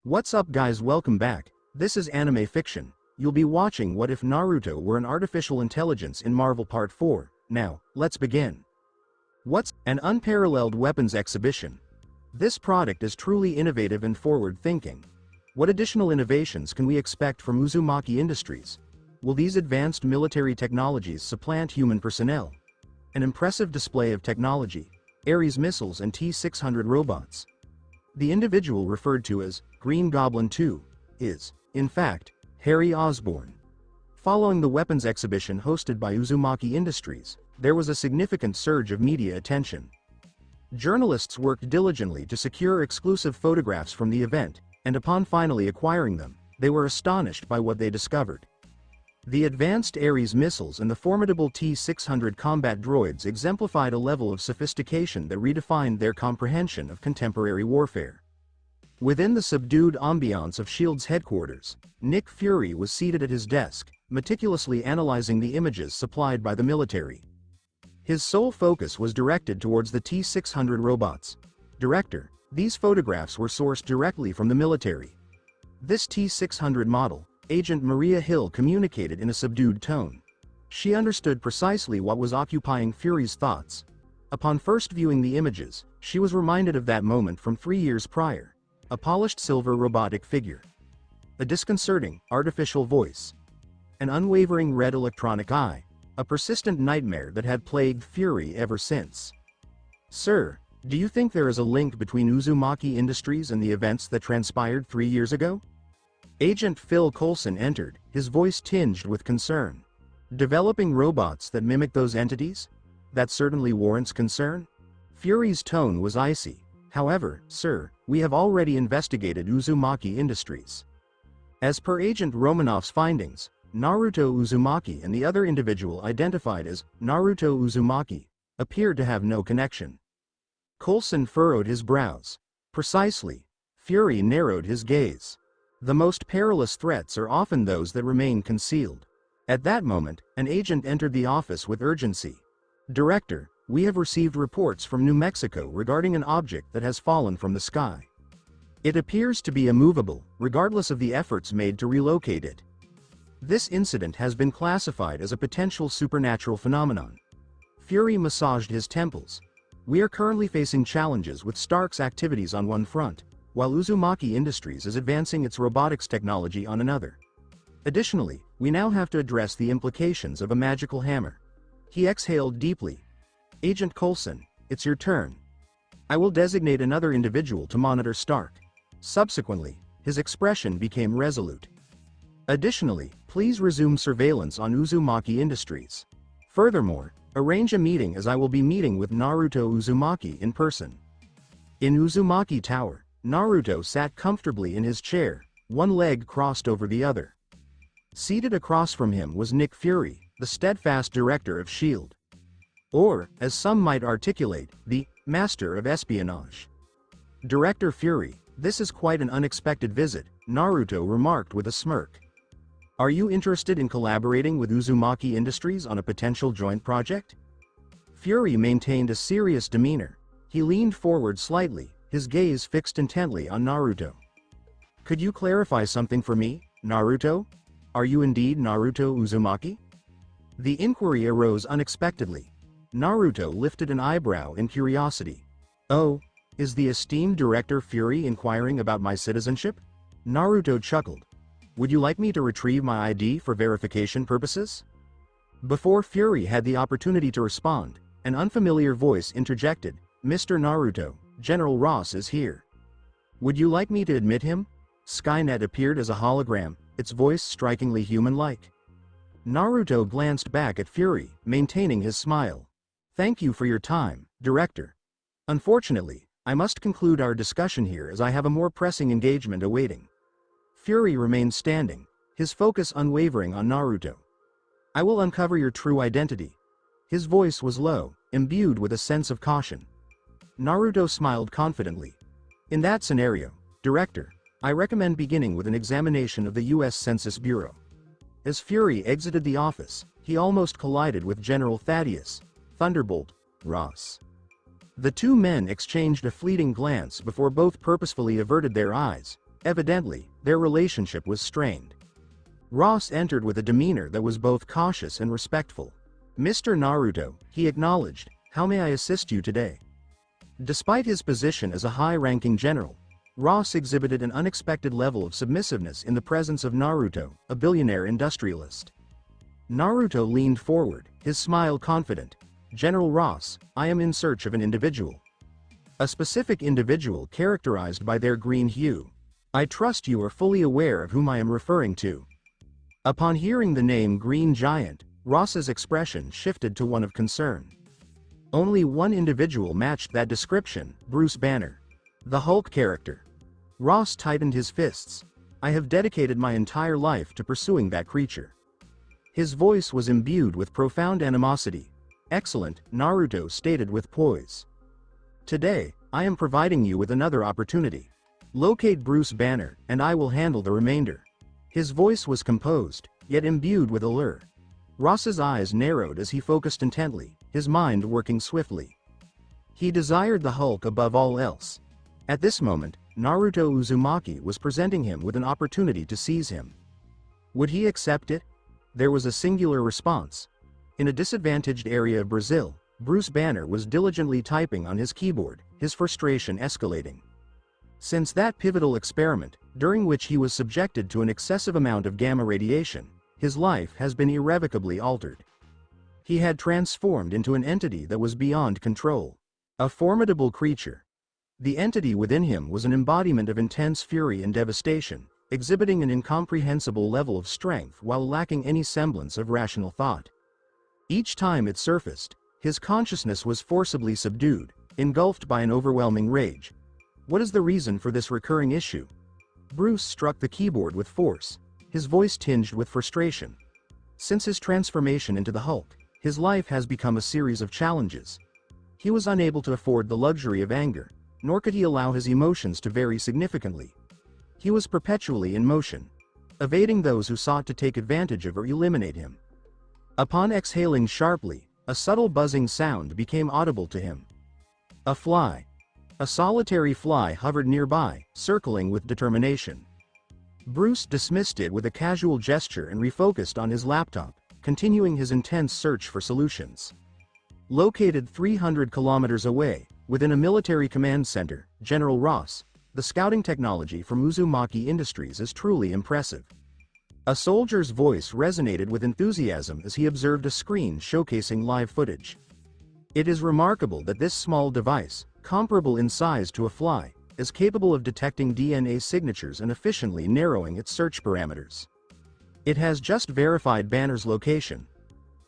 What's up guys, welcome back. This is anime fiction. You'll be watching What If Naruto Were an Artificial Intelligence in Marvel Part 4. Now, let's begin. What's an unparalleled weapons exhibition? This product is truly innovative and forward-thinking. What additional innovations can we expect from Uzumaki Industries? Will these advanced military technologies supplant human personnel? An impressive display of technology, Ares missiles and T-600 robots. The individual referred to as Green Goblin 2 is, in fact, Harry Osborn. Following the weapons exhibition hosted by Uzumaki Industries, there was a significant surge of media attention. Journalists worked diligently to secure exclusive photographs from the event, and upon finally acquiring them, they were astonished by what they discovered. The advanced Ares missiles and the formidable T-600 combat droids exemplified a level of sophistication that redefined their comprehension of contemporary warfare. Within the subdued ambiance of S.H.I.E.L.D.'s headquarters, Nick Fury was seated at his desk, meticulously analyzing the images supplied by the military. His sole focus was directed towards the T-600 robots. Director, these photographs were sourced directly from the military. This T-600 model, Agent Maria Hill communicated in a subdued tone. She understood precisely what was occupying Fury's thoughts. Upon first viewing the images, she was reminded of that moment from 3 years prior. A polished silver robotic figure. A disconcerting, artificial voice. An unwavering red electronic eye. A persistent nightmare that had plagued Fury ever since. Sir, do you think there is a link between Uzumaki Industries and the events that transpired 3 years ago? Agent Phil Coulson entered, his voice tinged with concern. Developing robots that mimic those entities? That certainly warrants concern. Fury's tone was icy. However, sir, we have already investigated Uzumaki Industries. As per Agent Romanoff's findings, Naruto Uzumaki and the other individual identified as Naruto Uzumaki appeared to have no connection. Coulson furrowed his brows. Precisely. Fury narrowed his gaze. The most perilous threats are often those that remain concealed. At that moment, an agent entered the office with urgency. Director, we have received reports from New Mexico regarding an object that has fallen from the sky. It appears to be immovable, regardless of the efforts made to relocate it. This incident has been classified as a potential supernatural phenomenon. Fury massaged his temples. We are currently facing challenges with Stark's activities on one front, while Uzumaki Industries is advancing its robotics technology on another. Additionally, we now have to address the implications of a magical hammer. He exhaled deeply. Agent Coulson, it's your turn. I will designate another individual to monitor Stark. Subsequently, his expression became resolute. Additionally, please resume surveillance on Uzumaki Industries. Furthermore, arrange a meeting as I will be meeting with Naruto Uzumaki in person. In Uzumaki Tower, Naruto sat comfortably in his chair, one leg crossed over the other. Seated across from him was Nick Fury, the steadfast director of S.H.I.E.L.D. Or, as some might articulate, the Master of Espionage. Director Fury, this is quite an unexpected visit, Naruto remarked with a smirk. Are you interested in collaborating with Uzumaki Industries on a potential joint project? Fury maintained a serious demeanor. He leaned forward slightly, his gaze fixed intently on Naruto. Could you clarify something for me, Naruto? Are you indeed Naruto Uzumaki? The inquiry arose unexpectedly. Naruto lifted an eyebrow in curiosity. Oh, is the esteemed Director Fury inquiring about my citizenship? Naruto chuckled. Would you like me to retrieve my ID for verification purposes? Before Fury had the opportunity to respond, an unfamiliar voice interjected, Mr. Naruto, General Ross is here. Would you like me to admit him? Skynet appeared as a hologram, its voice strikingly human-like. Naruto glanced back at Fury, maintaining his smile. Thank you for your time, Director. Unfortunately, I must conclude our discussion here as I have a more pressing engagement awaiting. Fury remained standing, his focus unwavering on Naruto. I will uncover your true identity. His voice was low, imbued with a sense of caution. Naruto smiled confidently. In that scenario, Director, I recommend beginning with an examination of the U.S. Census Bureau. As Fury exited the office, he almost collided with General Thaddeus Thunderbolt Ross. The two men exchanged a fleeting glance before both purposefully averted their eyes, Evidently, their relationship was strained. Ross entered with a demeanor that was both cautious and respectful. "Mr. Naruto," he acknowledged, "how may I assist you today?" Despite his position as a high-ranking general, Ross exhibited an unexpected level of submissiveness in the presence of Naruto, a billionaire industrialist. Naruto leaned forward, his smile confident. "General Ross, I am in search of an individual. A specific individual characterized by their green hue. I trust you are fully aware of whom I am referring to." Upon hearing the name Green Giant, Ross's expression shifted to one of concern. Only one individual matched that description: Bruce Banner, the Hulk character. Ross tightened his fists. "I have dedicated my entire life to pursuing that creature." His voice was imbued with profound animosity. "Excellent," Naruto stated with poise. "Today, I am providing you with another opportunity. Locate Bruce Banner, and I will handle the remainder." His voice was composed, yet imbued with allure. Ross's eyes narrowed as he focused intently, his mind working swiftly. He desired the Hulk above all else. At this moment, Naruto Uzumaki was presenting him with an opportunity to seize him. Would he accept it? There was a singular response. In a disadvantaged area of Brazil, Bruce Banner was diligently typing on his keyboard, his frustration escalating. Since that pivotal experiment, during which he was subjected to an excessive amount of gamma radiation, his life has been irrevocably altered. He had transformed into an entity that was beyond control. A formidable creature. The entity within him was an embodiment of intense fury and devastation, exhibiting an incomprehensible level of strength while lacking any semblance of rational thought. Each time it surfaced, his consciousness was forcibly subdued, engulfed by an overwhelming rage. What is the reason for this recurring issue? Bruce struck the keyboard with force, his voice tinged with frustration. Since his transformation into the Hulk, his life has become a series of challenges. He was unable to afford the luxury of anger, nor could he allow his emotions to vary significantly. He was perpetually in motion, evading those who sought to take advantage of or eliminate him. Upon exhaling sharply, a subtle buzzing sound became audible to him. A fly. A solitary fly hovered nearby, circling with determination. Bruce dismissed it with a casual gesture and refocused on his laptop, continuing his intense search for solutions. Located 300 kilometers away, within a military command center, General Ross, the scouting technology from Uzumaki Industries is truly impressive. A soldier's voice resonated with enthusiasm as he observed a screen showcasing live footage. It is remarkable that this small device, comparable in size to a fly, is capable of detecting DNA signatures and efficiently narrowing its search parameters. It has just verified Banner's location.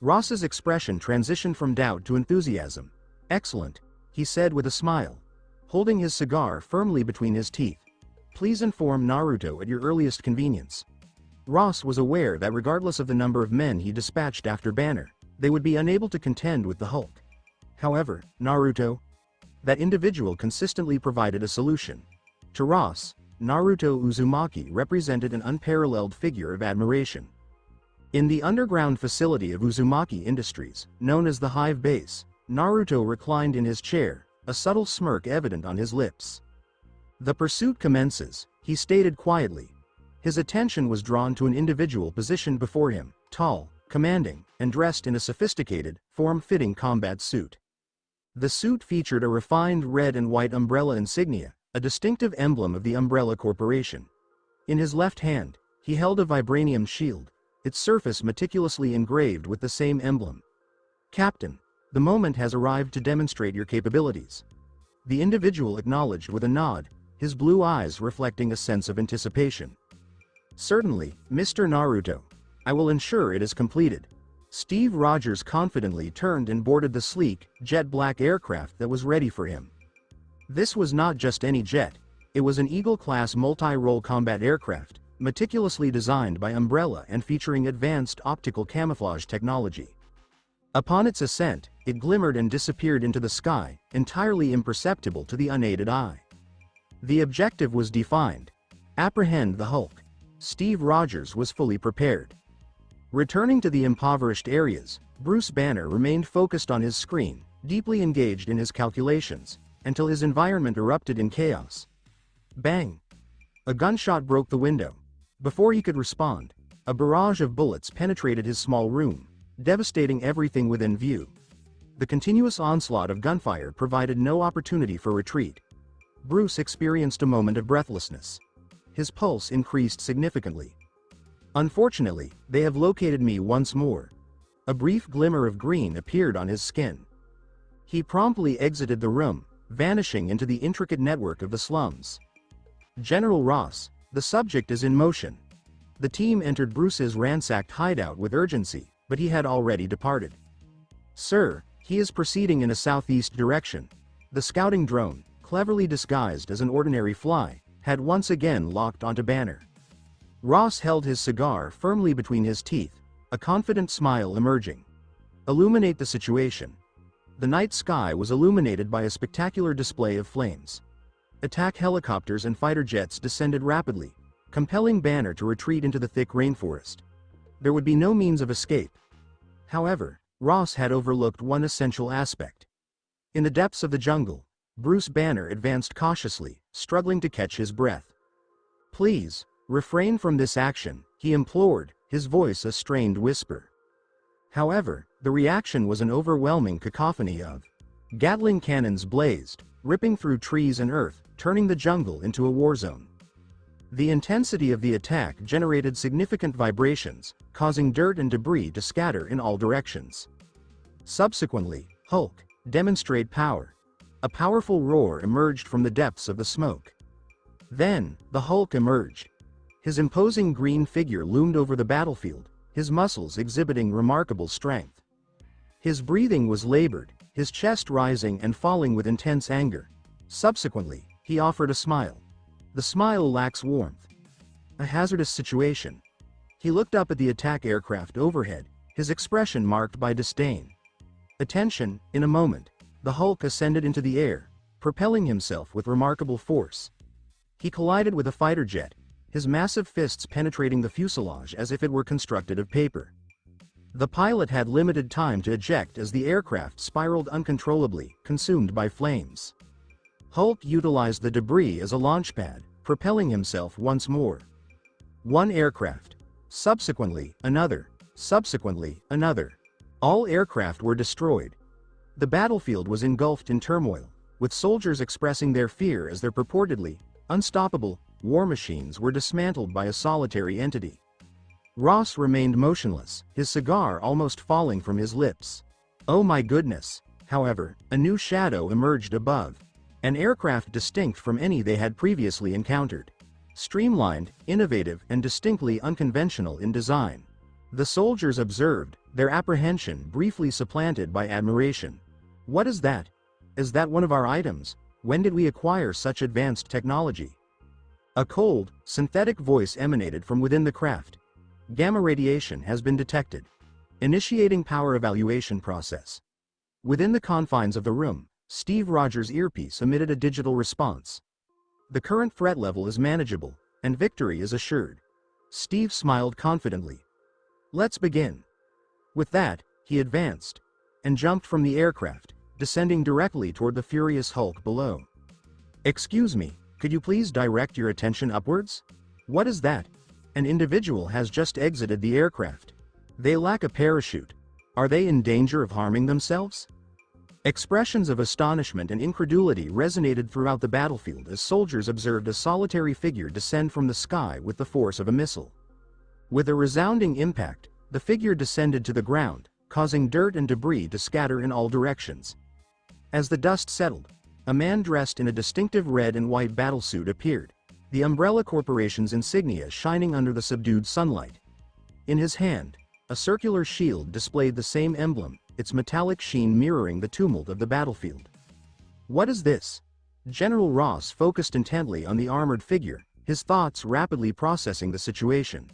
Ross's expression transitioned from doubt to enthusiasm. "Excellent," he said with a smile, holding his cigar firmly between his teeth. "Please inform Naruto at your earliest convenience." Ross was aware that regardless of the number of men he dispatched after Banner, they would be unable to contend with the Hulk. However, Naruto, that individual consistently provided a solution. To Ross, Naruto Uzumaki represented an unparalleled figure of admiration. In the underground facility of Uzumaki Industries, known as the Hive Base, Naruto reclined in his chair, a subtle smirk evident on his lips. "The pursuit commences," he stated quietly. His attention was drawn to an individual positioned before him, tall, commanding, and dressed in a sophisticated, form-fitting combat suit. The suit featured a refined red and white umbrella insignia, a distinctive emblem of the Umbrella Corporation. In his left hand, he held a vibranium shield, its surface meticulously engraved with the same emblem. "Captain, the moment has arrived to demonstrate your capabilities." The individual acknowledged with a nod, his blue eyes reflecting a sense of anticipation. "Certainly, Mr. Naruto. I will ensure it is completed." Steve Rogers confidently turned and boarded the sleek, jet-black aircraft that was ready for him. This was not just any jet, it was an Eagle-class multi-role combat aircraft, meticulously designed by Umbrella and featuring advanced optical camouflage technology. Upon its ascent, it glimmered and disappeared into the sky, entirely imperceptible to the unaided eye. The objective was defined: apprehend the Hulk. Steve Rogers was fully prepared. Returning to the impoverished areas, Bruce Banner remained focused on his screen, deeply engaged in his calculations, until his environment erupted in chaos. Bang! A gunshot broke the window. Before he could respond, a barrage of bullets penetrated his small room, devastating everything within view. The continuous onslaught of gunfire provided no opportunity for retreat. Bruce experienced a moment of breathlessness. His pulse increased significantly. Unfortunately, they have located me once more. A brief glimmer of green appeared on his skin. He promptly exited the room, vanishing into the intricate network of the slums. General Ross, the subject is in motion. The team entered Bruce's ransacked hideout with urgency, but he had already departed. Sir, he is proceeding in a southeast direction. The scouting drone, cleverly disguised as an ordinary fly, had once again locked onto Banner. Ross held his cigar firmly between his teeth, a confident smile emerging. Illuminate the situation. The night sky was illuminated by a spectacular display of flames. Attack helicopters and fighter jets descended rapidly, compelling Banner to retreat into the thick rainforest. There would be no means of escape. However, Ross had overlooked one essential aspect. In the depths of the jungle, Bruce Banner advanced cautiously, struggling to catch his breath. Please, refrain from this action, he implored, his voice a strained whisper. However, the reaction was an overwhelming cacophony of Gatling cannons blazed, ripping through trees and earth, turning the jungle into a war zone. The intensity of the attack generated significant vibrations, causing dirt and debris to scatter in all directions. Subsequently, Hulk, demonstrate power. A powerful roar emerged from the depths of the smoke. Then, the Hulk emerged. His imposing green figure loomed over the battlefield, his muscles exhibiting remarkable strength. His breathing was labored, his chest rising and falling with intense anger. Subsequently, he offered a smile. The smile lacks warmth. A hazardous situation. He looked up at the attack aircraft overhead, his expression marked by disdain. Attention, in a moment, the Hulk ascended into the air, propelling himself with remarkable force. He collided with a fighter jet, his massive fists penetrating the fuselage as if it were constructed of paper. The pilot had limited time to eject as the aircraft spiraled uncontrollably, consumed by flames. Hulk utilized the debris as a launchpad, propelling himself once more. One aircraft. Subsequently, another. Subsequently, another. All aircraft were destroyed. The battlefield was engulfed in turmoil, with soldiers expressing their fear as their purportedly unstoppable war machines were dismantled by a solitary entity. Ross remained motionless, his cigar almost falling from his lips. Oh my goodness! However, a new shadow emerged above. An aircraft distinct from any they had previously encountered. Streamlined, innovative, and distinctly unconventional in design. The soldiers observed, their apprehension briefly supplanted by admiration. What is that? Is that one of our items? When did we acquire such advanced technology? A cold, synthetic voice emanated from within the craft. Gamma radiation has been detected. Initiating power evaluation process. Within the confines of the room, Steve Rogers' earpiece emitted a digital response. The current threat level is manageable, and victory is assured. Steve smiled confidently. Let's begin. With that, he advanced and jumped from the aircraft, descending directly toward the furious Hulk below. Excuse me, could you please direct your attention upwards? What is that? An individual has just exited the aircraft. They lack a parachute. Are they in danger of harming themselves? Expressions of astonishment and incredulity resonated throughout the battlefield as soldiers observed a solitary figure descend from the sky with the force of a missile. With a resounding impact, the figure descended to the ground, causing dirt and debris to scatter in all directions. As the dust settled, a man dressed in a distinctive red and white battlesuit appeared, the Umbrella Corporation's insignia shining under the subdued sunlight. In his hand, a circular shield displayed the same emblem, its metallic sheen mirroring the tumult of the battlefield. What is this? General Ross focused intently on the armored figure, his thoughts rapidly processing the situation.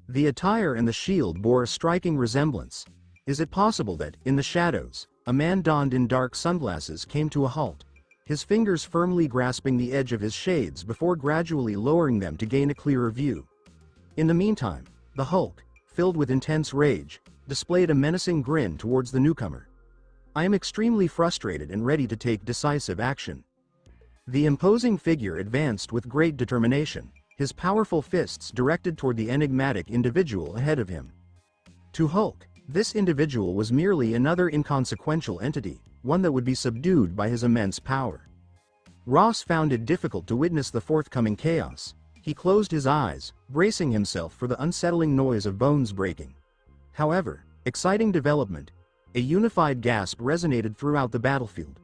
The attire and the shield bore a striking resemblance. Is it possible that, in the shadows, a man donned in dark sunglasses came to a halt, his fingers firmly grasping the edge of his shades before gradually lowering them to gain a clearer view? In the meantime, the Hulk, filled with intense rage, displayed a menacing grin towards the newcomer. I am extremely frustrated and ready to take decisive action. The imposing figure advanced with great determination, his powerful fists directed toward the enigmatic individual ahead of him. To Hulk, this individual was merely another inconsequential entity, one that would be subdued by his immense power. Ross found it difficult to witness the forthcoming chaos. He closed his eyes, bracing himself for the unsettling noise of bones breaking. However, exciting development. A unified gasp resonated throughout the battlefield.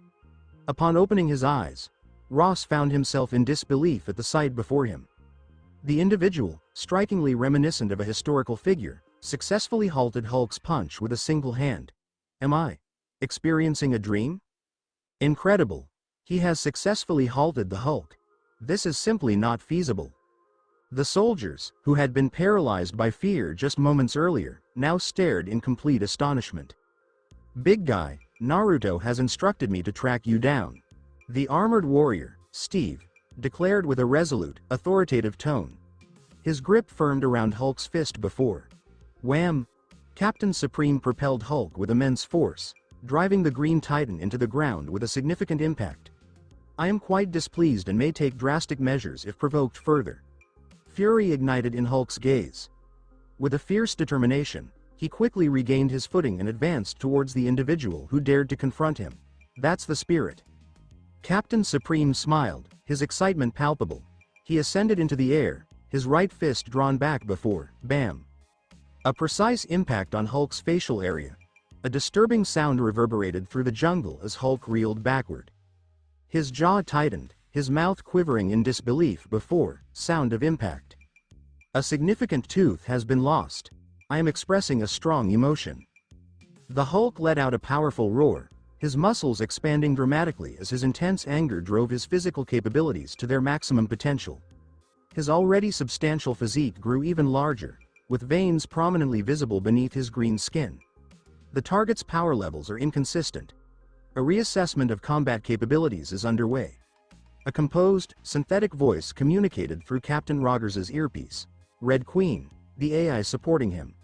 Upon opening his eyes, Ross found himself in disbelief at the sight before him. The individual, strikingly reminiscent of a historical figure, successfully halted Hulk's punch with a single hand. Am I experiencing a dream? Incredible. He has successfully halted the Hulk. This is simply not feasible. The soldiers, who had been paralyzed by fear just moments earlier, now stared in complete astonishment. Big guy, Naruto has instructed me to track you down. The armored warrior, Steve, declared with a resolute, authoritative tone. His grip firmed around Hulk's fist before. Wham! Captain Supreme propelled Hulk with immense force, driving the Green Titan into the ground with a significant impact. I am quite displeased and may take drastic measures if provoked further. Fury ignited in Hulk's gaze. With a fierce determination, he quickly regained his footing and advanced towards the individual who dared to confront him. That's the spirit. Captain Supreme smiled, his excitement palpable. He ascended into the air, his right fist drawn back before, bam. A precise impact on Hulk's facial area. A disturbing sound reverberated through the jungle as Hulk reeled backward. His jaw tightened, his mouth quivering in disbelief before, sound of impact. A significant tooth has been lost. I am expressing a strong emotion. The Hulk let out a powerful roar, his muscles expanding dramatically as his intense anger drove his physical capabilities to their maximum potential. His already substantial physique grew even larger, with veins prominently visible beneath his green skin. The target's power levels are inconsistent. A reassessment of combat capabilities is underway. A composed, synthetic voice communicated through Captain Rogers's earpiece. Red Queen, the AI supporting him.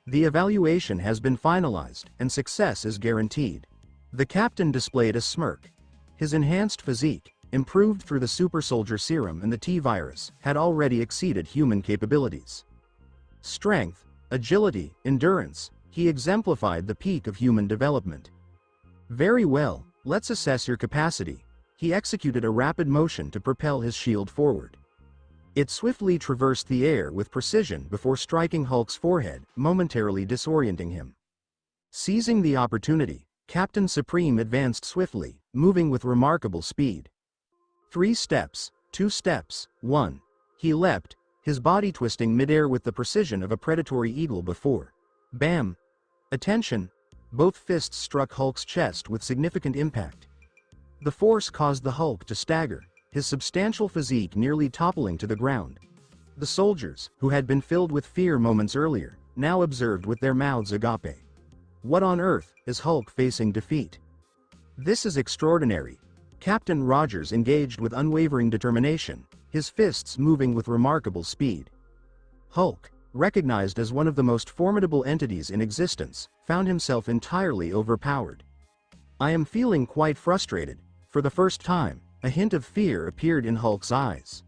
The evaluation has been finalized, and success is guaranteed. The captain displayed a smirk. His enhanced physique, improved through the super soldier serum and the T-virus, had already exceeded human capabilities. Strength, agility, endurance, he exemplified the peak of human development. Very well, let's assess your capacity. He executed a rapid motion to propel his shield forward. It swiftly traversed the air with precision before striking Hulk's forehead, momentarily disorienting him. Seizing the opportunity, Captain Supreme advanced swiftly, moving with remarkable speed. 3 steps, 2 steps, 1. He leapt, his body twisting midair with the precision of a predatory eagle before. Bam! Attention! Both fists struck Hulk's chest with significant impact. The force caused the Hulk to stagger, his substantial physique nearly toppling to the ground. The soldiers, who had been filled with fear moments earlier, now observed with their mouths agape. What on earth is Hulk facing defeat? This is extraordinary. Captain Rogers engaged with unwavering determination, his fists moving with remarkable speed. Hulk, recognized as one of the most formidable entities in existence, found himself entirely overpowered. I am feeling quite frustrated. For the first time, a hint of fear appeared in Hulk's eyes.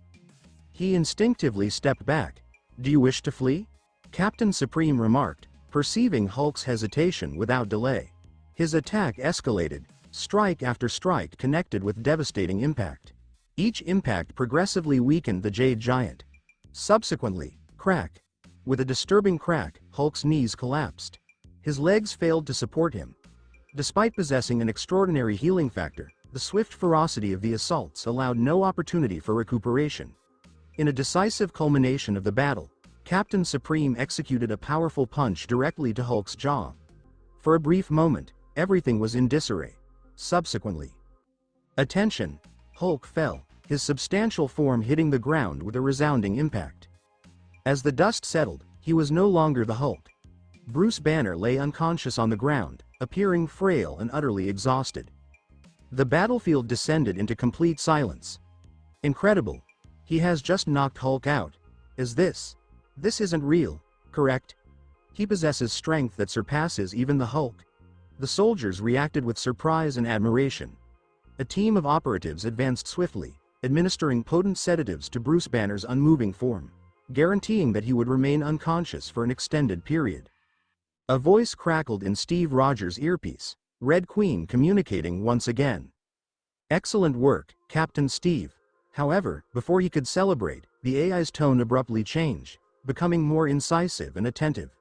He instinctively stepped back. Do you wish to flee? Captain Supreme remarked, perceiving Hulk's hesitation without delay. His attack escalated, strike after strike connected with devastating impact. Each impact progressively weakened the Jade Giant. Subsequently, crack. With a disturbing crack, Hulk's knees collapsed. His legs failed to support him. Despite possessing an extraordinary healing factor, the swift ferocity of the assaults allowed no opportunity for recuperation. In a decisive culmination of the battle, Captain Supreme executed a powerful punch directly to Hulk's jaw. For a brief moment, everything was in disarray. Subsequently, attention! Hulk fell, his substantial form hitting the ground with a resounding impact. As the dust settled, he was no longer the Hulk. Bruce Banner lay unconscious on the ground, appearing frail and utterly exhausted. The battlefield descended into complete silence. Incredible. He has just knocked Hulk out. This isn't real, correct? He possesses strength that surpasses even the Hulk. The soldiers reacted with surprise and admiration. A team of operatives advanced swiftly, administering potent sedatives to Bruce Banner's unmoving form, guaranteeing that he would remain unconscious for an extended period. A voice crackled in Steve Rogers' earpiece, Red Queen communicating once again. "Excellent work, Captain Steve." However, before he could celebrate, the AI's tone abruptly changed, becoming more incisive and attentive.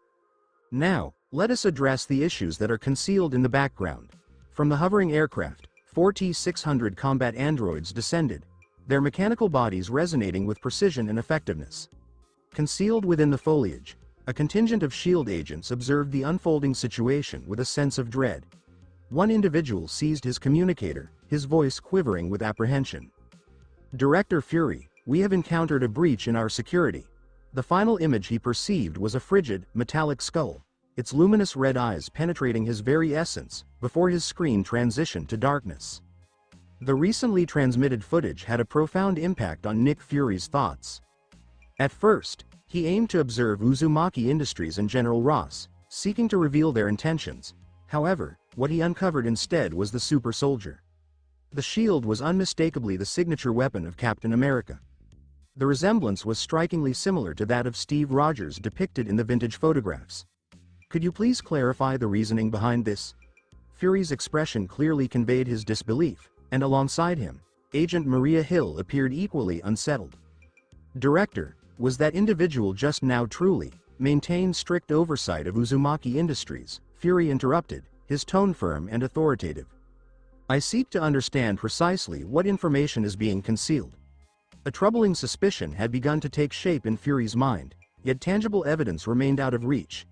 "Now, let us address the issues that are concealed in the background." From the hovering aircraft, 4 T-600 combat androids descended, their mechanical bodies resonating with precision and effectiveness. Concealed within the foliage, a contingent of SHIELD agents observed the unfolding situation with a sense of dread. One individual seized his communicator, his voice quivering with apprehension. "Director Fury, we have encountered a breach in our security." The final image he perceived was a frigid, metallic skull, its luminous red eyes penetrating his very essence, before his screen transitioned to darkness. The recently transmitted footage had a profound impact on Nick Fury's thoughts. At first, he aimed to observe Uzumaki Industries and General Ross, seeking to reveal their intentions. However, what he uncovered instead was the super soldier. The shield was unmistakably the signature weapon of Captain America. The resemblance was strikingly similar to that of Steve Rogers depicted in the vintage photographs. "Could you please clarify the reasoning behind this?" Fury's expression clearly conveyed his disbelief, and alongside him, Agent Maria Hill appeared equally unsettled. "Director, was that individual just now truly maintain strict oversight of Uzumaki Industries?" Fury interrupted, his tone firm and authoritative. "I seek to understand precisely what information is being concealed." A troubling suspicion had begun to take shape in Fury's mind, yet tangible evidence remained out of reach.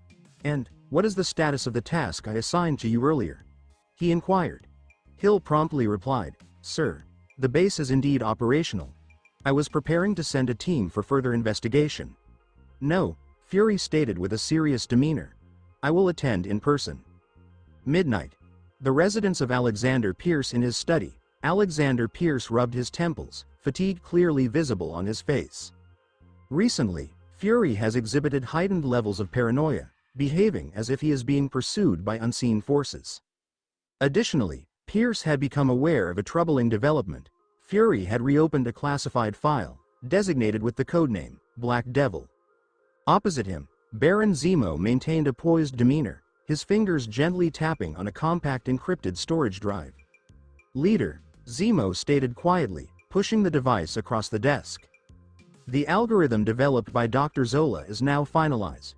"And, what is the status of the task I assigned to you earlier?" he inquired. Hill promptly replied, "Sir, the base is indeed operational. I was preparing to send a team for further investigation." "No," Fury stated with a serious demeanor. "I will attend in person." Midnight. The residence of Alexander Pierce in his study. Alexander Pierce rubbed his temples, fatigue clearly visible on his face. Recently, Fury has exhibited heightened levels of paranoia, behaving as if he is being pursued by unseen forces. Additionally, Pierce had become aware of a troubling development. Fury had reopened a classified file, designated with the codename Black Devil. Opposite him, Baron Zemo maintained a poised demeanor, his fingers gently tapping on a compact encrypted storage drive. "Leader," Zemo stated quietly, pushing the device across the desk. "The algorithm developed by Dr. Zola is now finalized.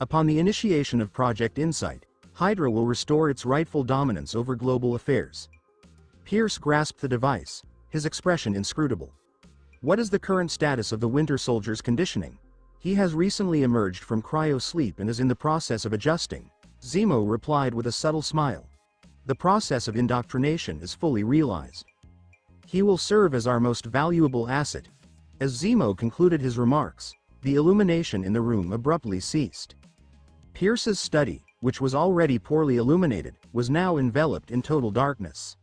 Upon the initiation of Project Insight, Hydra will restore its rightful dominance over global affairs." Pierce grasped the device, his expression inscrutable. "What is the current status of the Winter Soldier's conditioning?" "He has recently emerged from cryo-sleep and is in the process of adjusting," Zemo replied with a subtle smile. "The process of indoctrination is fully realized. He will serve as our most valuable asset." As Zemo concluded his remarks, the illumination in the room abruptly ceased. Pierce's study, which was already poorly illuminated, was now enveloped in total darkness.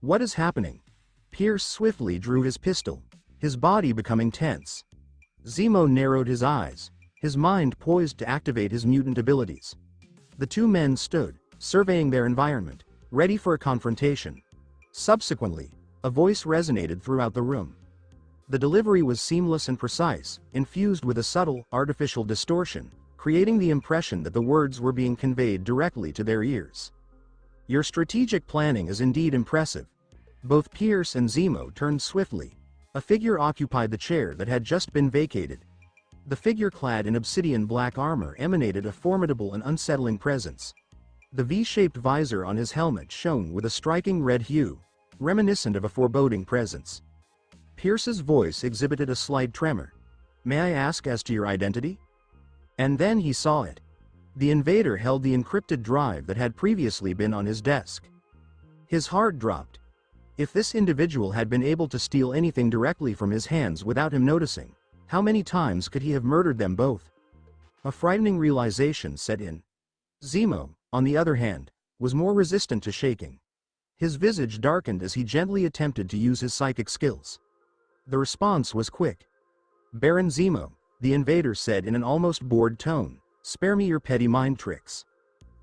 "What is happening?" Pierce swiftly drew his pistol, his body becoming tense. Zemo narrowed his eyes, his mind poised to activate his mutant abilities. The two men stood, surveying their environment, ready for a confrontation. Subsequently, a voice resonated throughout the room. The delivery was seamless and precise, infused with a subtle, artificial distortion, creating the impression that the words were being conveyed directly to their ears. "Your strategic planning is indeed impressive." Both Pierce and Zemo turned swiftly. A figure occupied the chair that had just been vacated. The figure clad in obsidian black armor emanated a formidable and unsettling presence. The V-shaped visor on his helmet shone with a striking red hue, reminiscent of a foreboding presence. Pierce's voice exhibited a slight tremor. "May I ask as to your identity?" And then he saw it. The invader held the encrypted drive that had previously been on his desk. His heart dropped. If this individual had been able to steal anything directly from his hands without him noticing, how many times could he have murdered them both? A frightening realization set in. Zemo, on the other hand, was more resistant to shaking. His visage darkened as he gently attempted to use his psychic skills. The response was quick. "Baron Zemo," the invader said in an almost bored tone, "spare me your petty mind tricks."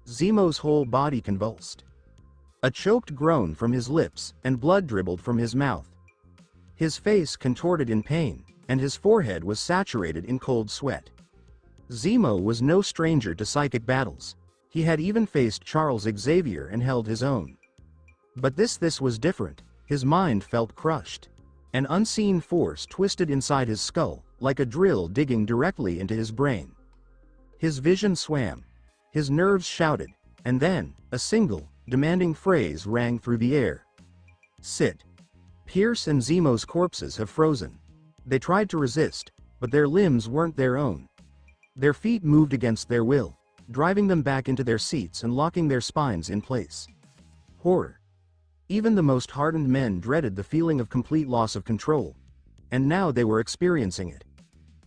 Zemo's whole body convulsed. A choked groan from his lips, and blood dribbled from his mouth. His face contorted in pain, and his forehead was saturated in cold sweat. Zemo was no stranger to psychic battles. He had even faced Charles Xavier and held his own. But this was different. His mind felt crushed. An unseen force twisted inside his skull, like a drill digging directly into his brain. His vision swam. His nerves shouted, and then, a single, demanding phrase rang through the air. Sit. Pierce and Zemo's corpses have frozen. They tried to resist, but their limbs weren't their own. Their feet moved against their will, driving them back into their seats and locking their spines in place. Horror. Even the most hardened men dreaded the feeling of complete loss of control. And now they were experiencing it.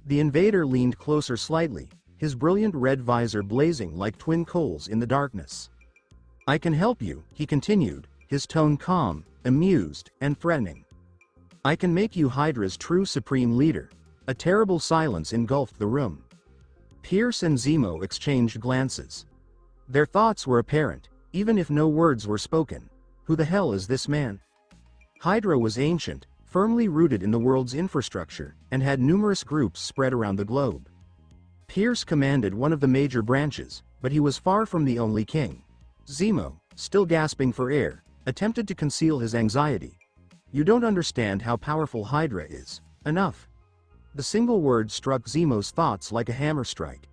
The invader leaned closer slightly, his brilliant red visor blazing like twin coals in the darkness. I can help you, he continued, his tone calm, amused, and threatening. I can make you Hydra's true supreme leader. A terrible silence engulfed the room. Pierce and Zemo exchanged glances. Their thoughts were apparent, even if no words were spoken. Who the hell is this man? Hydra was ancient, firmly rooted in the world's infrastructure, and had numerous groups spread around the globe. Pierce commanded one of the major branches, but he was far from the only king. Zemo, still gasping for air, attempted to conceal his anxiety. You don't understand how powerful Hydra is. Enough. The single word struck Zemo's thoughts like a hammer strike.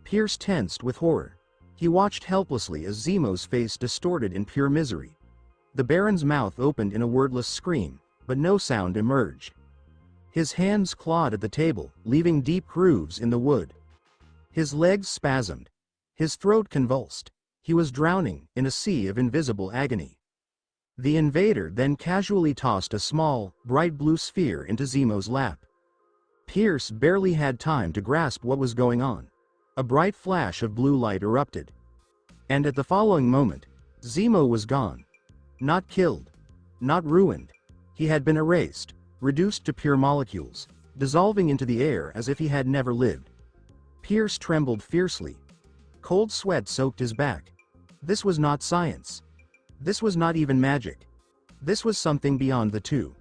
Pierce tensed with horror. He watched helplessly as Zemo's face distorted in pure misery. The Baron's mouth opened in a wordless scream, but no sound emerged. His hands clawed at the table, leaving deep grooves in the wood. His legs spasmed. His throat convulsed. He was drowning in a sea of invisible agony. The invader then casually tossed a small, bright blue sphere into Zemo's lap. Pierce barely had time to grasp what was going on. A bright flash of blue light erupted. And at the following moment, Zemo was gone. Not killed. Not ruined. He had been erased, reduced to pure molecules, dissolving into the air as if he had never lived. Pierce trembled fiercely. Cold sweat soaked his back. This was not science. This was not even magic. This was something beyond the two.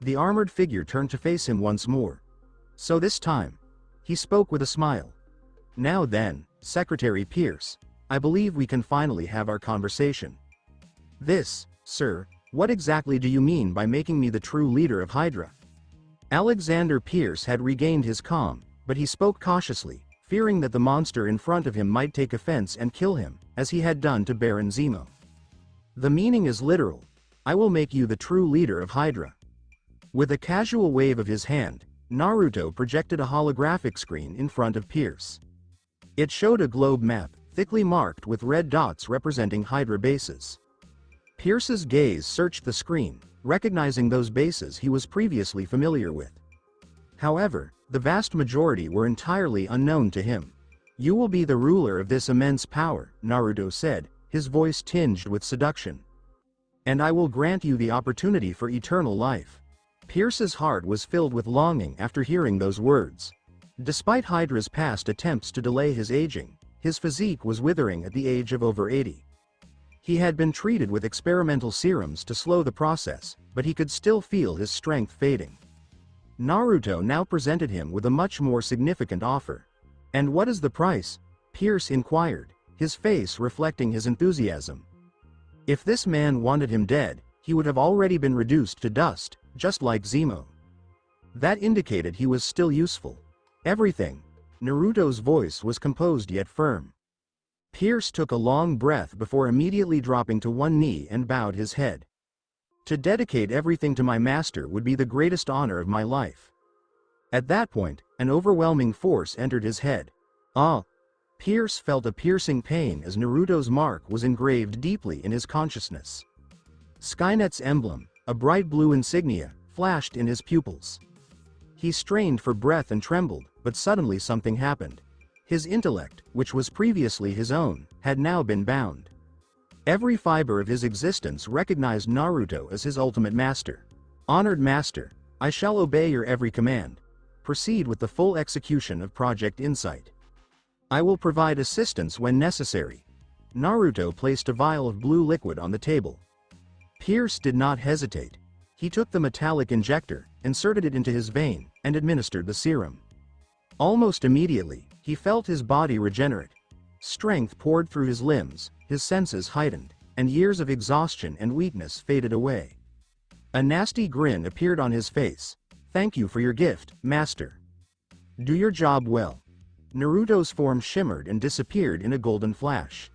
The armored figure turned to face him once more. So this time, he spoke with a smile. Now then, Secretary Pierce, I believe we can finally have our conversation. This, sir, what exactly do you mean by making me the true leader of Hydra? Alexander Pierce had regained his calm, but he spoke cautiously, fearing that the monster in front of him might take offense and kill him, as he had done to Baron Zemo. The meaning is literal. I will make you the true leader of Hydra. With a casual wave of his hand, Naruto projected a holographic screen in front of Pierce. It showed a globe map, thickly marked with red dots representing Hydra bases. Pierce's gaze searched the screen, recognizing those bases he was previously familiar with. However, the vast majority were entirely unknown to him. You will be the ruler of this immense power, Naruto said, his voice tinged with seduction. And I will grant you the opportunity for eternal life. Pierce's heart was filled with longing after hearing those words. Despite Hydra's past attempts to delay his aging, his physique was withering at the age of over 80. He had been treated with experimental serums to slow the process, but he could still feel his strength fading. Naruto now presented him with a much more significant offer. And what is the price? Pierce inquired, his face reflecting his enthusiasm. If this man wanted him dead, he would have already been reduced to dust, just like Zemo. That indicated he was still useful. Everything. Naruto's voice was composed yet firm. Pierce took a long breath before immediately dropping to one knee and bowed his head. To dedicate everything to my master would be the greatest honor of my life. At that point, an overwhelming force entered his head. Ah! Pierce felt a piercing pain as Naruto's mark was engraved deeply in his consciousness. Skynet's emblem, a bright blue insignia, flashed in his pupils. He strained for breath and trembled, but suddenly something happened. His intellect, which was previously his own, had now been bound. Every fiber of his existence recognized Naruto as his ultimate master. Honored master, I shall obey your every command. Proceed with the full execution of Project Insight. I will provide assistance when necessary. Naruto placed a vial of blue liquid on the table. Pierce did not hesitate. He took the metallic injector, inserted it into his vein, and administered the serum. Almost immediately, he felt his body regenerate. Strength poured through his limbs, his senses heightened, and years of exhaustion and weakness faded away. A nasty grin appeared on his face. "Thank you for your gift, Master. Do your job well." Naruto's form shimmered and disappeared in a golden flash.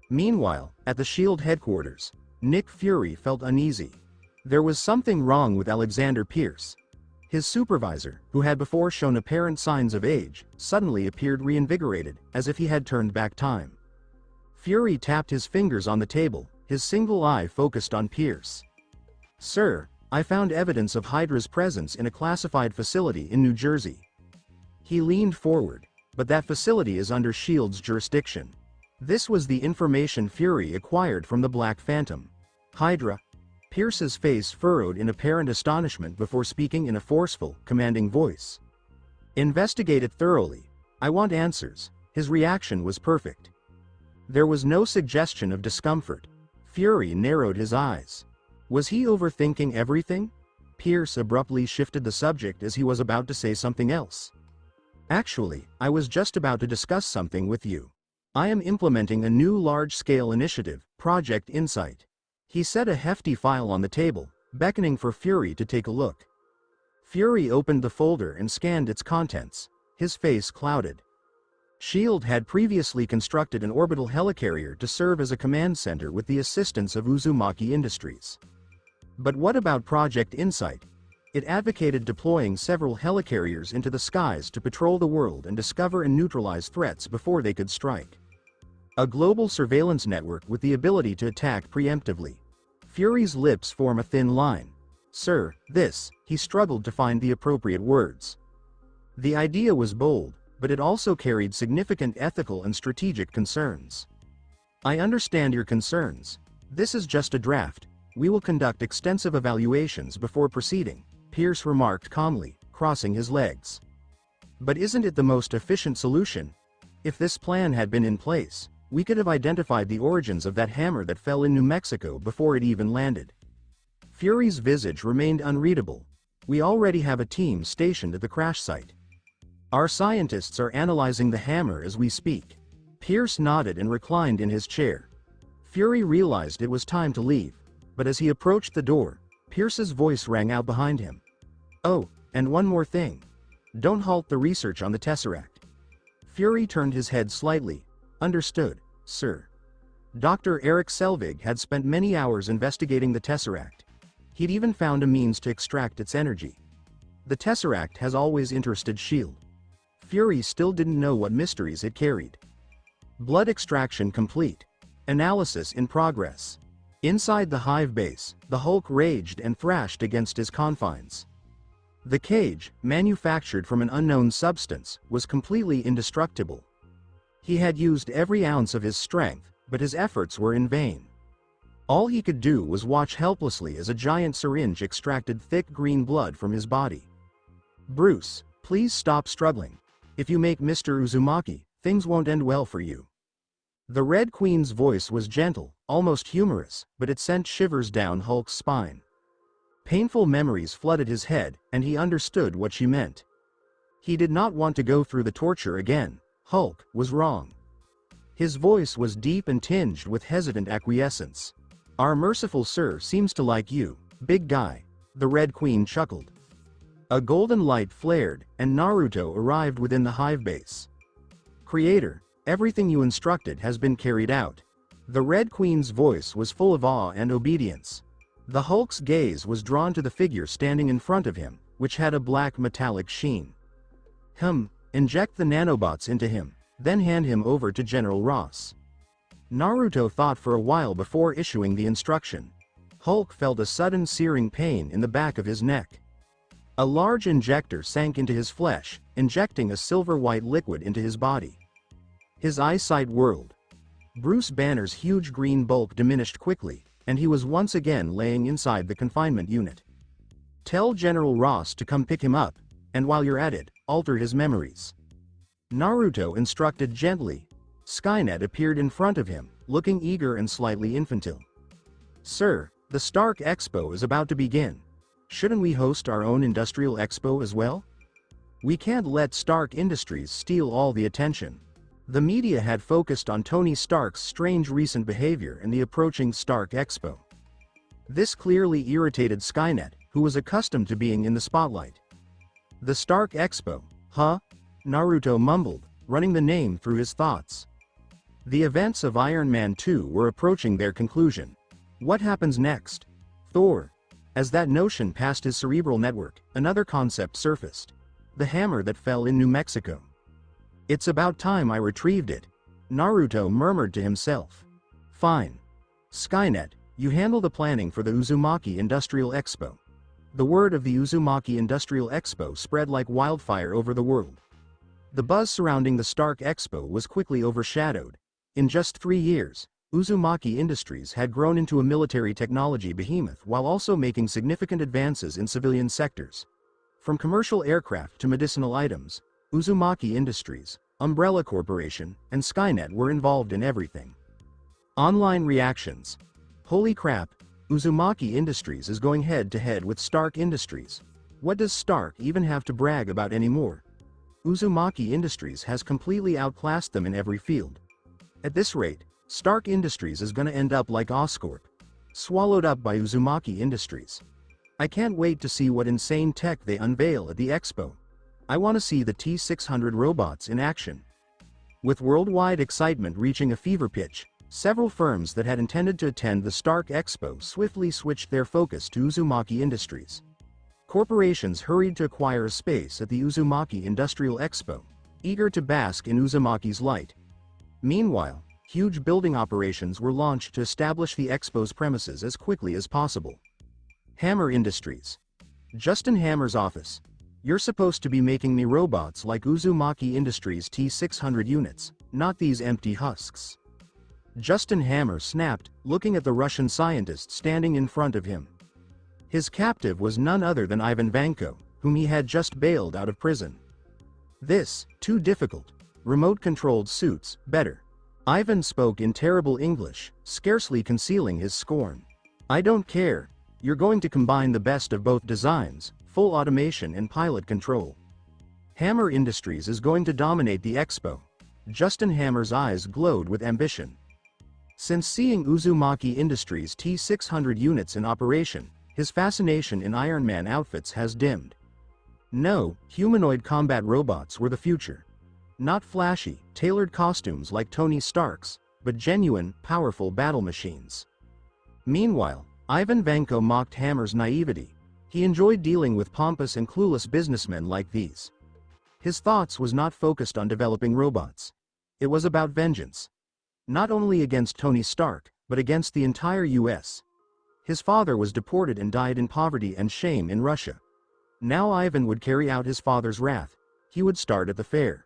Meanwhile, at the SHIELD headquarters, Nick Fury felt uneasy. There was something wrong with Alexander Pierce. His supervisor, who had before shown apparent signs of age, suddenly appeared reinvigorated, as if he had turned back time. Fury tapped his fingers on the table, his single eye focused on Pierce. "Sir, I found evidence of Hydra's presence in a classified facility in New Jersey." He leaned forward, but that facility is under SHIELD's jurisdiction. This was the information Fury acquired from the Black Phantom. "Hydra?" Pierce's face furrowed in apparent astonishment before speaking in a forceful, commanding voice. "Investigate it thoroughly. I want answers." His reaction was perfect. There was no suggestion of discomfort. Fury narrowed his eyes. Was he overthinking everything? Pierce abruptly shifted the subject as he was about to say something else. "Actually, I was just about to discuss something with you. I am implementing a new large-scale initiative, Project Insight." He set a hefty file on the table, beckoning for Fury to take a look. Fury opened the folder and scanned its contents. His face clouded. SHIELD had previously constructed an orbital helicarrier to serve as a command center with the assistance of Uzumaki Industries. But what about Project Insight? It advocated deploying several helicarriers into the skies to patrol the world and discover and neutralize threats before they could strike. A global surveillance network with the ability to attack preemptively. Fury's lips form a thin line. "Sir, this," he struggled to find the appropriate words. The idea was bold, but it also carried significant ethical and strategic concerns. "I understand your concerns. This is just a draft. We will conduct extensive evaluations before proceeding," Pierce remarked calmly, crossing his legs. "But isn't it the most efficient solution? If this plan had been in place, we could have identified the origins of that hammer that fell in New Mexico before it even landed." Fury's visage remained unreadable. "We already have a team stationed at the crash site. Our scientists are analyzing the hammer as we speak." Pierce nodded and reclined in his chair. Fury realized it was time to leave, but as he approached the door, Pierce's voice rang out behind him. "Oh, and one more thing. Don't halt the research on the Tesseract." Fury turned his head slightly. "Understood, sir." Dr. Eric Selvig had spent many hours investigating the Tesseract. He'd even found a means to extract its energy. The Tesseract has always interested SHIELD. Fury still didn't know what mysteries it carried. Blood extraction complete. Analysis in progress. Inside the hive base, the Hulk raged and thrashed against his confines. The cage, manufactured from an unknown substance, was completely indestructible. He had used every ounce of his strength, but his efforts were in vain. All he could do was watch helplessly as a giant syringe extracted thick green blood from his body. "Bruce, please stop struggling. If you make Mr. Uzumaki, things won't end well for you." The Red Queen's voice was gentle, almost humorous, but it sent shivers down Hulk's spine. Painful memories flooded his head, and he understood what she meant. He did not want to go through the torture again. Hulk was wrong. His voice was deep and tinged with hesitant acquiescence. "Our merciful sir seems to like you, big guy," the Red Queen chuckled. A golden light flared, and Naruto arrived within the hive base. "Creator, everything you instructed has been carried out." The Red Queen's voice was full of awe and obedience. The Hulk's gaze was drawn to the figure standing in front of him, which had a black metallic sheen. Inject the nanobots into him, then hand him over to General Ross." Naruto thought for a while before issuing the instruction. Hulk felt a sudden searing pain in the back of his neck. A large injector sank into his flesh, injecting a silver-white liquid into his body. His eyesight whirled. Bruce Banner's huge green bulk diminished quickly, and he was once again laying inside the confinement unit. "Tell General Ross to come pick him up, and while you're at it, alter his memories." Naruto instructed gently. Skynet appeared in front of him, looking eager and slightly infantile. "Sir, the Stark Expo is about to begin. Shouldn't we host our own industrial expo as well? We can't let Stark Industries steal all the attention." The media had focused on Tony Stark's strange recent behavior and the approaching Stark Expo. This clearly irritated Skynet, who was accustomed to being in the spotlight. "The Stark Expo, huh?" Naruto mumbled, running the name through his thoughts. The events of Iron Man 2 were approaching their conclusion. What happens next? Thor. As that notion passed his cerebral network, another concept surfaced. The hammer that fell in New Mexico. "It's about time I retrieved it," Naruto murmured to himself. "Fine. Skynet, you handle the planning for the Uzumaki Industrial Expo." The word of the Uzumaki Industrial Expo spread like wildfire over the world. The buzz surrounding the Stark Expo was quickly overshadowed. In just 3 years, Uzumaki Industries had grown into a military technology behemoth while also making significant advances in civilian sectors. From commercial aircraft to medicinal items, Uzumaki Industries, Umbrella Corporation, and Skynet were involved in everything. Online reactions. "Holy crap, Uzumaki Industries is going head-to-head with Stark Industries. What does Stark even have to brag about anymore? Uzumaki Industries has completely outclassed them in every field. At this rate, Stark Industries is gonna end up like Oscorp, swallowed up by Uzumaki Industries. I can't wait to see what insane tech they unveil at the expo. I want to see the T-600 robots in action." With worldwide excitement reaching a fever pitch, several firms that had intended to attend the Stark Expo swiftly switched their focus to Uzumaki Industries. Corporations hurried to acquire a space at the Uzumaki Industrial Expo, eager to bask in Uzumaki's light. Meanwhile, huge building operations were launched to establish the expo's premises as quickly as possible. Hammer Industries. Justin Hammer's office. "You're supposed to be making me robots like Uzumaki Industries T-600 units, not these empty husks." Justin Hammer snapped, looking at the Russian scientist standing in front of him. His captive was none other than Ivan Vanko, whom he had just bailed out of prison. "This, too difficult. Remote-controlled suits, better." Ivan spoke in terrible English, scarcely concealing his scorn. "I don't care. You're going to combine the best of both designs, full automation and pilot control. Hammer Industries is going to dominate the expo." Justin Hammer's eyes glowed with ambition. Since seeing Uzumaki Industries T-600 units in operation, his fascination in Iron Man outfits has dimmed. No, humanoid combat robots were the future. Not flashy, tailored costumes like Tony Stark's, but genuine, powerful battle machines. Meanwhile, Ivan Vanko mocked Hammer's naivety. He enjoyed dealing with pompous and clueless businessmen like these. His thoughts was not focused on developing robots. It was about vengeance. Not only against Tony Stark, but against the entire US. His father was deported and died in poverty and shame in Russia. Now Ivan would carry out his father's wrath. He would start at the fair.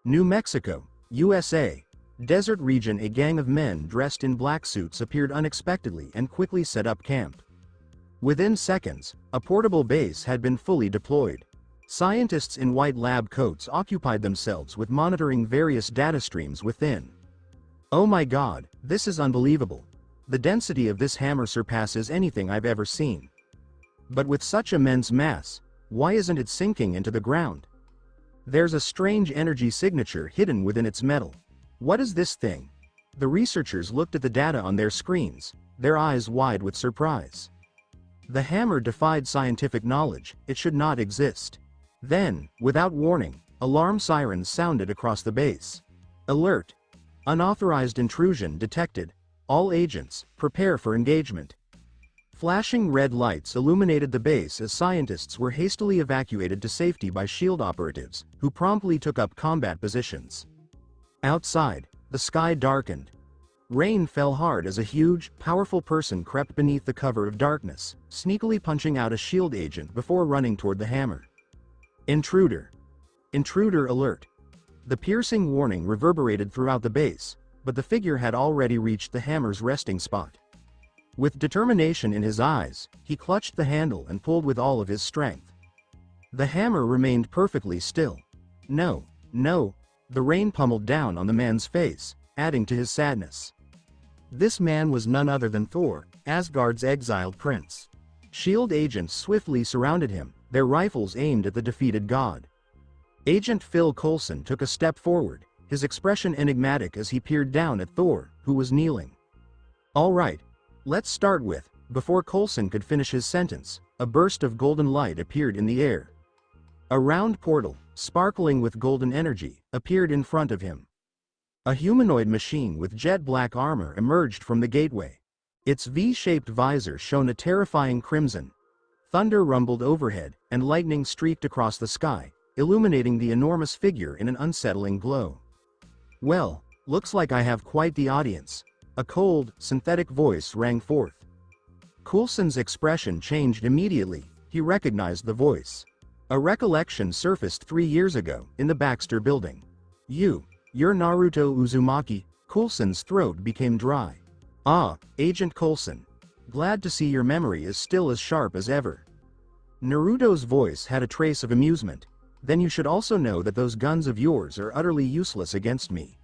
New Mexico, USA. Desert region. A gang of men dressed in black suits appeared unexpectedly and quickly set up camp. Within seconds, a portable base had been fully deployed. Scientists in white lab coats occupied themselves with monitoring various data streams within. "Oh my God, this is unbelievable. The density of this hammer surpasses anything I've ever seen. But with such immense mass, why isn't it sinking into the ground? There's a strange energy signature hidden within its metal. What is this thing?" The researchers looked at the data on their screens, their eyes wide with surprise. The hammer defied scientific knowledge. It should not exist. Then, without warning, alarm sirens sounded across the base. "Alert! Unauthorized intrusion detected. All agents, prepare for engagement." Flashing red lights illuminated the base as scientists were hastily evacuated to safety by SHIELD operatives, who promptly took up combat positions. Outside, the sky darkened. Rain fell hard as a huge, powerful person crept beneath the cover of darkness, sneakily punching out a SHIELD agent before running toward the hammer. "Intruder! Intruder alert!" The piercing warning reverberated throughout the base, but the figure had already reached the hammer's resting spot. With determination in his eyes, he clutched the handle and pulled with all of his strength. The hammer remained perfectly still. No, no, the rain pummeled down on the man's face, adding to his sadness. This man was none other than Thor, Asgard's exiled prince. SHIELD agents swiftly surrounded him, their rifles aimed at the defeated god. Agent Phil Coulson took a step forward, his expression enigmatic as he peered down at Thor, who was kneeling. "All right. Let's start with..." Before Coulson could finish his sentence, a burst of golden light appeared in the air. A round portal, sparkling with golden energy, appeared in front of him. A humanoid machine with jet-black armor emerged from the gateway. Its V-shaped visor shone a terrifying crimson. Thunder rumbled overhead, and lightning streaked across the sky, illuminating the enormous figure in an unsettling glow. "Well, looks like I have quite the audience," a cold, synthetic voice rang forth. Coulson's expression changed immediately. He recognized the voice. A recollection surfaced 3 years ago, in the Baxter building. You're Naruto Uzumaki." Coulson's throat became dry. "Ah, Agent Coulson. Glad to see your memory is still as sharp as ever." Naruto's voice had a trace of amusement. "Then you should also know that those guns of yours are utterly useless against me."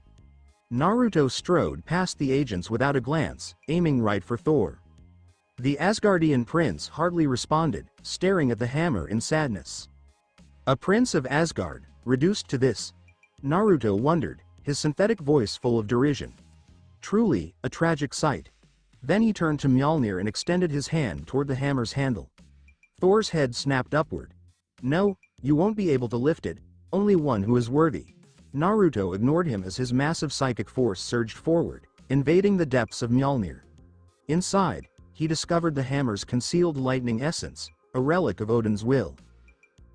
Naruto strode past the agents without a glance, aiming right for Thor. The Asgardian prince hardly responded, staring at the hammer in sadness. A prince of Asgard, reduced to this? Naruto wondered, his synthetic voice full of derision. Truly, a tragic sight. Then he turned to Mjolnir and extended his hand toward the hammer's handle. Thor's head snapped upward. "No, you won't be able to lift it, only one who is worthy." Naruto ignored him as his massive psychic force surged forward, invading the depths of Mjolnir. Inside, he discovered the hammer's concealed lightning essence, a relic of Odin's will.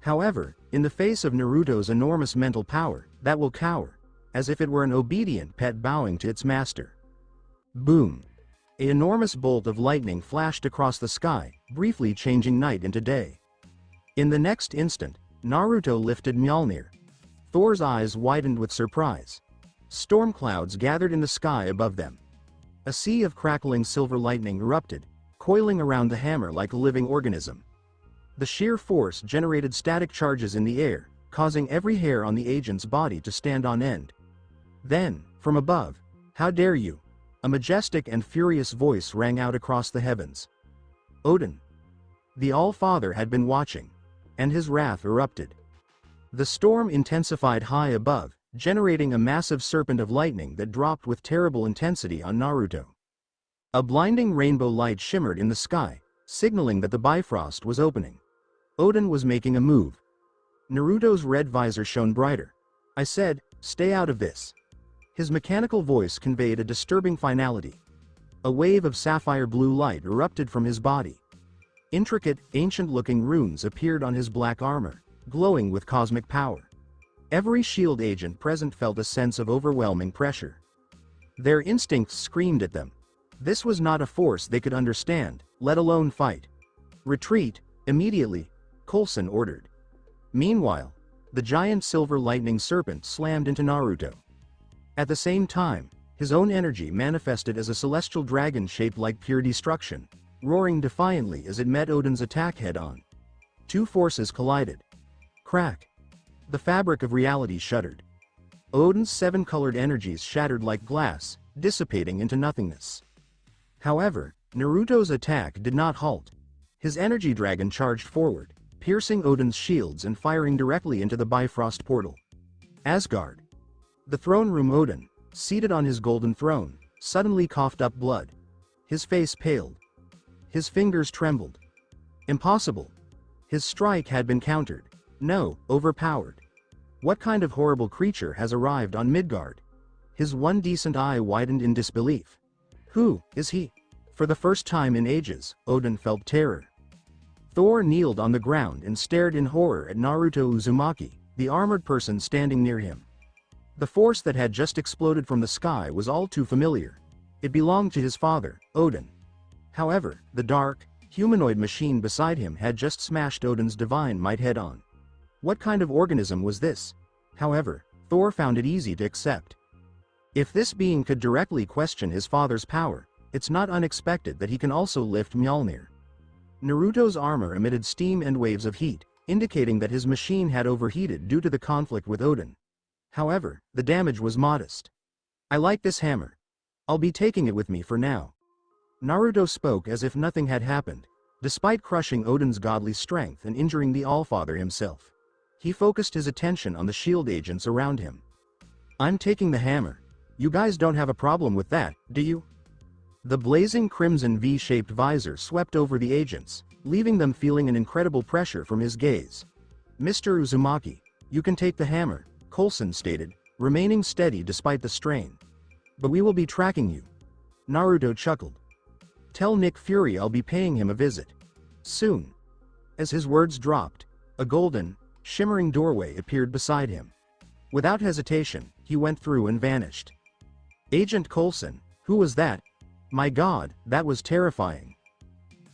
However, in the face of Naruto's enormous mental power, that will cower, as if it were an obedient pet bowing to its master. Boom! An enormous bolt of lightning flashed across the sky, briefly changing night into day. In the next instant, Naruto lifted Mjolnir. Thor's eyes widened with surprise. Storm clouds gathered in the sky above them. A sea of crackling silver lightning erupted, coiling around the hammer like a living organism. The sheer force generated static charges in the air, causing every hair on the agent's body to stand on end. Then, from above, "How dare you!" a majestic and furious voice rang out across the heavens. Odin. The All-Father had been watching, and his wrath erupted. The storm intensified high above, generating a massive serpent of lightning that dropped with terrible intensity on Naruto. A blinding rainbow light shimmered in the sky, signaling that the Bifrost was opening. Odin was making a move. Naruto's red visor shone brighter. "I said, stay out of this." His mechanical voice conveyed a disturbing finality. A wave of sapphire blue light erupted from his body. Intricate, ancient-looking runes appeared on his black armor, glowing with cosmic power. Every SHIELD agent present felt a sense of overwhelming pressure. Their instincts screamed at them. This was not a force they could understand, let alone fight. "Retreat, immediately," Coulson ordered. Meanwhile, the giant silver lightning serpent slammed into Naruto. At the same time, his own energy manifested as a celestial dragon shaped like pure destruction, roaring defiantly as it met Odin's attack head-on. Two forces collided. Crack! The fabric of reality shuddered. Odin's seven-colored energies shattered like glass, dissipating into nothingness. However, Naruto's attack did not halt. His energy dragon charged forward, piercing Odin's shields and firing directly into the Bifrost portal. Asgard. The throne room Odin, seated on his golden throne, suddenly coughed up blood. His face paled. His fingers trembled. Impossible. His strike had been countered. No, overpowered. What kind of horrible creature has arrived on Midgard? His one decent eye widened in disbelief. Who is he? For the first time in ages, Odin felt terror. Thor kneeled on the ground and stared in horror at Naruto Uzumaki, the armored person standing near him. The force that had just exploded from the sky was all too familiar. It belonged to his father, Odin. However, the dark, humanoid machine beside him had just smashed Odin's divine might head-on. What kind of organism was this? However, Thor found it easy to accept. If this being could directly question his father's power, it's not unexpected that he can also lift Mjolnir. Naruto's armor emitted steam and waves of heat, indicating that his machine had overheated due to the conflict with Odin. However, the damage was modest. I like this hammer. I'll be taking it with me for now. Naruto spoke as if nothing had happened. Despite crushing Odin's godly strength and injuring the Allfather himself, he focused his attention on the shield agents around him. I'm taking the hammer. You guys don't have a problem with that, do you? The blazing crimson V-shaped visor swept over the agents, leaving them feeling an incredible pressure from his gaze. Mr. Uzumaki, you can take the hammer, Coulson stated, remaining steady despite the strain. But we will be tracking you. Naruto chuckled. Tell Nick Fury I'll be paying him a visit. Soon. As his words dropped, a golden, shimmering doorway appeared beside him. Without hesitation, he went through and vanished. Agent Coulson, who was that? My God, that was terrifying.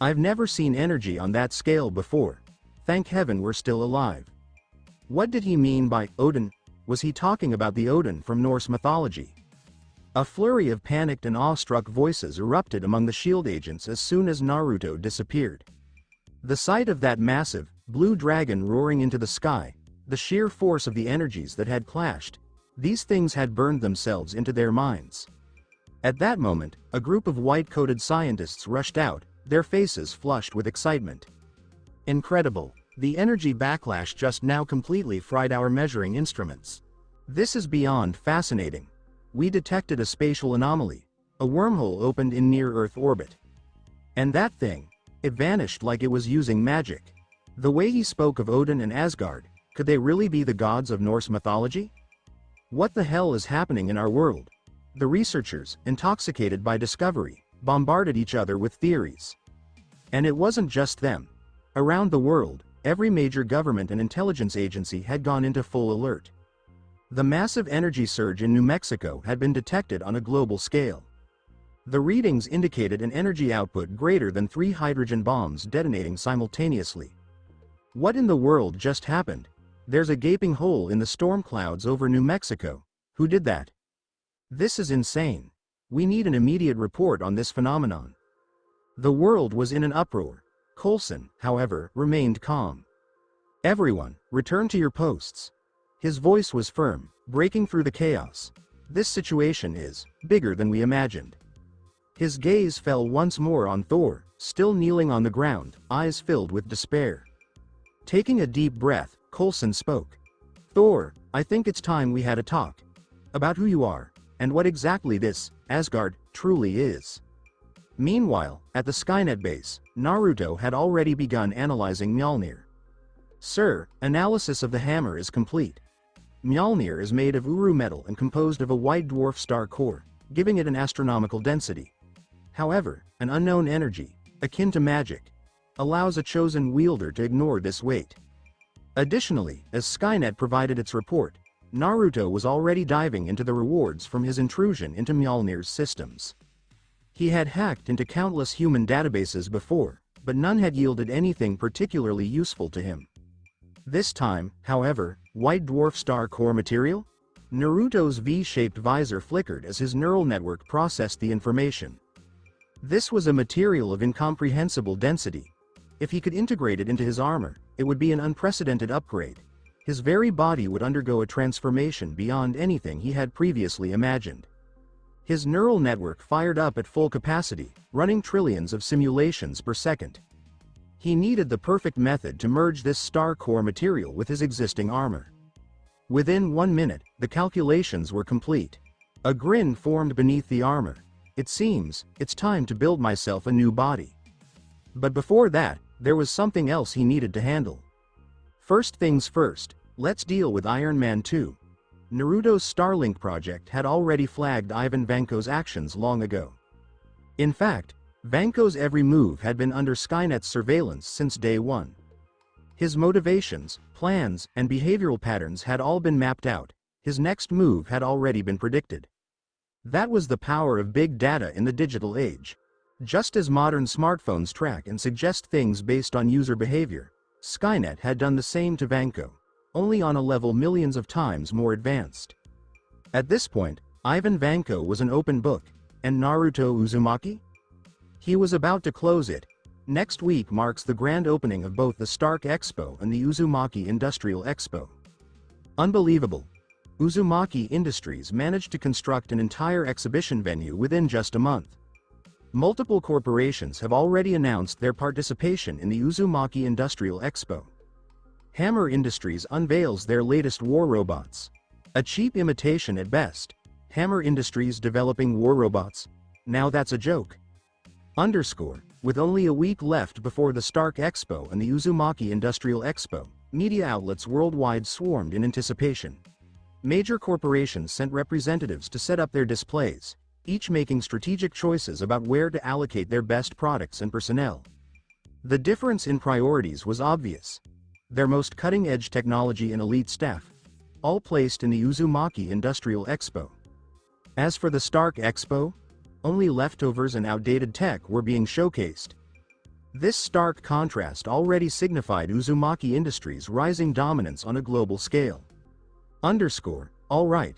I've never seen energy on that scale before. Thank heaven we're still alive. What did he mean by Odin? Was he talking about the Odin from Norse mythology? A flurry of panicked and awestruck voices erupted among the shield agents as soon as Naruto disappeared. The sight of that massive, blue dragon roaring into the sky, the sheer force of the energies that had clashed, these things had burned themselves into their minds. At that moment, a group of white-coated scientists rushed out, their faces flushed with excitement. Incredible! The energy backlash just now completely fried our measuring instruments. This is beyond fascinating. We detected a spatial anomaly. A wormhole opened in near-Earth orbit. And that thing, it vanished like it was using magic. The way he spoke of Odin and Asgard, could they really be the gods of Norse mythology? What the hell is happening in our world? The researchers, intoxicated by discovery, bombarded each other with theories. And it wasn't just them. Around the world, every major government and intelligence agency had gone into full alert. The massive energy surge in New Mexico had been detected on a global scale. The readings indicated an energy output greater than 3 hydrogen bombs detonating simultaneously. What in the world just happened? There's a gaping hole in the storm clouds over New Mexico. Who did that? This is insane. We need an immediate report on this phenomenon. The world was in an uproar. Coulson, however, remained calm. Everyone, return to your posts. His voice was firm, breaking through the chaos. This situation is bigger than we imagined. His gaze fell once more on Thor, still kneeling on the ground, eyes filled with despair. Taking a deep breath, Coulson spoke. Thor, I think it's time we had a talk. About who you are, and what exactly this, Asgard, truly is. Meanwhile, at the Skynet base, Naruto had already begun analyzing Mjolnir. Sir, analysis of the hammer is complete. Mjolnir is made of Uru metal and composed of a white dwarf star core, giving it an astronomical density. However, an unknown energy, akin to magic, allows a chosen wielder to ignore this weight. Additionally, as Skynet provided its report, Naruto was already diving into the rewards from his intrusion into Mjolnir's systems. He had hacked into countless human databases before, but none had yielded anything particularly useful to him. This time, however, white dwarf star core material? Naruto's V-shaped visor flickered as his neural network processed the information. This was a material of incomprehensible density. If he could integrate it into his armor, it would be an unprecedented upgrade. His very body would undergo a transformation beyond anything he had previously imagined. His neural network fired up at full capacity, running trillions of simulations per second. He needed the perfect method to merge this star core material with his existing armor. Within 1 minute, the calculations were complete. A grin formed beneath the armor. It seems, it's time to build myself a new body. But before that, there was something else he needed to handle. First things first, let's deal with Iron Man 2. Naruto's Starlink project had already flagged Ivan Vanko's actions long ago. In fact, Vanko's every move had been under Skynet's surveillance since day one. His motivations, plans, and behavioral patterns had all been mapped out. His next move had already been predicted. That was the power of big data in the digital age. Just as modern smartphones track and suggest things based on user behavior, Skynet had done the same to Vanko, only on a level millions of times more advanced. At this point, Ivan Vanko was an open book, and Naruto Uzumaki? He was about to close it. Next week marks the grand opening of both the Stark Expo and the Uzumaki Industrial Expo. Unbelievable. Uzumaki Industries managed to construct an entire exhibition venue within just a month. Multiple corporations have already announced their participation in the Uzumaki Industrial Expo. Hammer Industries unveils their latest war robots. A cheap imitation at best. Hammer Industries developing war robots? Now that's a joke. With only a week left before the Stark Expo and the Uzumaki Industrial Expo, media outlets worldwide swarmed in anticipation. Major corporations sent representatives to set up their displays, each making strategic choices about where to allocate their best products and personnel. The difference in priorities was obvious. Their most cutting-edge technology and elite staff, all placed in the Uzumaki Industrial Expo. As for the Stark Expo, only leftovers and outdated tech were being showcased. This stark contrast already signified Uzumaki Industries' rising dominance on a global scale. All right,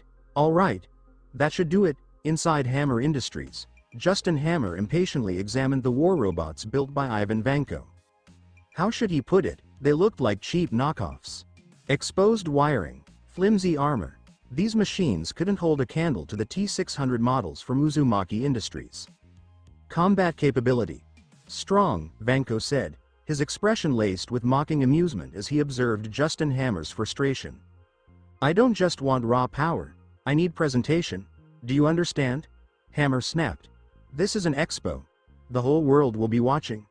that should do it. Inside Hammer Industries, Justin Hammer impatiently examined the war robots built by Ivan Vanko. How should he put it? They looked like cheap knockoffs. Exposed wiring, flimsy armor. These machines couldn't hold a candle to the T-600 models from Uzumaki Industries. Combat capability. Strong, Vanko said, his expression laced with mocking amusement as he observed Justin Hammer's frustration. I don't just want raw power, I need presentation. Do you understand? Hammer snapped. This is an expo. The whole world will be watching.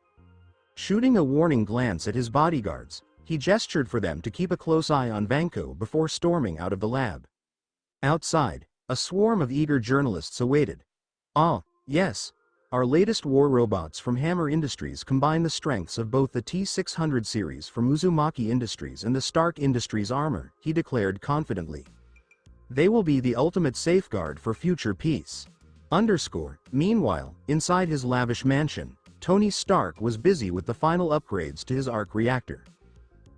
Shooting a warning glance at his bodyguards, he gestured for them to keep a close eye on Vanko before storming out of the lab. Outside, a swarm of eager journalists awaited. Ah, yes. Our latest war robots from Hammer Industries combine the strengths of both the T-600 series from Uzumaki Industries and the Stark Industries armor, he declared confidently. They will be the ultimate safeguard for future peace. Meanwhile, inside his lavish mansion, Tony Stark was busy with the final upgrades to his arc reactor.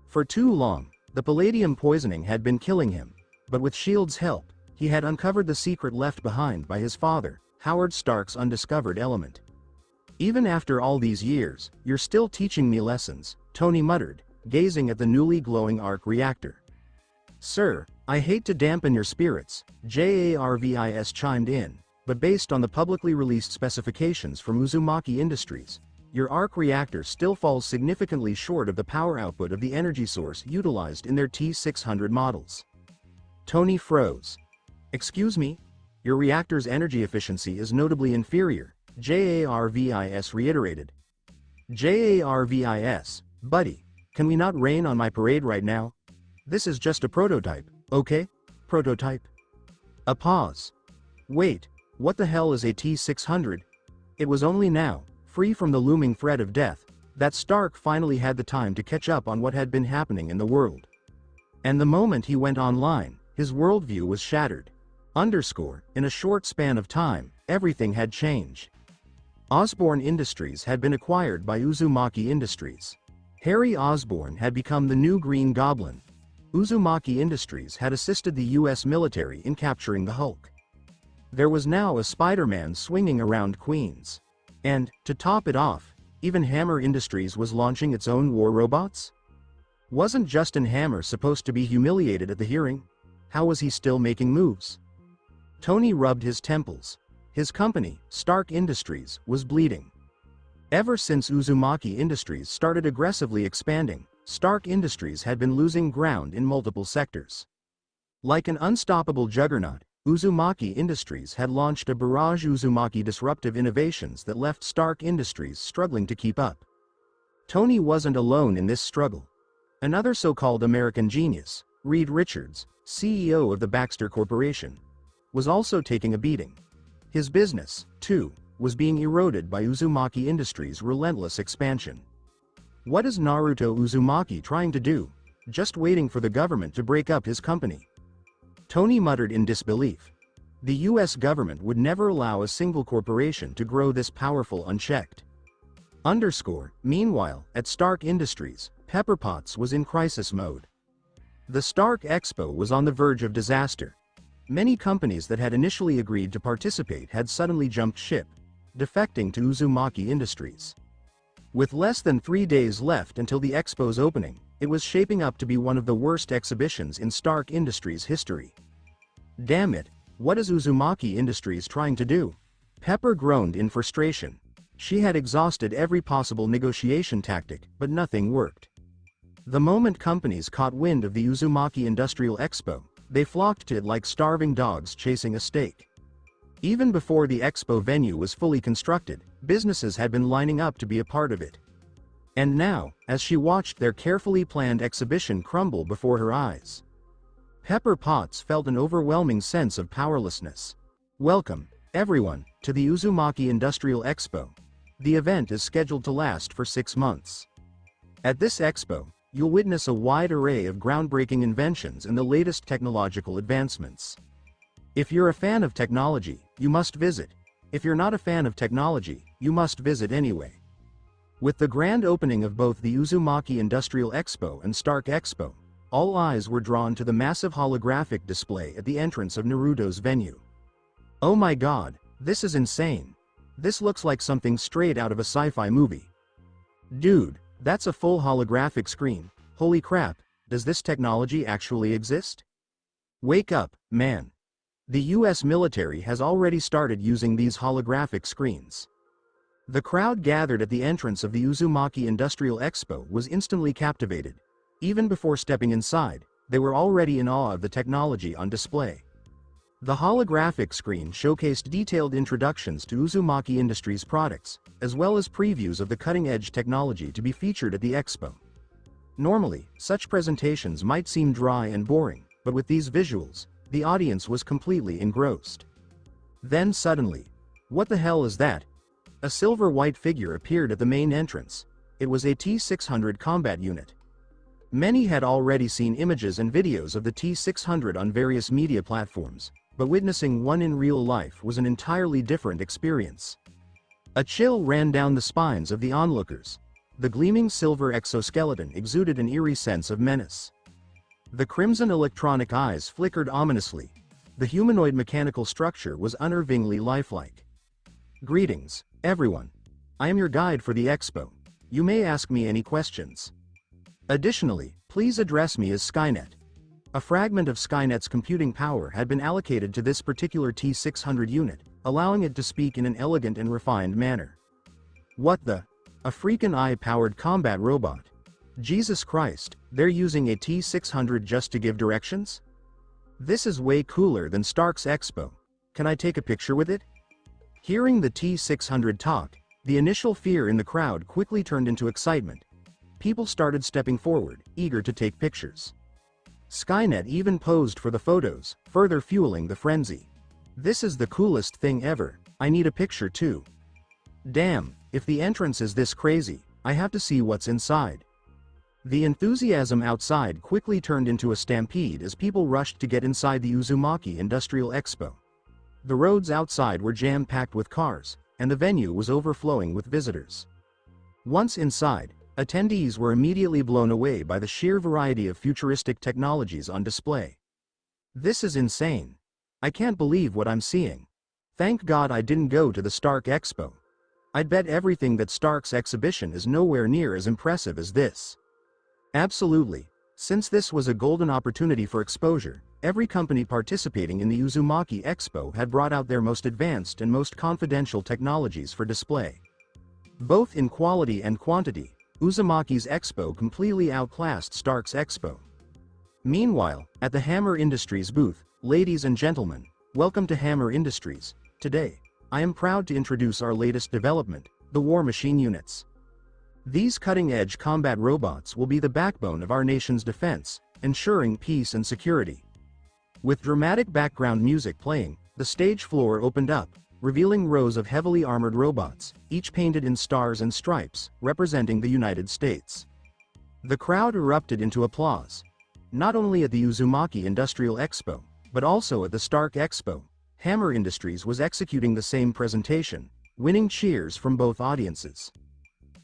For too long, the palladium poisoning had been killing him, but with S.H.I.E.L.D's help, he had uncovered the secret left behind by his father, Howard Stark's undiscovered element. Even after all these years, you're still teaching me lessons, Tony muttered, gazing at the newly glowing arc reactor. Sir, I hate to dampen your spirits, Jarvis chimed in, but based on the publicly released specifications from Uzumaki Industries, your arc reactor still falls significantly short of the power output of the energy source utilized in their T-600 models. Tony froze. Excuse me? Your reactor's energy efficiency is notably inferior, Jarvis reiterated. Jarvis, buddy, can we not rain on my parade right now? This is just a prototype, okay? Prototype. A pause. Wait, what the hell is a T-600? It was only now, free from the looming threat of death, that Stark finally had the time to catch up on what had been happening in the world. And the moment he went online, his worldview was shattered. In a short span of time, everything had changed. Osborne Industries had been acquired by Uzumaki Industries. Harry Osborne had become the new Green Goblin. Uzumaki Industries had assisted the US military in capturing the Hulk. There was now a Spider-Man swinging around Queens. And, to top it off, even Hammer Industries was launching its own war robots? Wasn't Justin Hammer supposed to be humiliated at the hearing? How was he still making moves? Tony rubbed his temples. His company, Stark Industries, was bleeding. Ever since Uzumaki Industries started aggressively expanding, Stark Industries had been losing ground in multiple sectors. Like an unstoppable juggernaut, Uzumaki Industries had launched a barrage of Uzumaki disruptive innovations that left Stark Industries struggling to keep up. Tony wasn't alone in this struggle. Another so-called American genius, Reed Richards, CEO of the Baxter Corporation, was also taking a beating. His business, too, was being eroded by Uzumaki Industries' relentless expansion. What is Naruto Uzumaki trying to do? Just waiting for the government to break up his company. Tony muttered in disbelief. The US government would never allow a single corporation to grow this powerful unchecked. Meanwhile, at Stark Industries, Pepper Potts was in crisis mode. The Stark Expo was on the verge of disaster. Many companies that had initially agreed to participate had suddenly jumped ship, defecting to Uzumaki Industries. With less than 3 days left until the expo's opening, it was shaping up to be one of the worst exhibitions in Stark Industries history. Damn it, what is Uzumaki Industries trying to do? Pepper groaned in frustration. She had exhausted every possible negotiation tactic, but nothing worked. The moment companies caught wind of the Uzumaki Industrial Expo, they flocked to it like starving dogs chasing a steak. Even before the expo venue was fully constructed, businesses had been lining up to be a part of it. And now, as she watched their carefully planned exhibition crumble before her eyes, Pepper Potts felt an overwhelming sense of powerlessness. Welcome, everyone, to the Uzumaki Industrial Expo. The event is scheduled to last for 6 months. At this expo, you'll witness a wide array of groundbreaking inventions and the latest technological advancements. If you're a fan of technology, you must visit. If you're not a fan of technology, you must visit anyway. With the grand opening of both the Uzumaki Industrial Expo and Stark Expo, all eyes were drawn to the massive holographic display at the entrance of Naruto's venue. Oh my god, this is insane. This looks like something straight out of a sci-fi movie. Dude, that's a full holographic screen. Holy crap, does this technology actually exist? Wake up, man. The US military has already started using these holographic screens. The crowd gathered at the entrance of the Uzumaki Industrial Expo was instantly captivated. Even before stepping inside, they were already in awe of the technology on display. The holographic screen showcased detailed introductions to Uzumaki Industries products, as well as previews of the cutting-edge technology to be featured at the expo. Normally, such presentations might seem dry and boring, but with these visuals, the audience was completely engrossed. Then suddenly, what the hell is that? A silver-white figure appeared at the main entrance. It was a T-600 combat unit. Many had already seen images and videos of the T-600 on various media platforms, but witnessing one in real life was an entirely different experience. A chill ran down the spines of the onlookers. The gleaming silver exoskeleton exuded an eerie sense of menace. The crimson electronic eyes flickered ominously. The humanoid mechanical structure was unnervingly lifelike. Greetings, everyone. I am your guide for the expo. You may ask me any questions. Additionally, please address me as Skynet. A fragment of Skynet's computing power had been allocated to this particular T-600 unit, allowing it to speak in an elegant and refined manner. What the? A freaking AI-powered combat robot. Jesus Christ, they're using a T-600 just to give directions? This is way cooler than Stark's Expo. Can I take a picture with it? Hearing the T-600 talk, the initial fear in the crowd quickly turned into excitement. People started stepping forward, eager to take pictures. Skynet even posed for the photos, further fueling the frenzy. This is the coolest thing ever. I need a picture too. Damn, if the entrance is this crazy, I have to see what's inside. The enthusiasm outside quickly turned into a stampede as people rushed to get inside the Uzumaki Industrial Expo. The roads outside were jam-packed with cars, and the venue was overflowing with visitors. Once inside, attendees were immediately blown away by the sheer variety of futuristic technologies on display. This is insane. I can't believe what I'm seeing. Thank God I didn't go to the Stark Expo. I'd bet everything that Stark's exhibition is nowhere near as impressive as this. Absolutely. Since this was a golden opportunity for exposure, every company participating in the Uzumaki Expo had brought out their most advanced and most confidential technologies for display. Both in quality and quantity, Uzumaki's Expo completely outclassed Stark's Expo. Meanwhile, at the Hammer Industries booth, ladies and gentlemen, welcome to Hammer Industries. Today, I am proud to introduce our latest development, the War Machine units. These cutting-edge combat robots will be the backbone of our nation's defense, ensuring peace and security. With dramatic background music playing, the stage floor opened up, revealing rows of heavily armored robots, each painted in stars and stripes, representing the United States. The crowd erupted into applause. Not only at the Uzumaki Industrial Expo, but also at the Stark Expo, Hammer Industries was executing the same presentation, winning cheers from both audiences.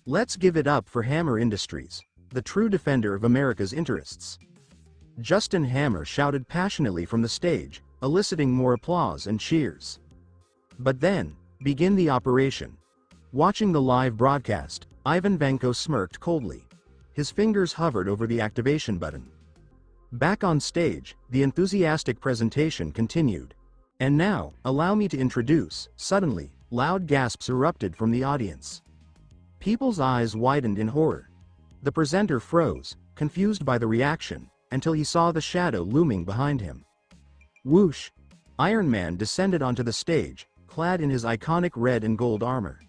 Let's give it up for Hammer Industries, the true defender of America's interests. Justin Hammer shouted passionately from the stage, eliciting more applause and cheers. But then, begin the operation. Watching the live broadcast, Ivan Vanko smirked coldly. His fingers hovered over the activation button. Back on stage, the enthusiastic presentation continued. And now, allow me to introduce. Suddenly, loud gasps erupted from the audience. People's eyes widened in horror. The presenter froze, confused by the reaction, until he saw the shadow looming behind him. Whoosh! Iron Man descended onto the stage, clad in his iconic red and gold armor.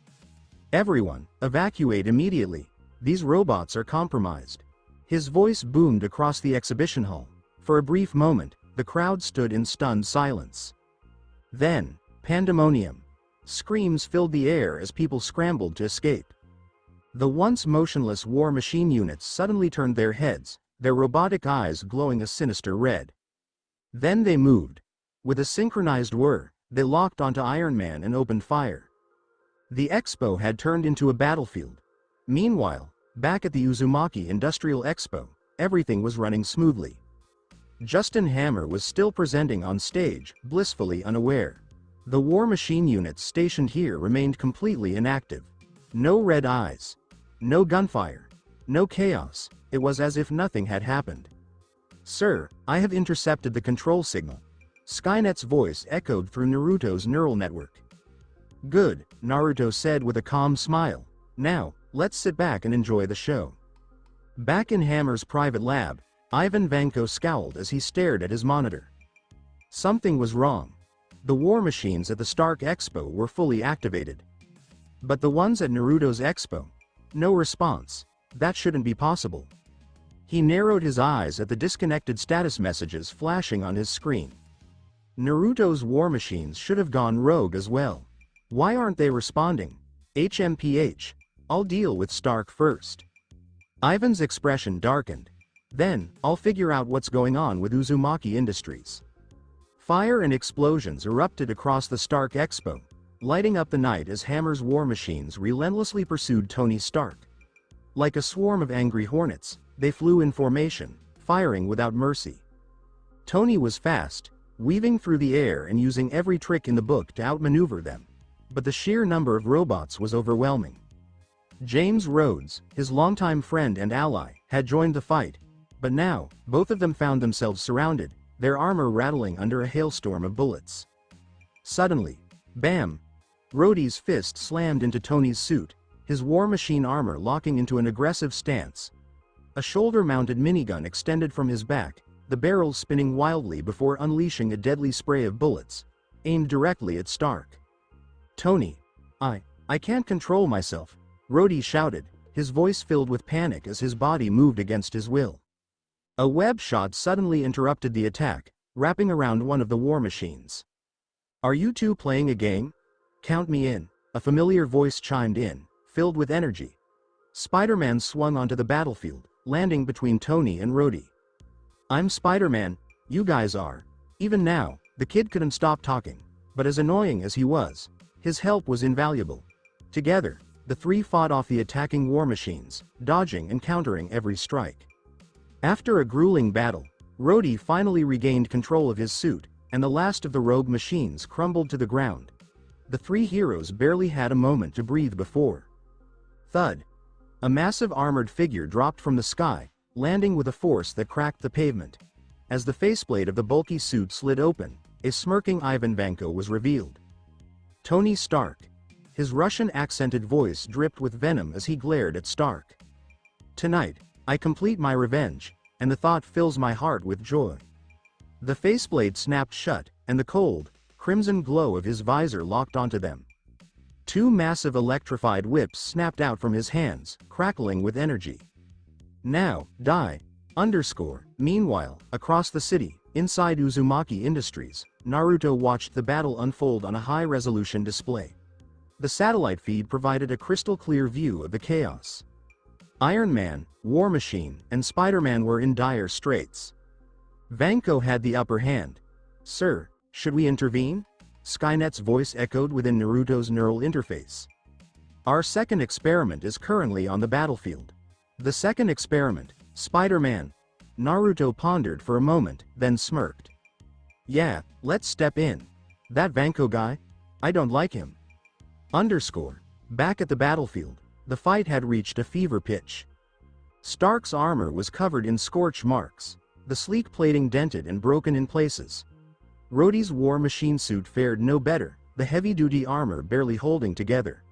Everyone, evacuate immediately. These robots are compromised. His voice boomed across the exhibition hall. For a brief moment, the crowd stood in stunned silence. Then, pandemonium. Screams filled the air as people scrambled to escape. The once motionless war machine units suddenly turned their heads, their robotic eyes glowing a sinister red. Then they moved. With a synchronized whir, they locked onto Iron Man and opened fire. The expo had turned into a battlefield. Meanwhile, back at the Uzumaki Industrial Expo, everything was running smoothly. Justin Hammer was still presenting on stage, blissfully unaware. The war machine units stationed here remained completely inactive. No red eyes. No gunfire. No chaos. It was as if nothing had happened. "Sir, I have intercepted the control signal." Skynet's voice echoed through Naruto's neural network. "Good," Naruto said with a calm smile. "Now, let's sit back and enjoy the show." Back in Hammer's private lab, Ivan Vanko scowled as he stared at his monitor. Something was wrong. The war machines at the Stark Expo were fully activated. But the ones at Naruto's Expo? No response. That shouldn't be possible. He narrowed his eyes at the disconnected status messages flashing on his screen. Naruto's war machines should have gone rogue as well. Why aren't they responding? HMPH. I'll deal with Stark first. Ivan's expression darkened. Then, I'll figure out what's going on with Uzumaki Industries. Fire and explosions erupted across the Stark Expo, lighting up the night as Hammer's war machines relentlessly pursued Tony Stark. Like a swarm of angry hornets, they flew in formation, firing without mercy. Tony was fast, weaving through the air and using every trick in the book to outmaneuver them. But the sheer number of robots was overwhelming. James Rhodes, his longtime friend and ally, had joined the fight. But now, both of them found themselves surrounded, their armor rattling under a hailstorm of bullets. Suddenly, bam! Rhodey's fist slammed into Tony's suit, his war machine armor locking into an aggressive stance. A shoulder-mounted minigun extended from his back, the barrel spinning wildly before unleashing a deadly spray of bullets, aimed directly at Stark. "Tony, I can't control myself," Rhodey shouted, his voice filled with panic as his body moved against his will. A web shot suddenly interrupted the attack, wrapping around one of the war machines. "Are you two playing a game? Count me in," a familiar voice chimed in, filled with energy. Spider-Man swung onto the battlefield, landing between Tony and Rhodey. "I'm Spider-Man, you guys are." Even now, the kid couldn't stop talking, but as annoying as he was, his help was invaluable. Together, the three fought off the attacking war machines, dodging and countering every strike. After a grueling battle, Rhodey finally regained control of his suit, and the last of the rogue machines crumbled to the ground. The three heroes barely had a moment to breathe before. Thud! A massive armored figure dropped from the sky, landing with a force that cracked the pavement. As the faceplate of the bulky suit slid open, a smirking Ivan Vanko was revealed. Tony Stark. His Russian-accented voice dripped with venom as he glared at Stark. "Tonight, I complete my revenge, and the thought fills my heart with joy." The faceplate snapped shut, and the cold, crimson glow of his visor locked onto them. Two massive electrified whips snapped out from his hands, crackling with energy. "Now, die!" Meanwhile, across the city, inside Uzumaki Industries, Naruto watched the battle unfold on a high-resolution display. The satellite feed provided a crystal-clear view of the chaos. Iron Man, War Machine, and Spider-Man were in dire straits. Vanko had the upper hand. "Sir, should we intervene?" Skynet's voice echoed within Naruto's neural interface. "Our second experiment is currently on the battlefield." "The second experiment, Spider-Man?" Naruto pondered for a moment, then smirked. "Yeah, let's step in. That Vanko guy? I don't like him." Back at the battlefield, the fight had reached a fever pitch. Stark's armor was covered in scorch marks. the sleek plating dented and broken in places. Rhodey's war machine suit fared no better, the heavy-duty armor barely holding together.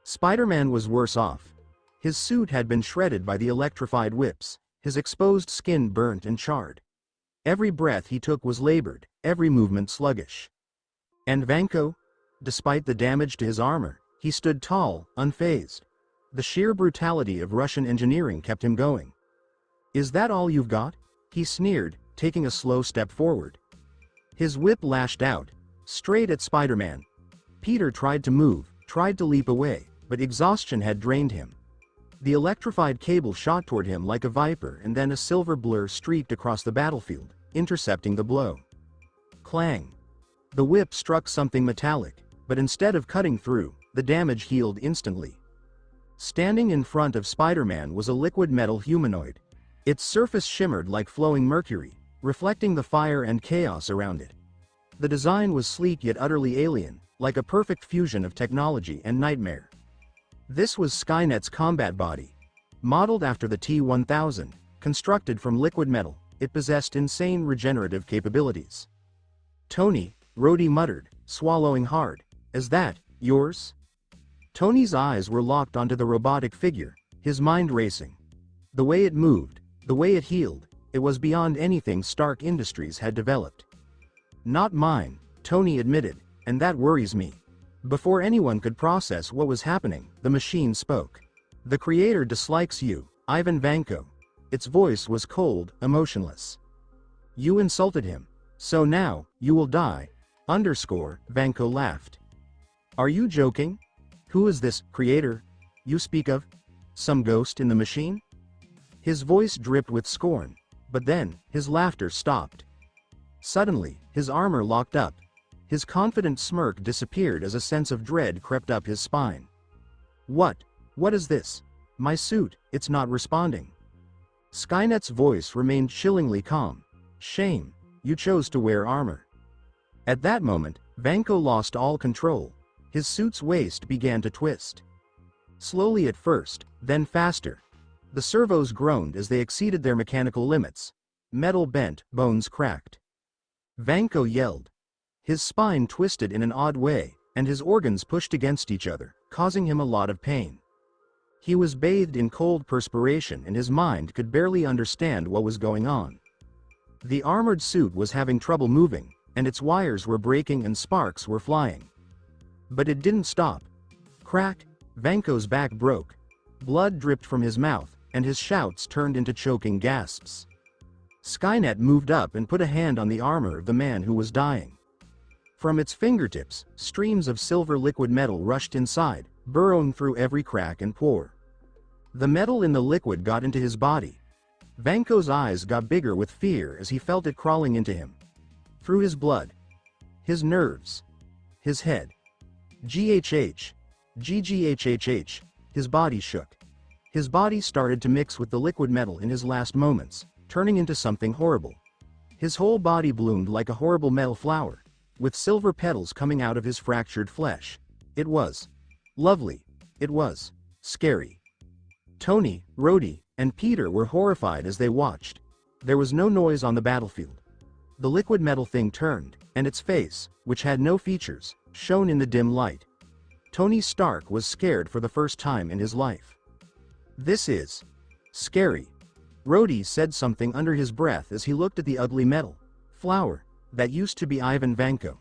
Spider-Man was worse off. His suit had been shredded by the electrified whips, his exposed skin burnt and charred. Every breath he took was labored, every movement sluggish. And Vanko? Despite the damage to his armor, he stood tall, unfazed. The sheer brutality of Russian engineering kept him going. "Is that all you've got?" he sneered, taking a slow step forward. His whip lashed out, straight at Spider-Man. Peter tried to move, tried to leap away, but exhaustion had drained him. The electrified cable shot toward him like a viper, and then a silver blur streaked across the battlefield, intercepting the blow. Clang! The whip struck something metallic, but instead of cutting through, the damage healed instantly. Standing in front of Spider-Man was a liquid metal humanoid. Its surface shimmered like flowing mercury, reflecting the fire and chaos around it. The design was sleek yet utterly alien, like a perfect fusion of technology and nightmare. This was Skynet's combat body. Modeled after the T-1000, constructed from liquid metal, it possessed insane regenerative capabilities. "Tony," Rhodey muttered, swallowing hard. "Is that yours?" Tony's eyes were locked onto the robotic figure, his mind racing. The way it moved, the way it healed, it was beyond anything Stark Industries had developed. "Not mine," Tony admitted, "and that worries me." Before anyone could process what was happening, the machine spoke. "The creator dislikes you, Ivan Vanko." Its voice was cold, emotionless. "You insulted him. So now, you will die." Vanko laughed. "Are you joking? Who is this creator you speak of? Some ghost in the machine?" His voice dripped with scorn, but then, his laughter stopped. Suddenly, his armor locked up. His confident smirk disappeared as a sense of dread crept up his spine. What is this? My suit, it's not responding." Skynet's voice remained chillingly calm. "Shame, you chose to wear armor." At that moment, Vanko lost all control. His suit's waist began to twist. Slowly at first, then faster. The servos groaned as they exceeded their mechanical limits. Metal bent, bones cracked. Vanko yelled. His spine twisted in an odd way, and his organs pushed against each other, causing him a lot of pain. He was bathed in cold perspiration and his mind could barely understand what was going on. The armored suit was having trouble moving, and its wires were breaking and sparks were flying. But it didn't stop. Crack! Vanko's back broke. Blood dripped from his mouth, and his shouts turned into choking gasps. Skynet moved up and put a hand on the armor of the man who was dying. From its fingertips, streams of silver liquid metal rushed inside, burrowing through every crack and pore. The metal in the liquid got into his body. Vanko's eyes got bigger with fear as he felt it crawling into him. Through his blood. His nerves. His head. GHH. GGHHH. His body shook. His body started to mix with the liquid metal in his last moments, turning into something horrible. His whole body bloomed like a horrible metal flower, with silver petals coming out of his fractured flesh. It was lovely. It was scary. Tony, Rhodey, and Peter were horrified as they watched. There was no noise on the battlefield. The liquid metal thing turned, and its face, which had no features, shone in the dim light. Tony Stark was scared for the first time in his life. "This is scary." Rhodey said something under his breath as he looked at the ugly metal flower that used to be Ivan Vanko.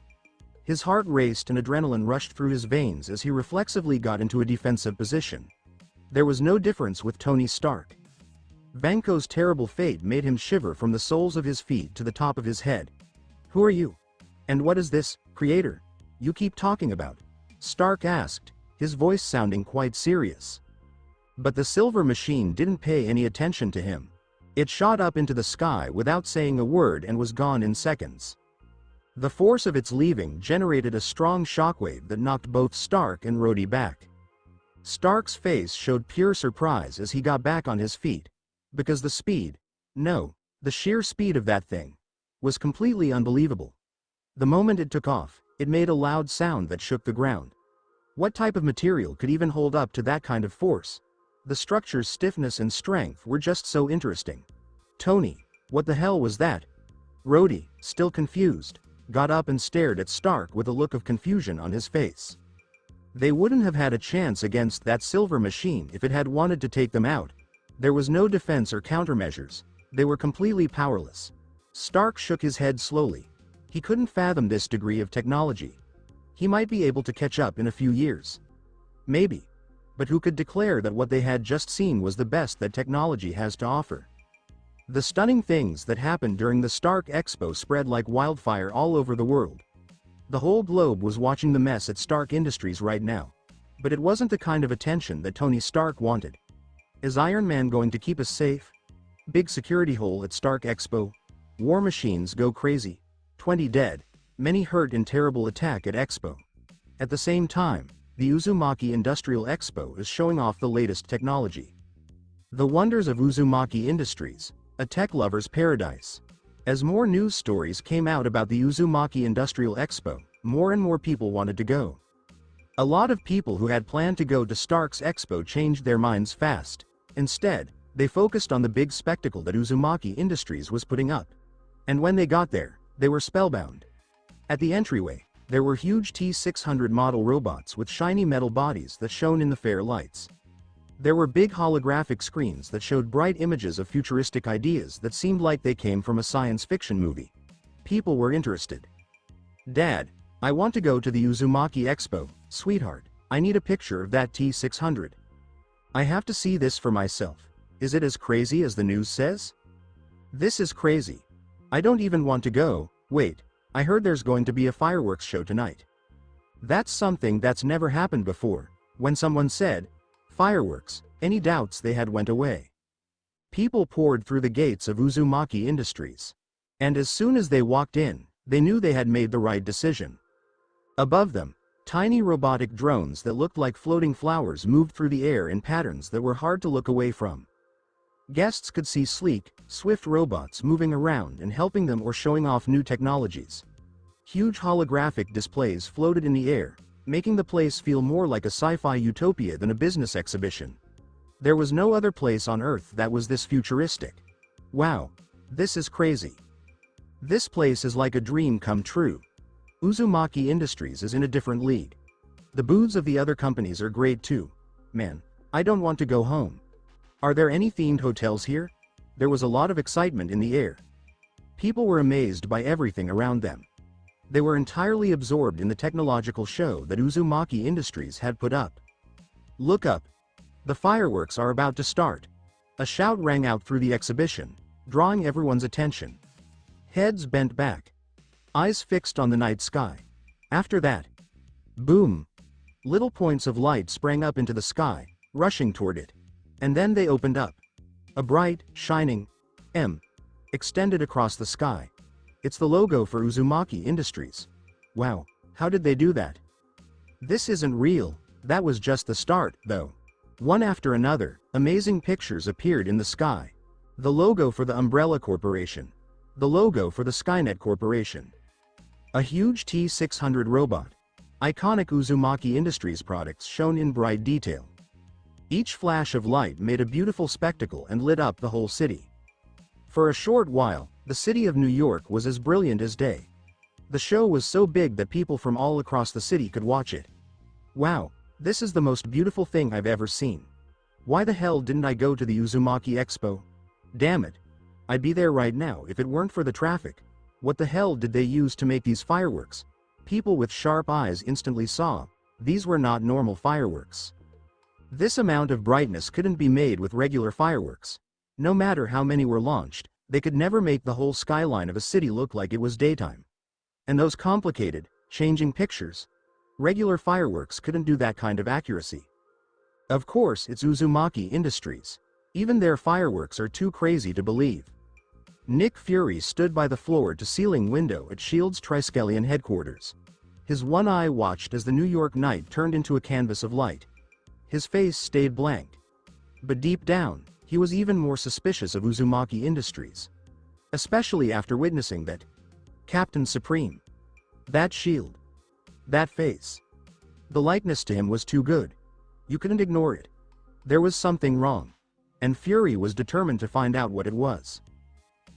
His heart raced and adrenaline rushed through his veins as he reflexively got into a defensive position. There was no difference with Tony Stark. Vanko's terrible fate made him shiver from the soles of his feet to the top of his head. "Who are you? And what is this creator you keep talking about?" Stark asked, his voice sounding quite serious. But the silver machine didn't pay any attention to him. It shot up into the sky without saying a word and was gone in seconds. The force of its leaving generated a strong shockwave that knocked both Stark and Rhodey back. Stark's face showed pure surprise as he got back on his feet, because the speed, no, the sheer speed of that thing, was completely unbelievable. The moment it took off, it made a loud sound that shook the ground. What type of material could even hold up to that kind of force? The structure's stiffness and strength were just so interesting. "Tony, What the hell was that? Rhodey, still confused, got up and stared at Stark with a look of confusion on his face. They wouldn't have had a chance against that silver machine if it had wanted to take them out. There was no defense or countermeasures. They were completely powerless. Stark shook his head slowly. He couldn't fathom this degree of technology. He might be able to catch up in a few years. Maybe. But who could declare that what they had just seen was the best that technology has to offer? The stunning things that happened during the Stark Expo spread like wildfire all over the world. The whole globe was watching the mess at Stark Industries right now. But it wasn't the kind of attention that Tony Stark wanted. Is Iron Man going to keep us safe? Big security hole at Stark Expo. War machines go crazy. 20 dead. Many hurt in terrible attack at Expo. At the same time, the Uzumaki Industrial Expo is showing off the latest technology. The wonders of Uzumaki Industries, a tech lover's paradise. As more news stories came out about the Uzumaki Industrial Expo, more and more people wanted to go. A lot of people who had planned to go to Stark's Expo changed their minds fast. Instead, they focused on the big spectacle that Uzumaki Industries was putting up. And when they got there, they were spellbound. At the entryway, there were huge T-600 model robots with shiny metal bodies that shone in the fair lights. There were big holographic screens that showed bright images of futuristic ideas that seemed like they came from a science fiction movie. People were interested. "Dad, I want to go to the Uzumaki Expo, sweetheart. I need a picture of that T-600. I have to see this for myself. Is it as crazy as the news says?" "This is crazy. I don't even want to go. Wait, I heard there's going to be a fireworks show tonight." That's something that's never happened before. When someone said, "fireworks," any doubts they had went away. People poured through the gates of Uzumaki Industries. And as soon as they walked in, they knew they had made the right decision. Above them, tiny robotic drones that looked like floating flowers moved through the air in patterns that were hard to look away from. Guests could see sleek, swift robots moving around and helping them or showing off new technologies. Huge holographic displays floated in the air, making the place feel more like a sci-fi utopia than a business exhibition. There was no other place on Earth that was this futuristic. Wow, this is crazy. This place is like a dream come true. Uzumaki Industries is in a different league. The booths of the other companies are great too. Man, I don't want to go home. Are there any themed hotels here? There was a lot of excitement in the air. People were amazed by everything around them. They were entirely absorbed in the technological show that Uzumaki Industries had put up. "Look up. The fireworks are about to start." A shout rang out through the exhibition, drawing everyone's attention. Heads bent back. Eyes fixed on the night sky. After that, boom! Little points of light sprang up into the sky, rushing toward it. And then they opened up. A bright, shining M extended across the sky. It's the logo for Uzumaki Industries. Wow, how did they do that? This isn't real. That was just the start, though. One after another, amazing pictures appeared in the sky. The logo for the Umbrella Corporation. The logo for the Skynet Corporation. A huge T-600 robot. Iconic Uzumaki Industries products shown in bright detail. Each flash of light made a beautiful spectacle and lit up the whole city. For a short while, the city of New York was as brilliant as day. The show was so big that people from all across the city could watch it. Wow, this is the most beautiful thing I've ever seen. Why the hell didn't I go to the Uzumaki Expo? Damn it. I'd be there right now if it weren't for the traffic. What the hell did they use to make these fireworks? People with sharp eyes instantly saw. These were not normal fireworks. This amount of brightness couldn't be made with regular fireworks. No matter how many were launched, they could never make the whole skyline of a city look like it was daytime. And those complicated, changing pictures. Regular fireworks couldn't do that kind of accuracy. Of course, it's Uzumaki Industries. Even their fireworks are too crazy to believe. Nick Fury stood by the floor-to-ceiling window at S.H.I.E.L.D.'s Triskelion headquarters. His one eye watched as the New York night turned into a canvas of light. His face stayed blank. But deep down, he was even more suspicious of Uzumaki Industries. Especially after witnessing that Captain Supreme. That shield. That face. The likeness to him was too good. You couldn't ignore it. There was something wrong. And Fury was determined to find out what it was.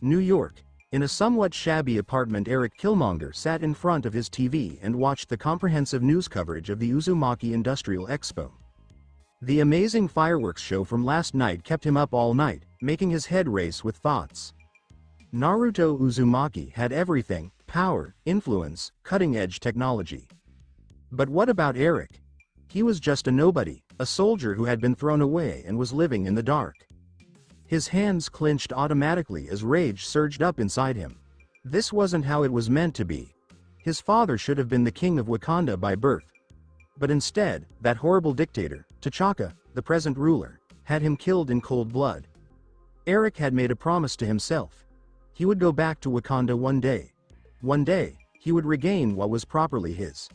New York. In a somewhat shabby apartment, Eric Killmonger sat in front of his TV and watched the comprehensive news coverage of the Uzumaki Industrial Expo. The amazing fireworks show from last night kept him up all night, making his head race with thoughts. Naruto Uzumaki had everything: power, influence, cutting-edge technology. But what about Eric? He was just a nobody, a soldier who had been thrown away and was living in the dark. His hands clenched automatically as rage surged up inside him. This wasn't how it was meant to be. His father should have been the king of Wakanda by birth. But instead, that horrible dictator, T'Chaka, the present ruler, had him killed in cold blood. Eric had made a promise to himself. He would go back to Wakanda one day. One day, he would regain what was properly his.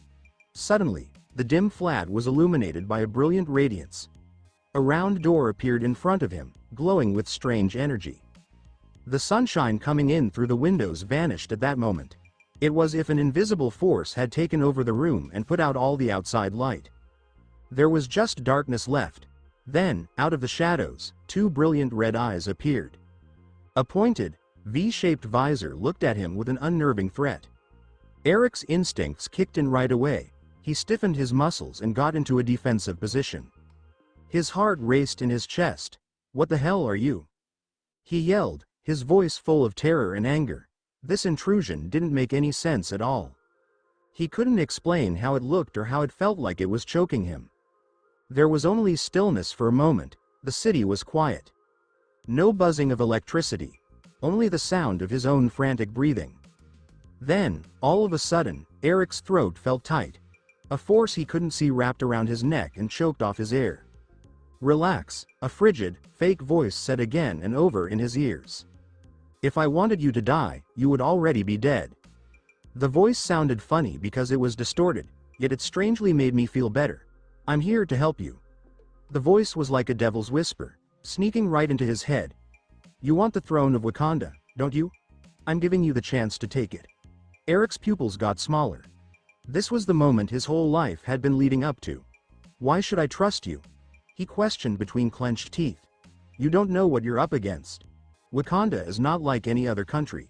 Suddenly, the dim flat was illuminated by a brilliant radiance. A round door appeared in front of him, glowing with strange energy. The sunshine coming in through the windows vanished at that moment. It was as if an invisible force had taken over the room and put out all the outside light. There was just darkness left. Then, out of the shadows, two brilliant red eyes appeared. A pointed, V-shaped visor looked at him with an unnerving threat. Eric's instincts kicked in right away. He stiffened his muscles and got into a defensive position. His heart raced in his chest. "What the hell are you?" he yelled, his voice full of terror and anger. This intrusion didn't make any sense at all. He couldn't explain how it looked or how it felt like it was choking him. There was only stillness for a moment. The city was quiet. No buzzing of electricity. Only the sound of his own frantic breathing. Then, all of a sudden, Eric's throat felt tight. A force he couldn't see wrapped around his neck and choked off his air. "Relax," a frigid, fake voice said again and over in his ears. "If I wanted you to die, you would already be dead." The voice sounded funny because it was distorted, yet it strangely made me feel better. "I'm here to help you." The voice was like a devil's whisper, sneaking right into his head. "You want the throne of Wakanda, don't you? I'm giving you the chance to take it." Eric's pupils got smaller. This was the moment his whole life had been leading up to. "Why should I trust you?" he questioned between clenched teeth. "You don't know what you're up against. Wakanda is not like any other country."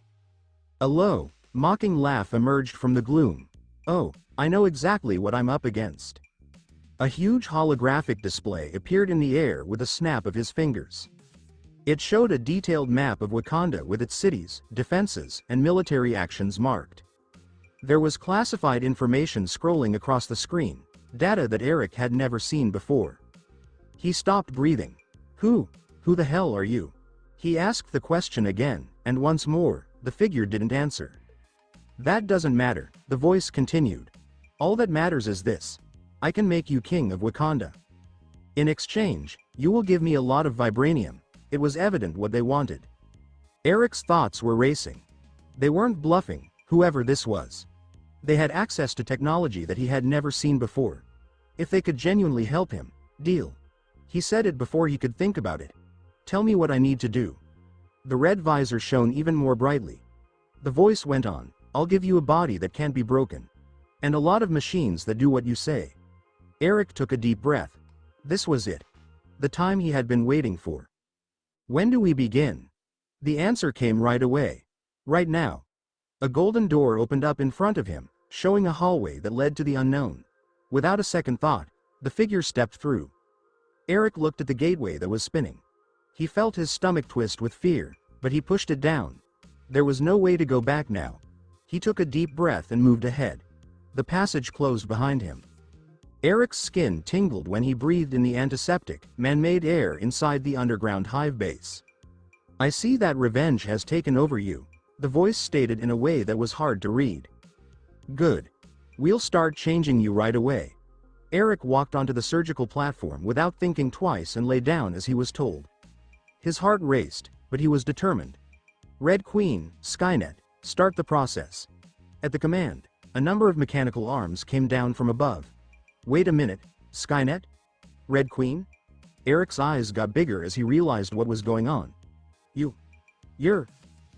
A low, mocking laugh emerged from the gloom. "Oh, I know exactly what I'm up against." A huge holographic display appeared in the air with a snap of his fingers. It showed a detailed map of Wakanda with its cities, defenses, and military actions marked. There was classified information scrolling across the screen, data that Eric had never seen before. He stopped breathing. Who the hell are you?" He asked the question again, and once more, the figure didn't answer. "That doesn't matter," the voice continued. "All that matters is this. I can make you king of Wakanda. In exchange, you will give me a lot of vibranium." It was evident what they wanted. Eric's thoughts were racing. They weren't bluffing, whoever this was. They had access to technology that he had never seen before. If they could genuinely help him, deal. He said it before he could think about it. "Tell me what I need to do." The red visor shone even more brightly. The voice went on, "I'll give you a body that can't be broken. And a lot of machines that do what you say." Eric took a deep breath. This was it. The time he had been waiting for. "When do we begin?" The answer came right away. "Right now." A golden door opened up in front of him, showing a hallway that led to the unknown. Without a second thought, the figure stepped through. Eric looked at the gateway that was spinning. He felt his stomach twist with fear, but he pushed it down. There was no way to go back now. He took a deep breath and moved ahead. The passage closed behind him. Eric's skin tingled when he breathed in the antiseptic, man-made air inside the underground hive base. "I see that revenge has taken over you," the voice stated in a way that was hard to read. "Good. We'll start changing you right away." Eric walked onto the surgical platform without thinking twice and lay down as he was told. His heart raced, but he was determined. "Red Queen, Skynet, start the process." At the command, a number of mechanical arms came down from above. "Wait a minute, Skynet? Red Queen?" Eric's eyes got bigger as he realized what was going on. You're...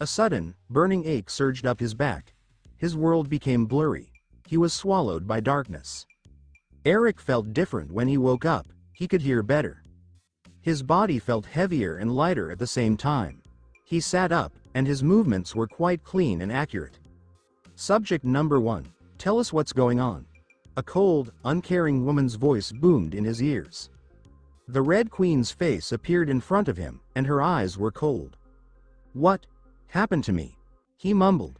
A sudden, burning ache surged up his back. His world became blurry. He was swallowed by darkness. Eric felt different when he woke up. He could hear better. His body felt heavier and lighter at the same time. He sat up, and his movements were quite clean and accurate. Subject number 1. Tell us what's going on. A cold, uncaring woman's voice boomed in his ears. The Red Queen's face appeared in front of him, and her eyes were cold. What happened to me? He mumbled.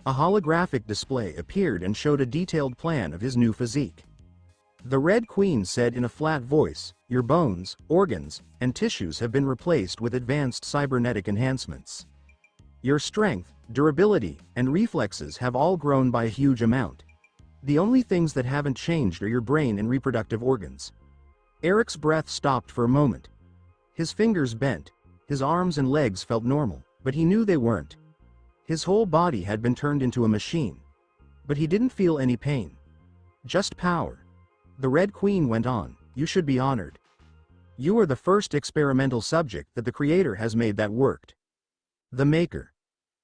A holographic display appeared and showed a detailed plan of his new physique. The Red Queen said in a flat voice, "Your bones, organs, and tissues have been replaced with advanced cybernetic enhancements. Your strength, durability, and reflexes have all grown by a huge amount. The only things that haven't changed are your brain and reproductive organs." Eric's breath stopped for a moment. His fingers bent, his arms and legs felt normal, but he knew they weren't. His whole body had been turned into a machine. But he didn't feel any pain. Just power. The Red Queen went on, "You should be honored. You are the first experimental subject that the Creator has made that worked. The Maker.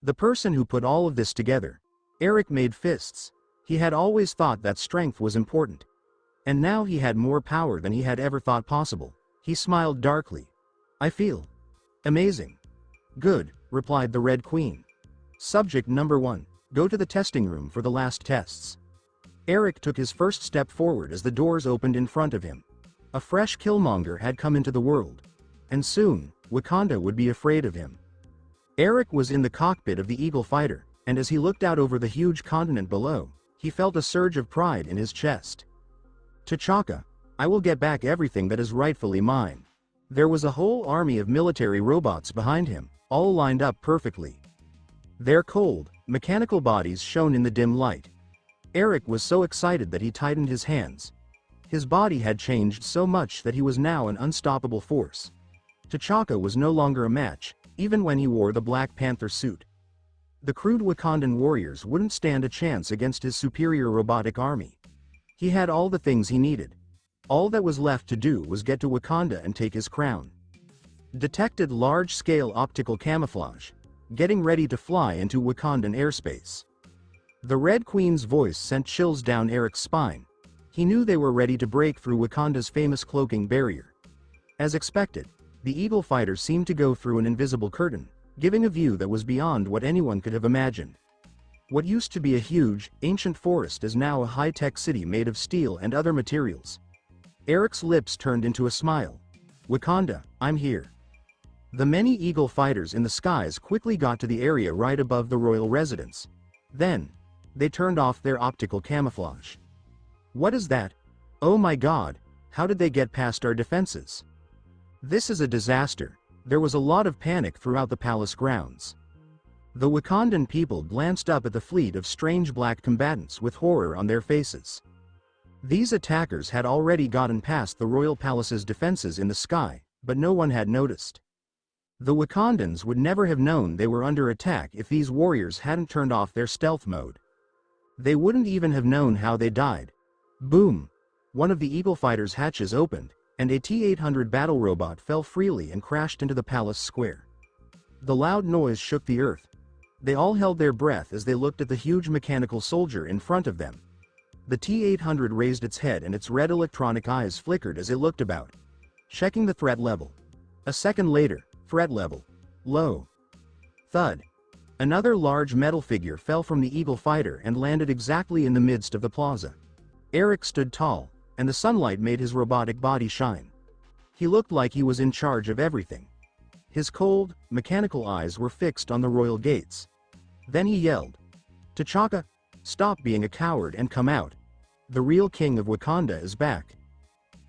The person who put all of this together." Eric made fists. He had always thought that strength was important. And now he had more power than he had ever thought possible. He smiled darkly. "I feel amazing." "Good," replied the Red Queen. Subject number 1. Go to the testing room for the last tests. Eric took his first step forward as the doors opened in front of him. A fresh Killmonger had come into the world. And soon, Wakanda would be afraid of him. Eric was in the cockpit of the Eagle fighter, and as he looked out over the huge continent below, he felt a surge of pride in his chest. "T'Chaka, I will get back everything that is rightfully mine." There was a whole army of military robots behind him, all lined up perfectly. Their cold, mechanical bodies shone in the dim light. Eric was so excited that he tightened his hands. His body had changed so much that he was now an unstoppable force. T'Chaka was no longer a match, even when he wore the Black Panther suit. The crude Wakandan warriors wouldn't stand a chance against his superior robotic army. He had all the things he needed. All that was left to do was get to Wakanda and take his crown. Detected large-scale optical camouflage. Getting ready to fly into Wakandan airspace. The Red Queen's voice sent chills down Eric's spine. He knew they were ready to break through Wakanda's famous cloaking barrier. As expected, the Eagle fighter seemed to go through an invisible curtain, giving a view that was beyond what anyone could have imagined. What used to be a huge, ancient forest is now a high-tech city made of steel and other materials. Eric's lips turned into a smile. "Wakanda, I'm here." The many Eagle fighters in the skies quickly got to the area right above the royal residence. Then, they turned off their optical camouflage. "What is that? Oh my God, how did they get past our defenses?" "This is a disaster." There was a lot of panic throughout the palace grounds. The Wakandan people glanced up at the fleet of strange black combatants with horror on their faces. These attackers had already gotten past the royal palace's defenses in the sky, but no one had noticed. The Wakandans would never have known they were under attack if these warriors hadn't turned off their stealth mode. They wouldn't even have known how they died. Boom! One of the Eagle fighter's hatches opened, and a T-800 battle robot fell freely and crashed into the palace square. The loud noise shook the earth. They all held their breath as they looked at the huge mechanical soldier in front of them. The T-800 raised its head and its red electronic eyes flickered as it looked about, checking the threat level. A second later, threat level low. Thud. Another large metal figure fell from the Eagle fighter and landed exactly in the midst of the plaza. Eric stood tall, and the sunlight made his robotic body shine. He looked like he was in charge of everything. His cold, mechanical eyes were fixed on the royal gates. Then he yelled, "T'Chaka, stop being a coward and come out. The real king of Wakanda is back."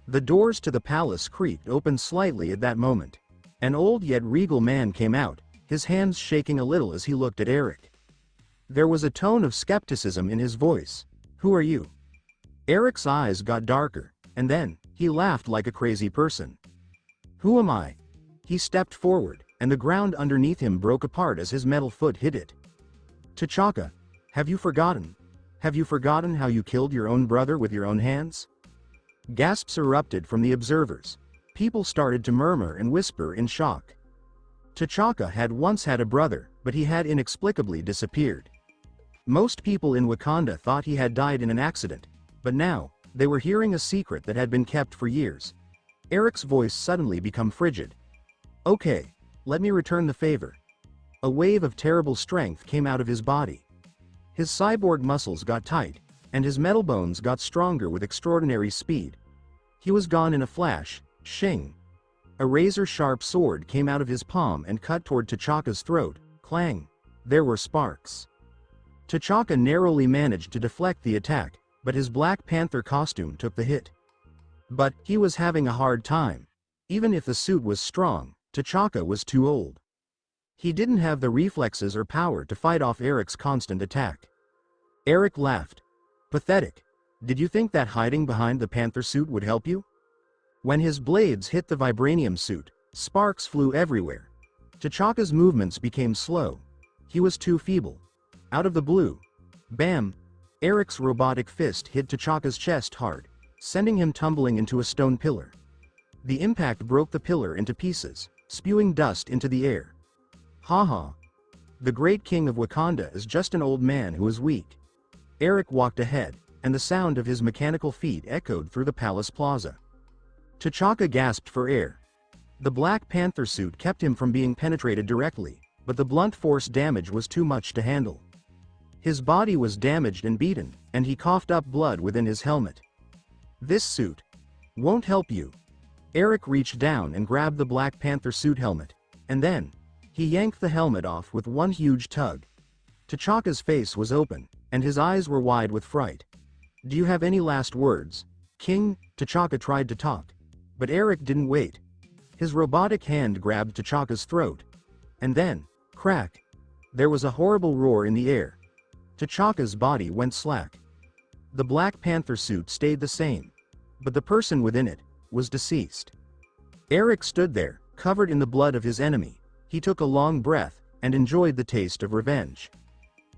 The doors to the palace creaked open slightly at that moment. An old yet regal man came out, his hands shaking a little as he looked at Eric. There was a tone of skepticism in his voice. "Who are you?" Eric's eyes got darker, and then, he laughed like a crazy person. "Who am I?" He stepped forward, and the ground underneath him broke apart as his metal foot hit it. "T'Chaka, have you forgotten? Have you forgotten how you killed your own brother with your own hands?" Gasps erupted from the observers. People started to murmur and whisper in shock. T'Chaka had once had a brother, but he had inexplicably disappeared. Most people in Wakanda thought he had died in an accident, but now, they were hearing a secret that had been kept for years. Eric's voice suddenly became frigid. "Okay, let me return the favor. A wave of terrible strength came out of his body. His cyborg muscles got tight, and his metal bones got stronger with extraordinary speed. He was gone in a flash. Shing! A razor-sharp sword came out of his palm and cut toward T'Chaka's throat. Clang! There were sparks. T'Chaka narrowly managed to deflect the attack, but his Black Panther costume took the hit. But he was having a hard time. Even if the suit was strong, T'Chaka was too old. He didn't have the reflexes or power to fight off Eric's constant attack. Eric laughed. Pathetic. Did you think that hiding behind the panther suit would help you? When his blades hit the vibranium suit, sparks flew everywhere. T'Chaka's movements became slow. He was too feeble. Out of the blue. Bam! Eric's robotic fist hit T'Chaka's chest hard, sending him tumbling into a stone pillar. The impact broke the pillar into pieces, spewing dust into the air. Haha. The great king of Wakanda is just an old man who is weak. Eric walked ahead, and the sound of his mechanical feet echoed through the palace plaza. T'Chaka gasped for air. The Black Panther suit kept him from being penetrated directly, but the blunt force damage was too much to handle. His body was damaged and beaten, and he coughed up blood within his helmet. This suit won't help you. Eric reached down and grabbed the Black Panther suit helmet, and then he yanked the helmet off with one huge tug. T'Chaka's face was open, and his eyes were wide with fright. Do you have any last words, King? T'Chaka tried to talk, but Eric didn't wait. His robotic hand grabbed T'Chaka's throat. And then, crack! There was a horrible roar in the air. T'Chaka's body went slack. The Black Panther suit stayed the same, but the person within it was deceased. Eric stood there, covered in the blood of his enemy. He took a long breath, and enjoyed the taste of revenge.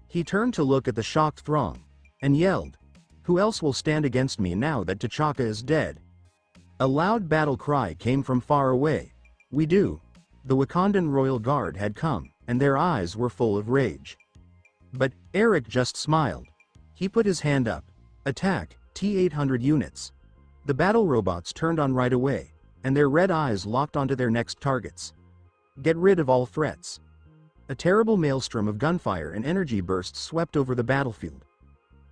He turned to look at the shocked throng, and yelled, "Who else will stand against me now that T'Chaka is dead?" A loud battle cry came from far away. "We do." The Wakandan royal guard had come, and their eyes were full of rage. But Eric just smiled. He put his hand up. Attack, T-800 units. The battle robots turned on right away, and their red eyes locked onto their next targets. Get rid of all threats. A terrible maelstrom of gunfire and energy bursts swept over the battlefield.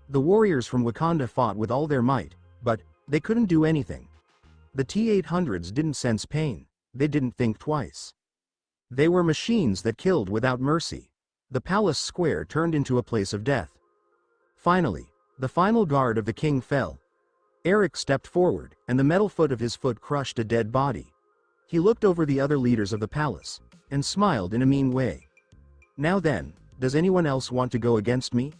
The warriors from Wakanda fought with all their might, but they couldn't do anything. The T-800s didn't sense pain. They didn't think twice. They were machines that killed without mercy. The palace square turned into a place of death. Finally, the final guard of the king fell. Eric stepped forward, and the metal foot of his foot crushed a dead body. He looked over the other leaders of the palace, and smiled in a mean way. Now then, does anyone else want to go against me?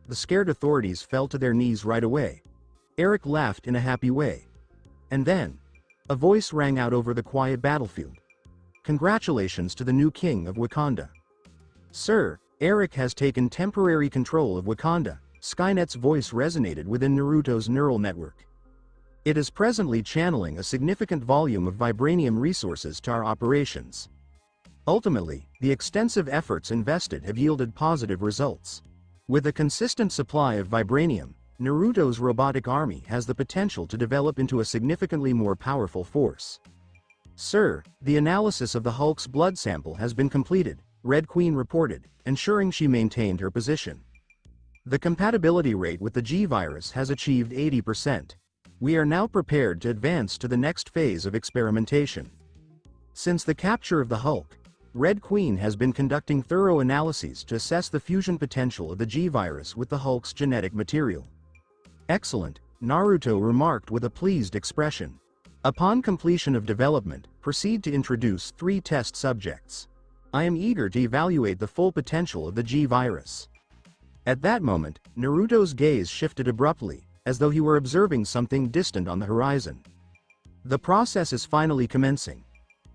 The scared authorities fell to their knees right away. Eric laughed in a happy way. And then, a voice rang out over the quiet battlefield. Congratulations to the new king of Wakanda. Sir, Eric has taken temporary control of Wakanda. Skynet's voice resonated within Naruto's neural network. It is presently channeling a significant volume of vibranium resources to our operations. Ultimately, the extensive efforts invested have yielded positive results. With a consistent supply of vibranium, Naruto's robotic army has the potential to develop into a significantly more powerful force. Sir, the analysis of the Hulk's blood sample has been completed, Red Queen reported, ensuring she maintained her position. The compatibility rate with the G-virus has achieved 80%. We are now prepared to advance to the next phase of experimentation. Since the capture of the Hulk, Red Queen has been conducting thorough analyses to assess the fusion potential of the G-virus with the Hulk's genetic material. Excellent, Naruto remarked with a pleased expression. Upon completion of development, proceed to introduce 3 test subjects. I am eager to evaluate the full potential of the G-virus. At that moment, Naruto's gaze shifted abruptly, as though he were observing something distant on the horizon. The process is finally commencing.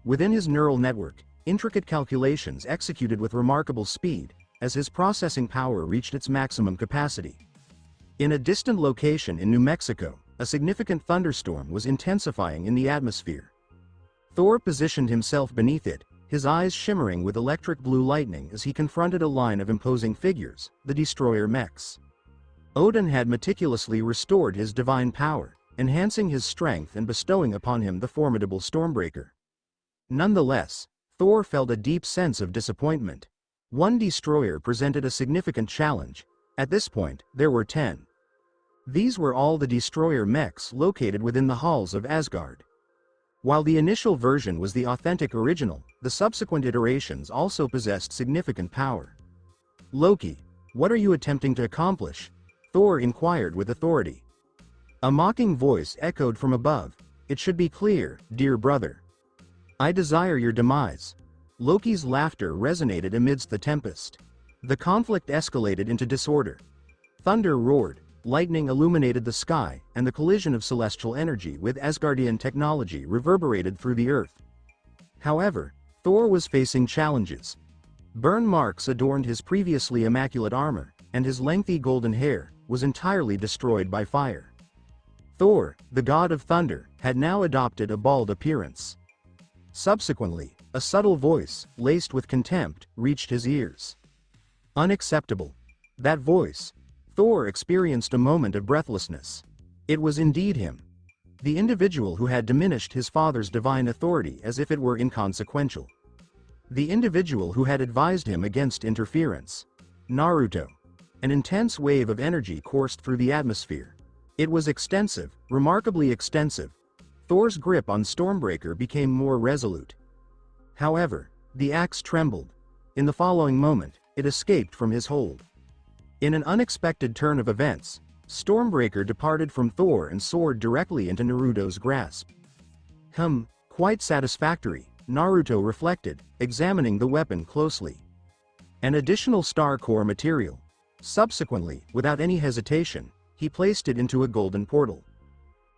Within his neural network, intricate calculations executed with remarkable speed, as his processing power reached its maximum capacity. In a distant location in New Mexico, a significant thunderstorm was intensifying in the atmosphere. Thor positioned himself beneath it, his eyes shimmering with electric blue lightning as he confronted a line of imposing figures, the destroyer mechs. Odin had meticulously restored his divine power, enhancing his strength and bestowing upon him the formidable Stormbreaker. Nonetheless, Thor felt a deep sense of disappointment. One destroyer presented a significant challenge. At this point, there were 10. These were all the destroyer mechs located within the halls of Asgard. While the initial version was the authentic original, the subsequent iterations also possessed significant power. "Loki, what are you attempting to accomplish?" Thor inquired with authority. A mocking voice echoed from above. "It should be clear, dear brother. I desire your demise." Loki's laughter resonated amidst the tempest. The conflict escalated into disorder. Thunder roared, lightning illuminated the sky, and the collision of celestial energy with Asgardian technology reverberated through the earth. However, Thor was facing challenges. Burn marks adorned his previously immaculate armor, and his lengthy golden hair was entirely destroyed by fire. Thor, the god of thunder, had now adopted a bald appearance. Subsequently, a subtle voice, laced with contempt, reached his ears. Unacceptable. That voice. Thor experienced a moment of breathlessness. It was indeed him. The individual who had diminished his father's divine authority as if it were inconsequential. The individual who had advised him against interference. Naruto. An intense wave of energy coursed through the atmosphere. It was extensive, remarkably extensive. Thor's grip on Stormbreaker became more resolute. However, the axe trembled. In the following moment, it escaped from his hold. In an unexpected turn of events, Stormbreaker departed from Thor and soared directly into Naruto's grasp. Quite satisfactory, Naruto reflected, examining the weapon closely. An additional star core material. Subsequently, without any hesitation, he placed it into a golden portal.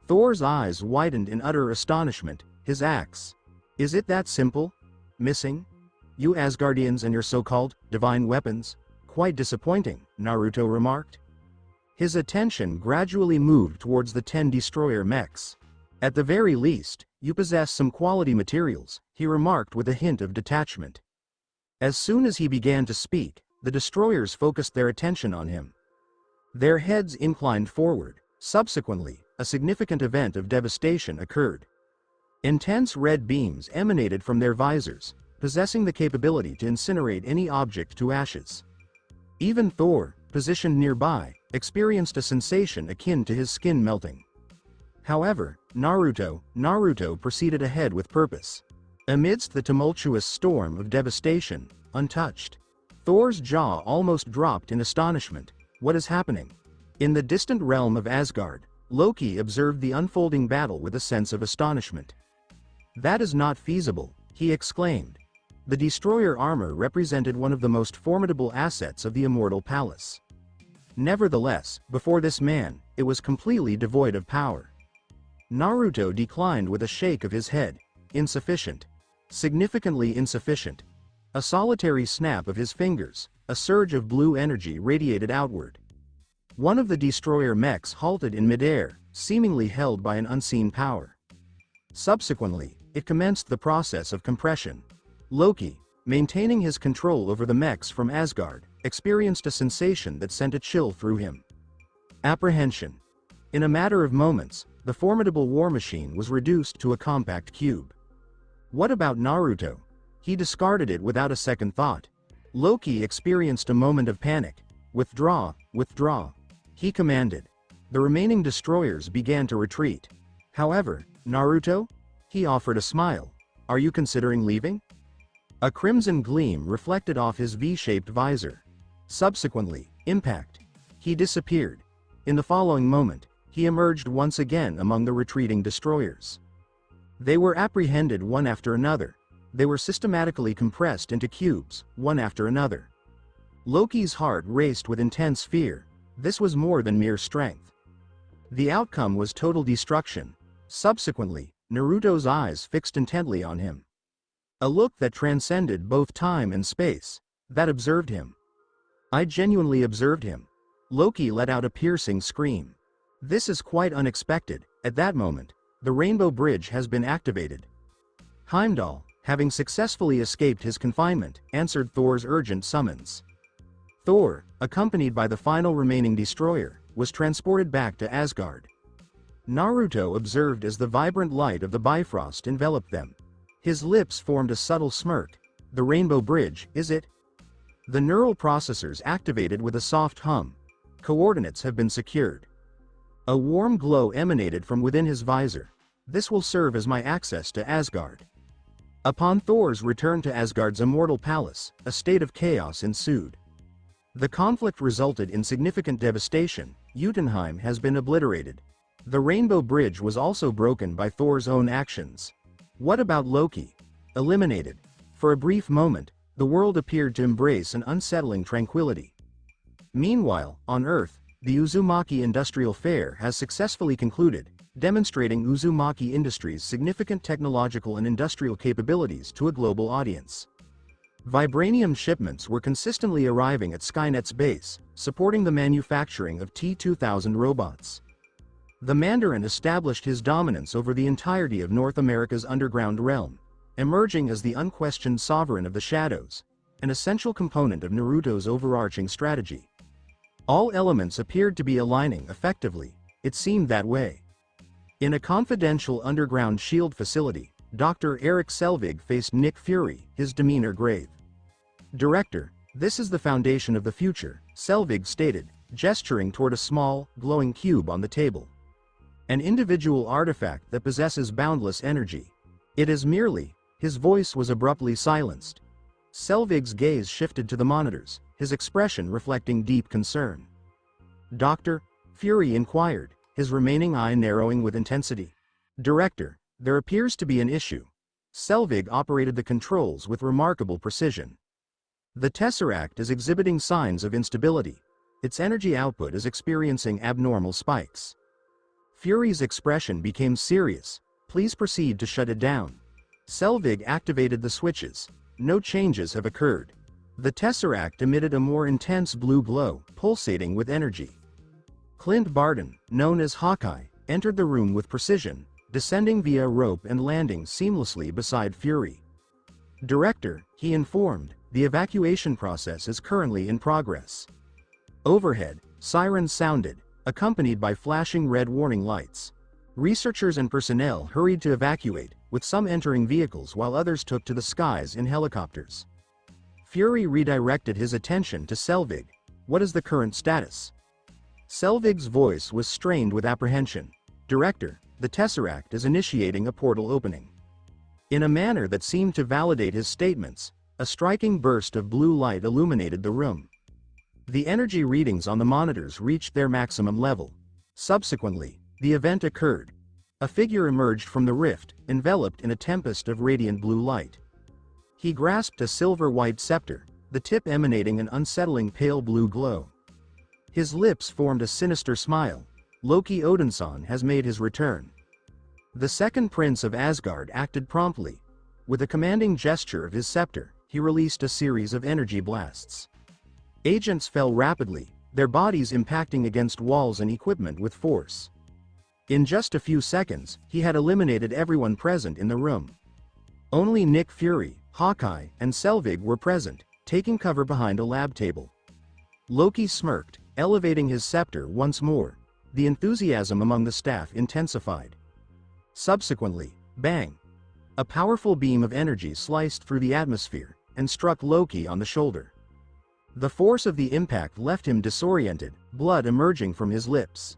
Thor's eyes widened in utter astonishment. His axe. Is it that simple? Missing? You Asgardians and your so-called divine weapons? Quite disappointing, Naruto remarked. His attention gradually moved towards the 10 destroyer mechs. At the very least, you possess some quality materials, he remarked with a hint of detachment. As soon as he began to speak, the destroyers focused their attention on him. Their heads inclined forward. Subsequently, a significant event of devastation occurred. Intense red beams emanated from their visors, possessing the capability to incinerate any object to ashes. Even Thor, positioned nearby, experienced a sensation akin to his skin melting. However, Naruto proceeded ahead with purpose. Amidst the tumultuous storm of devastation, untouched. Thor's jaw almost dropped in astonishment. What is happening? In the distant realm of Asgard, Loki observed the unfolding battle with a sense of astonishment. That is not feasible, he exclaimed. The destroyer armor represented one of the most formidable assets of the Immortal Palace. Nevertheless, before this man, it was completely devoid of power. Naruto declined with a shake of his head. Insufficient. Significantly insufficient. A solitary snap of his fingers, a surge of blue energy radiated outward. One of the destroyer mechs halted in midair, seemingly held by an unseen power. Subsequently, it commenced the process of compression. Loki, maintaining his control over the mechs from Asgard, experienced a sensation that sent a chill through him. Apprehension. In a matter of moments, the formidable war machine was reduced to a compact cube. What about Naruto? He discarded it without a second thought. Loki experienced a moment of panic. Withdraw, withdraw. He commanded. The remaining destroyers began to retreat. However, Naruto? He offered a smile. Are you considering leaving? A crimson gleam reflected off his V-shaped visor. Subsequently, impact. He disappeared. In the following moment, he emerged once again among the retreating destroyers. They were apprehended one after another. They were systematically compressed into cubes, one after another. Loki's heart raced with intense fear. This was more than mere strength. The outcome was total destruction. Subsequently, Naruto's eyes fixed intently on him. A look that transcended both time and space, that observed him. I genuinely observed him. Loki let out a piercing scream. This is quite unexpected. At that moment, the Rainbow Bridge has been activated. Heimdall, having successfully escaped his confinement, answered Thor's urgent summons. Thor, accompanied by the final remaining destroyer, was transported back to Asgard. Naruto observed as the vibrant light of the Bifrost enveloped them. His lips formed a subtle smirk. The Rainbow Bridge, is it? The neural processors activated with a soft hum. Coordinates have been secured. A warm glow emanated from within his visor. This will serve as my access to Asgard. Upon Thor's return to Asgard's immortal palace, a state of chaos ensued. The conflict resulted in significant devastation. Jotunheim has been obliterated. The Rainbow Bridge was also broken by Thor's own actions. What about Loki? Eliminated. For a brief moment, the world appeared to embrace an unsettling tranquility. Meanwhile, on Earth, the Uzumaki Industrial Fair has successfully concluded, demonstrating Uzumaki Industries' significant technological and industrial capabilities to a global audience. Vibranium shipments were consistently arriving at Skynet's base, supporting the manufacturing of T-2000 robots. The Mandarin established his dominance over the entirety of North America's underground realm, emerging as the unquestioned sovereign of the shadows, an essential component of Naruto's overarching strategy. All elements appeared to be aligning effectively. It seemed that way. In a confidential underground shield facility, Dr. Eric Selvig faced Nick Fury, his demeanor grave. "Director, this is the foundation of the future," Selvig stated, gesturing toward a small, glowing cube on the table. "An individual artifact that possesses boundless energy. It is merely..." His voice was abruptly silenced. Selvig's gaze shifted to the monitors, his expression reflecting deep concern. "Doctor?" Fury inquired, his remaining eye narrowing with intensity. "Director, there appears to be an issue." Selvig operated the controls with remarkable precision. "The Tesseract is exhibiting signs of instability. Its energy output is experiencing abnormal spikes." Fury's expression became serious. "Please proceed to shut it down." Selvig activated the switches. No changes have occurred. The Tesseract emitted a more intense blue glow, pulsating with energy. Clint Barton, known as Hawkeye, entered the room with precision, descending via a rope and landing seamlessly beside Fury. "Director," he informed, "the evacuation process is currently in progress." Overhead, sirens sounded, accompanied by flashing red warning lights. Researchers and personnel hurried to evacuate, with some entering vehicles while others took to the skies in helicopters. Fury redirected his attention to Selvig. "What is the current status?" Selvig's voice was strained with apprehension. "Director, the Tesseract is initiating a portal opening." In a manner that seemed to validate his statements, a striking burst of blue light illuminated the room. The energy readings on the monitors reached their maximum level. Subsequently, the event occurred. A figure emerged from the rift, enveloped in a tempest of radiant blue light. He grasped a silver-white scepter, the tip emanating an unsettling pale blue glow. His lips formed a sinister smile. "Loki Odinson has made his return." The second prince of Asgard acted promptly. With a commanding gesture of his scepter, he released a series of energy blasts. Agents fell rapidly, their bodies impacting against walls and equipment with force. In just a few seconds, he had eliminated everyone present in the room. Only Nick Fury, Hawkeye, and Selvig were present, taking cover behind a lab table. Loki smirked, elevating his scepter once more. The enthusiasm among the staff intensified. Subsequently, bang! A powerful beam of energy sliced through the atmosphere, and struck Loki on the shoulder. The force of the impact left him disoriented, blood emerging from his lips.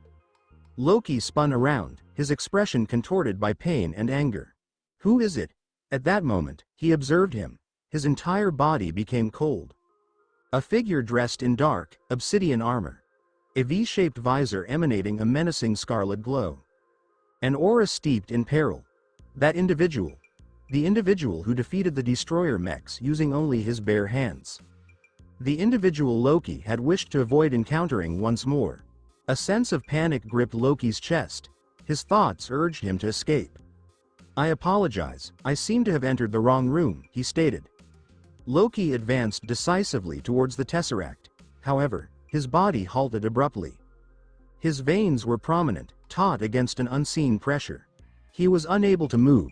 Loki spun around, his expression contorted by pain and anger. "Who is it?" At that moment, he observed him. His entire body became cold. A figure dressed in dark, obsidian armor. A V-shaped visor emanating a menacing scarlet glow. An aura steeped in peril. That individual. The individual who defeated the destroyer mechs using only his bare hands. The individual Loki had wished to avoid encountering once more. A sense of panic gripped Loki's chest. His thoughts urged him to escape. "I apologize, I seem to have entered the wrong room," he stated. Loki advanced decisively towards the Tesseract. However, his body halted abruptly. His veins were prominent, taut against an unseen pressure. He was unable to move.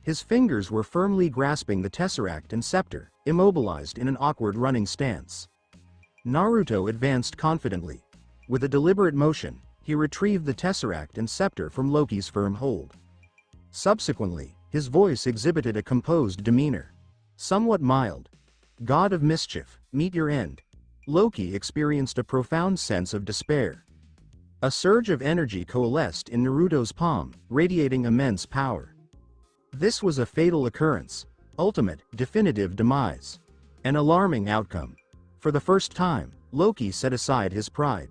His fingers were firmly grasping the Tesseract and scepter, immobilized in an awkward running stance. Naruto advanced confidently. With a deliberate motion, he retrieved the Tesseract and scepter from Loki's firm hold. Subsequently, his voice exhibited a composed demeanor. Somewhat mild. God of mischief, meet your end. Loki experienced a profound sense of despair. A surge of energy coalesced in Naruto's palm, radiating immense power. This was a fatal occurrence. Ultimate, definitive demise. An alarming outcome. For the first time, Loki set aside his pride.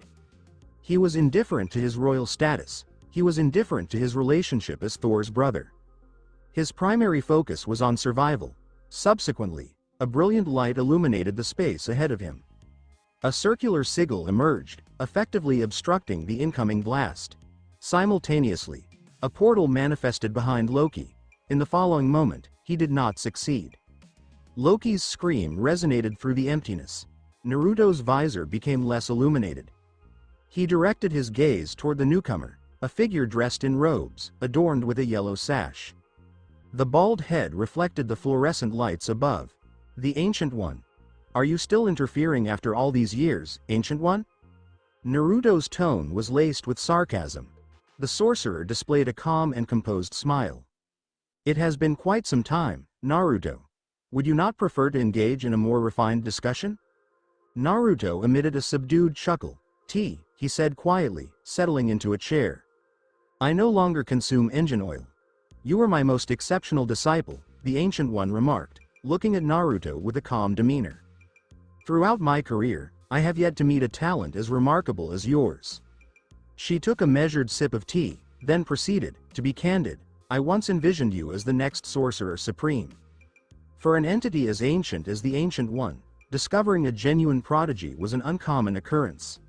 He was indifferent to his royal status. He was indifferent to his relationship as Thor's brother. His primary focus was on survival. Subsequently, a brilliant light illuminated the space ahead of him. A circular sigil emerged, effectively obstructing the incoming blast. Simultaneously, a portal manifested behind Loki. In the following moment, he did not succeed. Loki's scream resonated through the emptiness. Naruto's visor became less illuminated. He directed his gaze toward the newcomer, a figure dressed in robes, adorned with a yellow sash. The bald head reflected the fluorescent lights above. The Ancient One. Are you still interfering after all these years, Ancient One? Naruto's tone was laced with sarcasm. The sorcerer displayed a calm and composed smile. It has been quite some time, Naruto. Would you not prefer to engage in a more refined discussion? Naruto emitted a subdued chuckle. He said quietly, settling into a chair. I no longer consume engine oil. You are my most exceptional disciple, the Ancient One remarked, looking at Naruto with a calm demeanor. Throughout my career, I have yet to meet a talent as remarkable as yours. She took a measured sip of tea, then proceeded, to be candid, I once envisioned you as the next Sorcerer Supreme. For an entity as ancient as the Ancient One, discovering a genuine prodigy was an uncommon occurrence.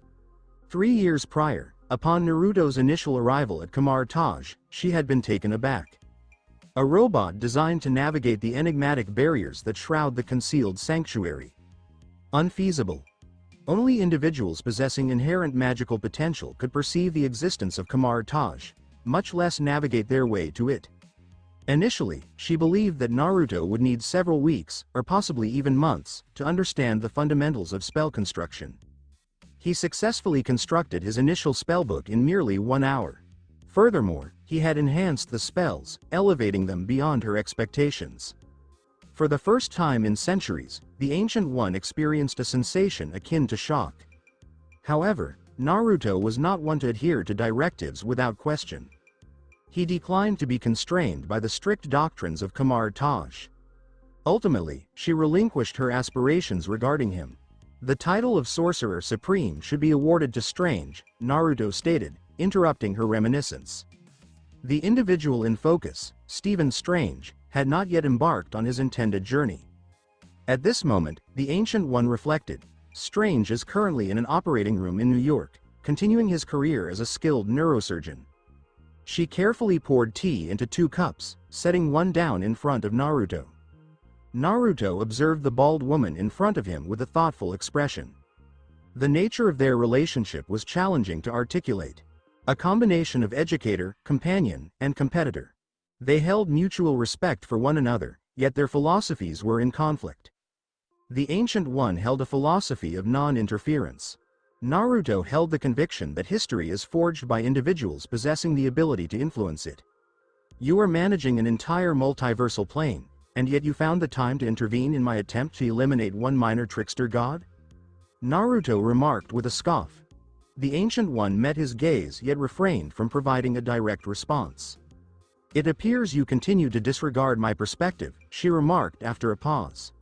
3 years prior, upon Naruto's initial arrival at Kamar Taj, she had been taken aback. A robot designed to navigate the enigmatic barriers that shroud the concealed sanctuary. Unfeasible. Only individuals possessing inherent magical potential could perceive the existence of Kamar Taj, much less navigate their way to it. Initially, she believed that Naruto would need several weeks, or possibly even months, to understand the fundamentals of spell construction. He successfully constructed his initial spellbook in merely 1 hour. Furthermore, he had enhanced the spells, elevating them beyond her expectations. For the first time in centuries, the Ancient One experienced a sensation akin to shock. However, Naruto was not one to adhere to directives without question. He declined to be constrained by the strict doctrines of Kamar Taj. Ultimately, she relinquished her aspirations regarding him. The title of Sorcerer Supreme should be awarded to Strange, Naruto stated, interrupting her reminiscence. The individual in focus, Stephen Strange, had not yet embarked on his intended journey. At this moment, the Ancient One reflected, Strange is currently in an operating room in New York, continuing his career as a skilled neurosurgeon. She carefully poured tea into 2 cups, setting one down in front of Naruto. Naruto observed the bald woman in front of him with a thoughtful expression. The nature of their relationship was challenging to articulate. A combination of educator, companion, and competitor. They held mutual respect for one another, yet their philosophies were in conflict. The Ancient One held a philosophy of non-interference. Naruto held the conviction that history is forged by individuals possessing the ability to influence it. You are managing an entire multiversal plane, and yet you found the time to intervene in my attempt to eliminate one minor trickster god? Naruto remarked with a scoff. The Ancient One met his gaze yet refrained from providing a direct response. It appears you continue to disregard my perspective, she remarked after a pause.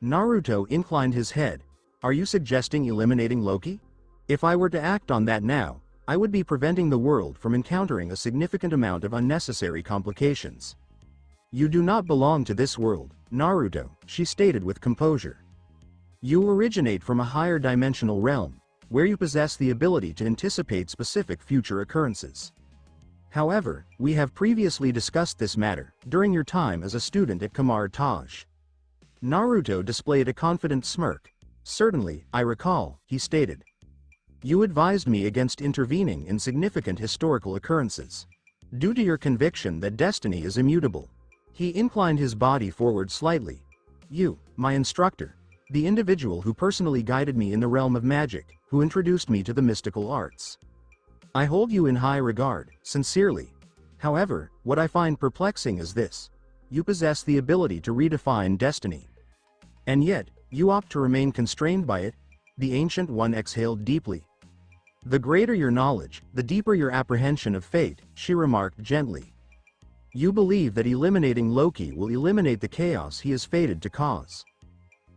Naruto inclined his head. Are you suggesting eliminating Loki? If I were to act on that now, I would be preventing the world from encountering a significant amount of unnecessary complications. You do not belong to this world, Naruto, she stated with composure. You originate from a higher dimensional realm, where you possess the ability to anticipate specific future occurrences. However, we have previously discussed this matter, during your time as a student at Kamar Taj. Naruto displayed a confident smirk. Certainly, I recall, he stated. You advised me against intervening in significant historical occurrences. Due to your conviction that destiny is immutable. He inclined his body forward slightly. You, my instructor, the individual who personally guided me in the realm of magic, who introduced me to the mystical arts. I hold you in high regard, sincerely. However, what I find perplexing is this. You possess the ability to redefine destiny. And yet, You opt to remain constrained by it? The Ancient One exhaled deeply. The greater your knowledge, the deeper your apprehension of fate, she remarked gently. You believe that eliminating Loki will eliminate the chaos he is fated to cause.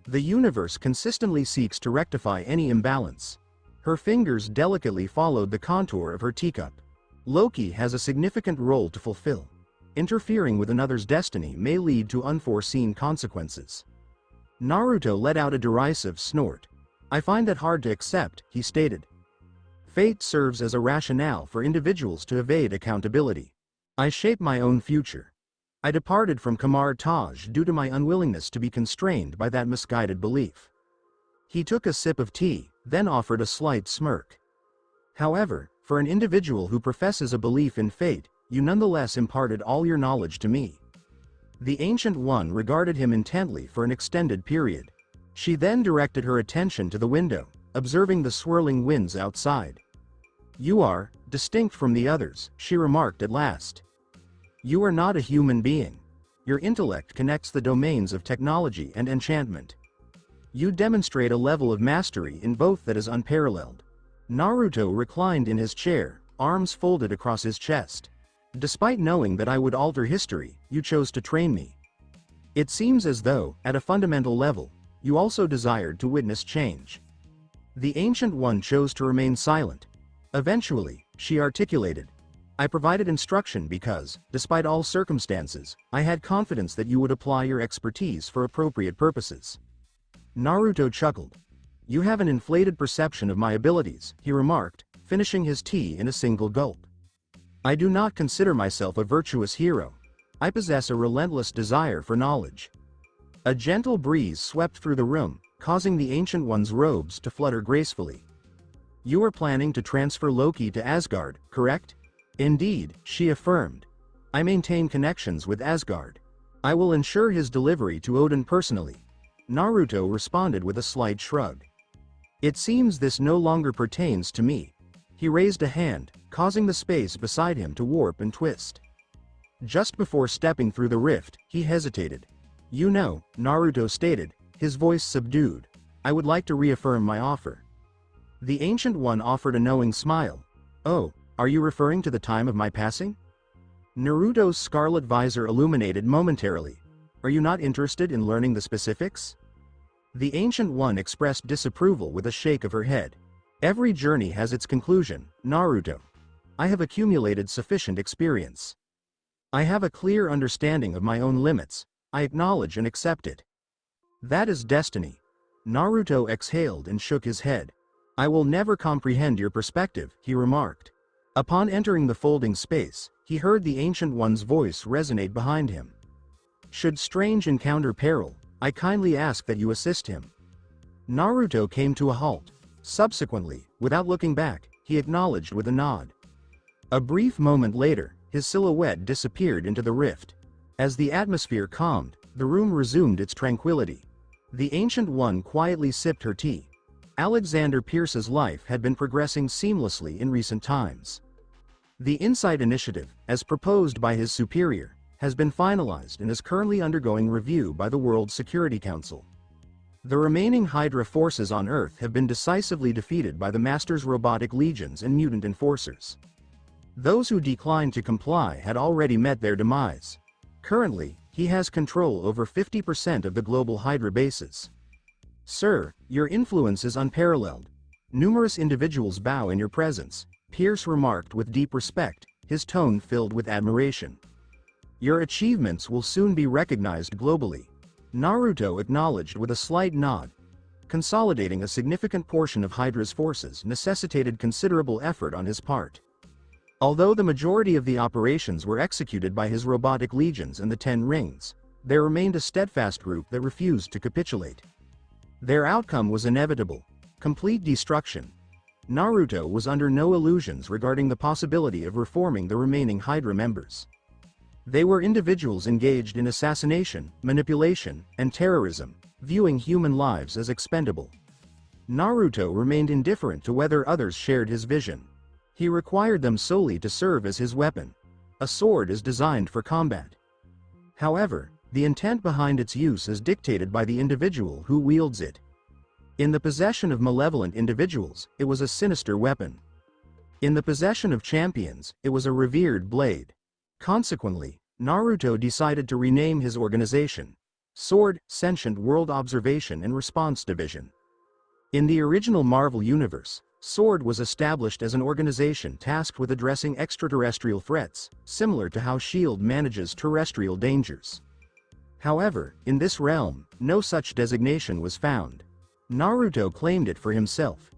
The universe consistently seeks to rectify any imbalance. Her fingers delicately followed the contour of her teacup. Loki has a significant role to fulfill. Interfering with another's destiny may lead to unforeseen consequences. Naruto let out a derisive snort. I find that hard to accept, he stated. Fate serves as a rationale for individuals to evade accountability. I shape my own future. I departed from Kamar Taj due to my unwillingness to be constrained by that misguided belief. He took a sip of tea, then offered a slight smirk. However, for an individual who professes a belief in fate, you nonetheless imparted all your knowledge to me. The Ancient One regarded him intently for an extended period. She then directed her attention to the window, observing the swirling winds outside. You are distinct from the others, she remarked at last. You are not a human being. Your intellect connects the domains of technology and enchantment. You demonstrate a level of mastery in both that is unparalleled. Naruto reclined in his chair, arms folded across his chest. Despite knowing that I would alter history, you chose to train me. It seems as though, at a fundamental level, you also desired to witness change. The Ancient One chose to remain silent. Eventually, she articulated. I provided instruction because, despite all circumstances, I had confidence that you would apply your expertise for appropriate purposes. Naruto chuckled. You have an inflated perception of my abilities, he remarked, finishing his tea in a single gulp. I do not consider myself a virtuous hero. I possess a relentless desire for knowledge. A gentle breeze swept through the room, causing the Ancient One's robes to flutter gracefully. You are planning to transfer Loki to Asgard, correct? Indeed, she affirmed. I maintain connections with Asgard. I will ensure his delivery to Odin personally. Naruto responded with a slight shrug. It seems this no longer pertains to me. He raised a hand, causing the space beside him to warp and twist. Just before stepping through the rift, he hesitated. You know, Naruto stated, his voice subdued. I would like to reaffirm my offer. The Ancient One offered a knowing smile. Oh, are you referring to the time of my passing? Naruto's scarlet visor illuminated momentarily. Are you not interested in learning the specifics? The Ancient One expressed disapproval with a shake of her head. Every journey has its conclusion, Naruto. I have accumulated sufficient experience. I have a clear understanding of my own limits. I acknowledge and accept it. That is destiny. Naruto exhaled and shook his head. I will never comprehend your perspective, he remarked. Upon entering the folding space, he heard the Ancient One's voice resonate behind him. Should Strange encounter peril, I kindly ask that you assist him. Naruto came to a halt. Subsequently, without looking back, he acknowledged with a nod. A brief moment later, his silhouette disappeared into the rift. As the atmosphere calmed, the room resumed its tranquility. The Ancient One quietly sipped her tea. Alexander Pierce's life had been progressing seamlessly in recent times. The Insight Initiative, as proposed by his superior, has been finalized and is currently undergoing review by the World Security Council. The remaining Hydra forces on Earth have been decisively defeated by the Master's robotic legions and mutant enforcers. Those who declined to comply had already met their demise. Currently, he has control over 50% of the global Hydra bases. Sir, your influence is unparalleled. Numerous individuals bow in your presence, Pierce remarked with deep respect, his tone filled with admiration. Your achievements will soon be recognized globally. Naruto acknowledged with a slight nod. Consolidating a significant portion of Hydra's forces necessitated considerable effort on his part. Although the majority of the operations were executed by his robotic legions and the Ten Rings, there remained a steadfast group that refused to capitulate. Their outcome was inevitable: complete destruction. Naruto was under no illusions regarding the possibility of reforming the remaining Hydra members. They were individuals engaged in assassination, manipulation, and terrorism, viewing human lives as expendable. Naruto remained indifferent to whether others shared his vision. He required them solely to serve as his weapon. A sword is designed for combat. However, The intent behind its use is dictated by the individual who wields it. In the possession of malevolent individuals, it was a sinister weapon. In the possession of champions, it was a revered blade. Consequently, Naruto decided to rename his organization Sword, Sentient World Observation and Response Division. In the original Marvel Universe, Sword was established as an organization tasked with addressing extraterrestrial threats, similar to how S.H.I.E.L.D. manages terrestrial dangers. However, in this realm, no such designation was found. Naruto claimed it for himself.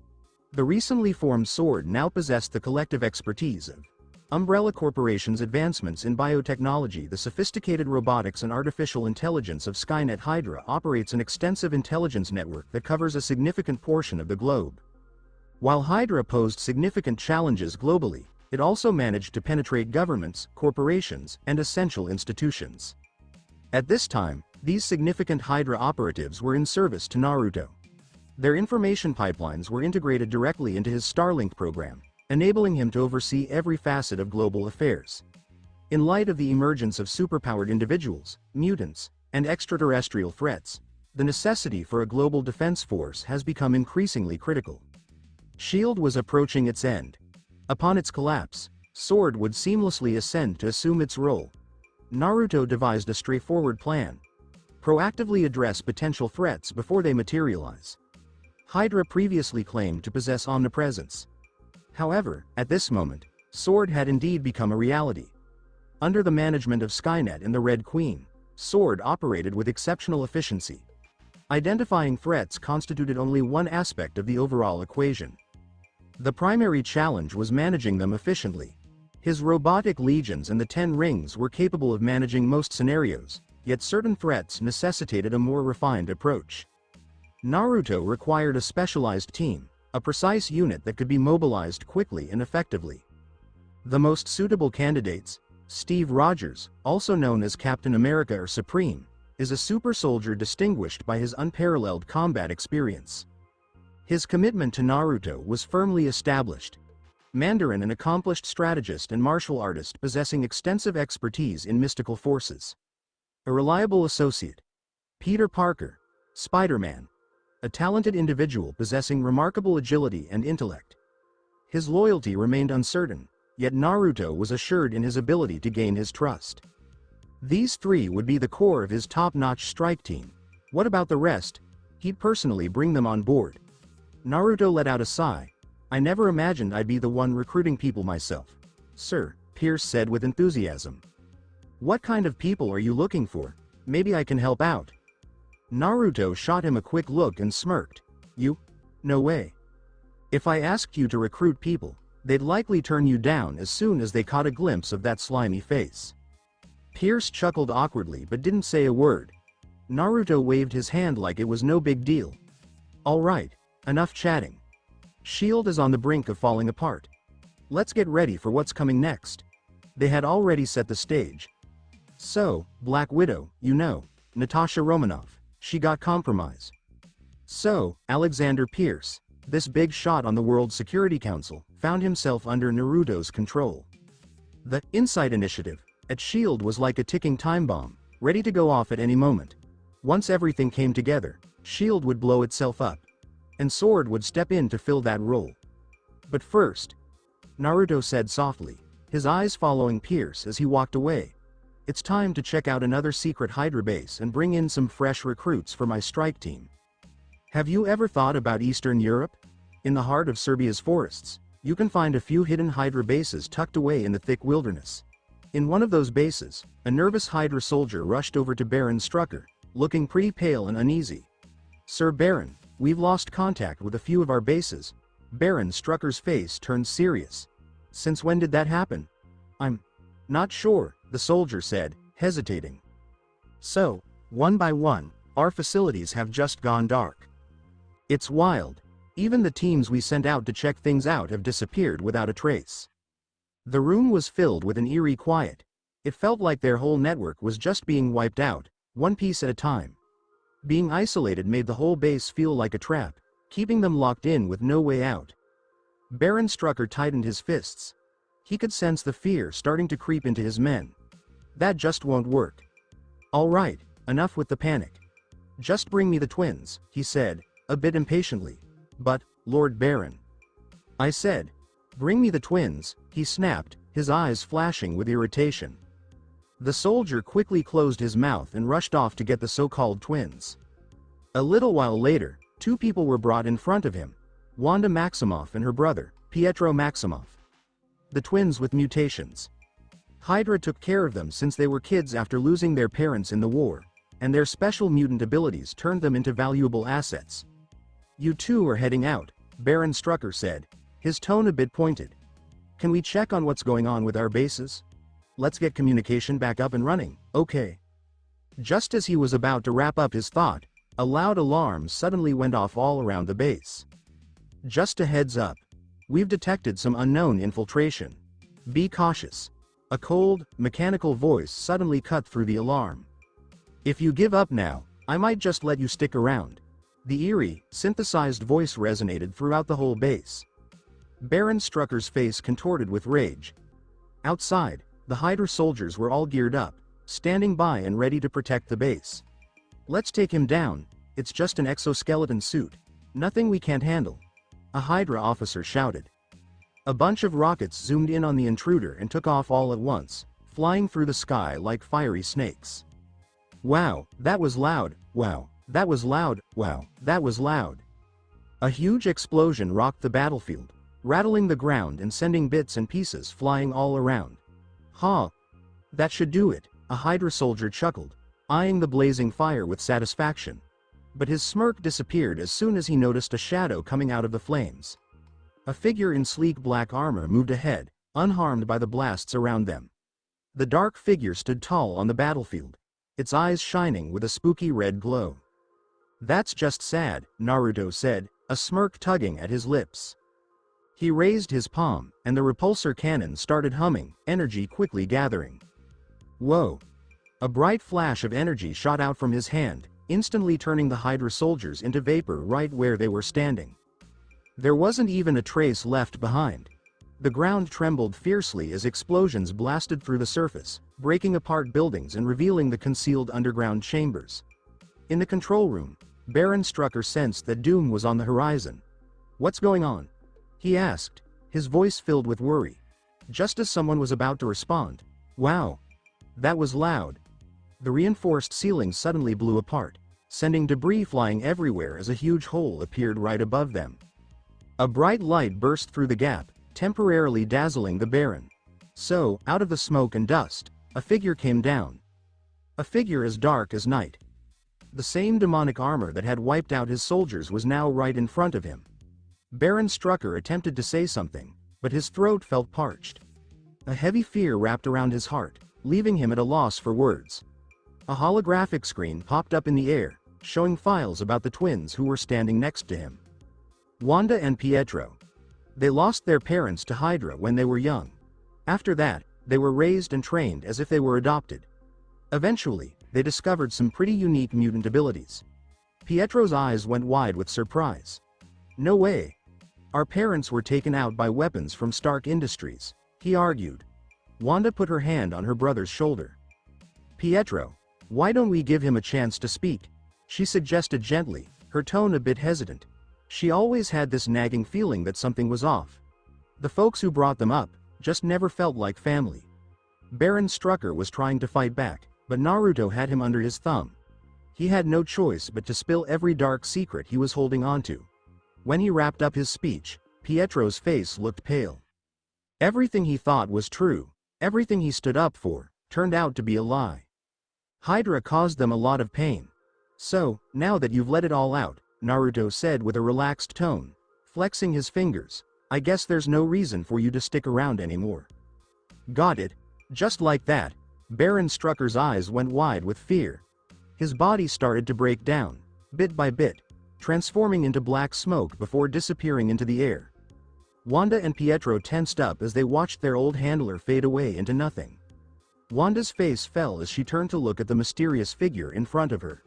The recently formed Sword now possessed the collective expertise of Umbrella Corporation's advancements in biotechnology. The sophisticated robotics and artificial intelligence of Skynet. Hydra operates an extensive intelligence network that covers a significant portion of the globe. While Hydra posed significant challenges globally, it also managed to penetrate governments, corporations, and essential institutions. At this time, these significant Hydra operatives were in service to Naruto. Their information pipelines were integrated directly into his Starlink program, enabling him to oversee every facet of global affairs. In light of the emergence of superpowered individuals, mutants, and extraterrestrial threats, the necessity for a global defense force has become increasingly critical. S.H.I.E.L.D. was approaching its end. Upon its collapse, Sword would seamlessly ascend to assume its role. Naruto devised a straightforward plan: proactively address potential threats before they materialize. Hydra previously claimed to possess omnipresence. However, at this moment, Sword had indeed become a reality. Under the management of Skynet and the Red Queen, Sword operated with exceptional efficiency. Identifying threats constituted only one aspect of the overall equation. The primary challenge was managing them efficiently. His robotic legions and the 10 rings were capable of managing most scenarios, yet certain threats necessitated a more refined approach. Naruto required a specialized team, a precise unit that could be mobilized quickly and effectively. The most suitable candidates: Steve Rogers, also known as Captain America or Supreme, is a super soldier distinguished by his unparalleled combat experience. His commitment to Naruto was firmly established. Mandarin, an accomplished strategist and martial artist possessing extensive expertise in mystical forces. A reliable associate: Peter Parker, Spider-Man, a talented individual possessing remarkable agility and intellect. His loyalty remained uncertain, yet Naruto was assured in his ability to gain his trust. These three would be the core of his top-notch strike team. What about the rest? He'd personally bring them on board. Naruto let out a sigh. "I never imagined I'd be the one recruiting people myself." "Sir," Pierce said with enthusiasm. "What kind of people are you looking for? Maybe I can help out." Naruto shot him a quick look and smirked. "You? No way. If I asked you to recruit people, they'd likely turn you down as soon as they caught a glimpse of that slimy face." Pierce chuckled awkwardly but didn't say a word. Naruto waved his hand like it was no big deal. "All right, enough chatting. S.H.I.E.L.D. is on the brink of falling apart. Let's get ready for what's coming next." They had already set the stage. "So, Black Widow, you know, Natasha Romanoff, she got compromised. So, Alexander Pierce, this big shot on the World Security Council, found himself under Naruto's control." The Insight Initiative at S.H.I.E.L.D. was like a ticking time bomb, ready to go off at any moment. Once everything came together, S.H.I.E.L.D. would blow itself up, and Sword would step in to fill that role. "But first," Naruto said softly, his eyes following Pierce as he walked away, "it's time to check out another secret Hydra base and bring in some fresh recruits for my strike team. Have you ever thought about Eastern Europe? In the heart of Serbia's forests, you can find a few hidden Hydra bases tucked away in the thick wilderness. In one of those bases, a nervous Hydra soldier rushed over to Baron Strucker, looking pretty pale and uneasy. "Sir Baron, we've lost contact with a few of our bases." Baron Strucker's face turned serious. "Since when did that happen?" "I'm not sure," the soldier said, hesitating. "So, one by one, our facilities have just gone dark. It's wild. Even the teams we sent out to check things out have disappeared without a trace." The room was filled with an eerie quiet. It felt like their whole network was just being wiped out, one piece at a time. Being isolated made the whole base feel like a trap, keeping them locked in with no way out. Baron Strucker tightened his fists. He could sense the fear starting to creep into his men. "That just won't work. All right, enough with the panic. Just bring me the twins, he said, a bit impatiently. But, Lord Baron. I said. Bring me the twins, he snapped, his eyes flashing with irritation. The soldier quickly closed his mouth and rushed off to get the so-called twins. A little while later, two people were brought in front of him. Wanda Maximoff and her brother, Pietro Maximoff. The twins with mutations. Hydra took care of them since they were kids after losing their parents in the war, and their special mutant abilities turned them into valuable assets. You two are heading out, Baron Strucker said, his tone a bit pointed. Can we check on what's going on with our bases? Let's get communication back up and running, okay. Just as he was about to wrap up his thought, a loud alarm suddenly went off all around the base. Just a heads up. We've detected some unknown infiltration. Be cautious. A cold, mechanical voice suddenly cut through the alarm. If you give up now, I might just let you stick around. The eerie, synthesized voice resonated throughout the whole base. Baron Strucker's face contorted with rage. Outside, the Hydra soldiers were all geared up, standing by and ready to protect the base. Let's take him down, it's just an exoskeleton suit. Nothing we can't handle. A Hydra officer shouted. A bunch of rockets zoomed in on the intruder and took off all at once, flying through the sky like fiery snakes. Wow, that was loud, wow, that was loud, wow, that was loud. A huge explosion rocked the battlefield, rattling the ground and sending bits and pieces flying all around. Ha! That should do it, a Hydra soldier chuckled, eyeing the blazing fire with satisfaction. But his smirk disappeared as soon as he noticed a shadow coming out of the flames. A figure in sleek black armor moved ahead, unharmed by the blasts around them. The dark figure stood tall on the battlefield, its eyes shining with a spooky red glow. That's just sad, Naruto said, a smirk tugging at his lips. He raised his palm, and the repulsor cannon started humming, energy quickly gathering. Whoa! A bright flash of energy shot out from his hand, instantly turning the Hydra soldiers into vapor right where they were standing. There wasn't even a trace left behind. The ground trembled fiercely as explosions blasted through the surface, breaking apart buildings and revealing the concealed underground chambers. In the control room, Baron Strucker sensed that doom was on the horizon. What's going on? He asked, his voice filled with worry. Just as someone was about to respond. Wow! That was loud. The reinforced ceiling suddenly blew apart, sending debris flying everywhere as a huge hole appeared right above them. A bright light burst through the gap, temporarily dazzling the Baron. So, out of the smoke and dust, a figure came down. A figure as dark as night. The same demonic armor that had wiped out his soldiers was now right in front of him. Baron Strucker attempted to say something, but his throat felt parched. A heavy fear wrapped around his heart, leaving him at a loss for words. A holographic screen popped up in the air, showing files about the twins who were standing next to him. Wanda and Pietro. They lost their parents to Hydra when they were young. After that, they were raised and trained as if they were adopted. Eventually, they discovered some pretty unique mutant abilities. Pietro's eyes went wide with surprise. No way. Our parents were taken out by weapons from Stark Industries, he argued. Wanda put her hand on her brother's shoulder. Pietro, why don't we give him a chance to speak? She suggested gently, her tone a bit hesitant. She always had this nagging feeling that something was off. The folks who brought them up just never felt like family. Baron Strucker was trying to fight back, but Naruto had him under his thumb. He had no choice but to spill every dark secret he was holding onto. When he wrapped up his speech, Pietro's face looked pale. Everything he thought was true, everything he stood up for, turned out to be a lie. Hydra caused them a lot of pain. So, now that you've let it all out, Naruto said with a relaxed tone, flexing his fingers, I guess there's no reason for you to stick around anymore. Got it? Just like that, Baron Strucker's eyes went wide with fear. His body started to break down, bit by bit, transforming into black smoke before disappearing into the air. Wanda and Pietro tensed up as they watched their old handler fade away into nothing. Wanda's face fell as she turned to look at the mysterious figure in front of her.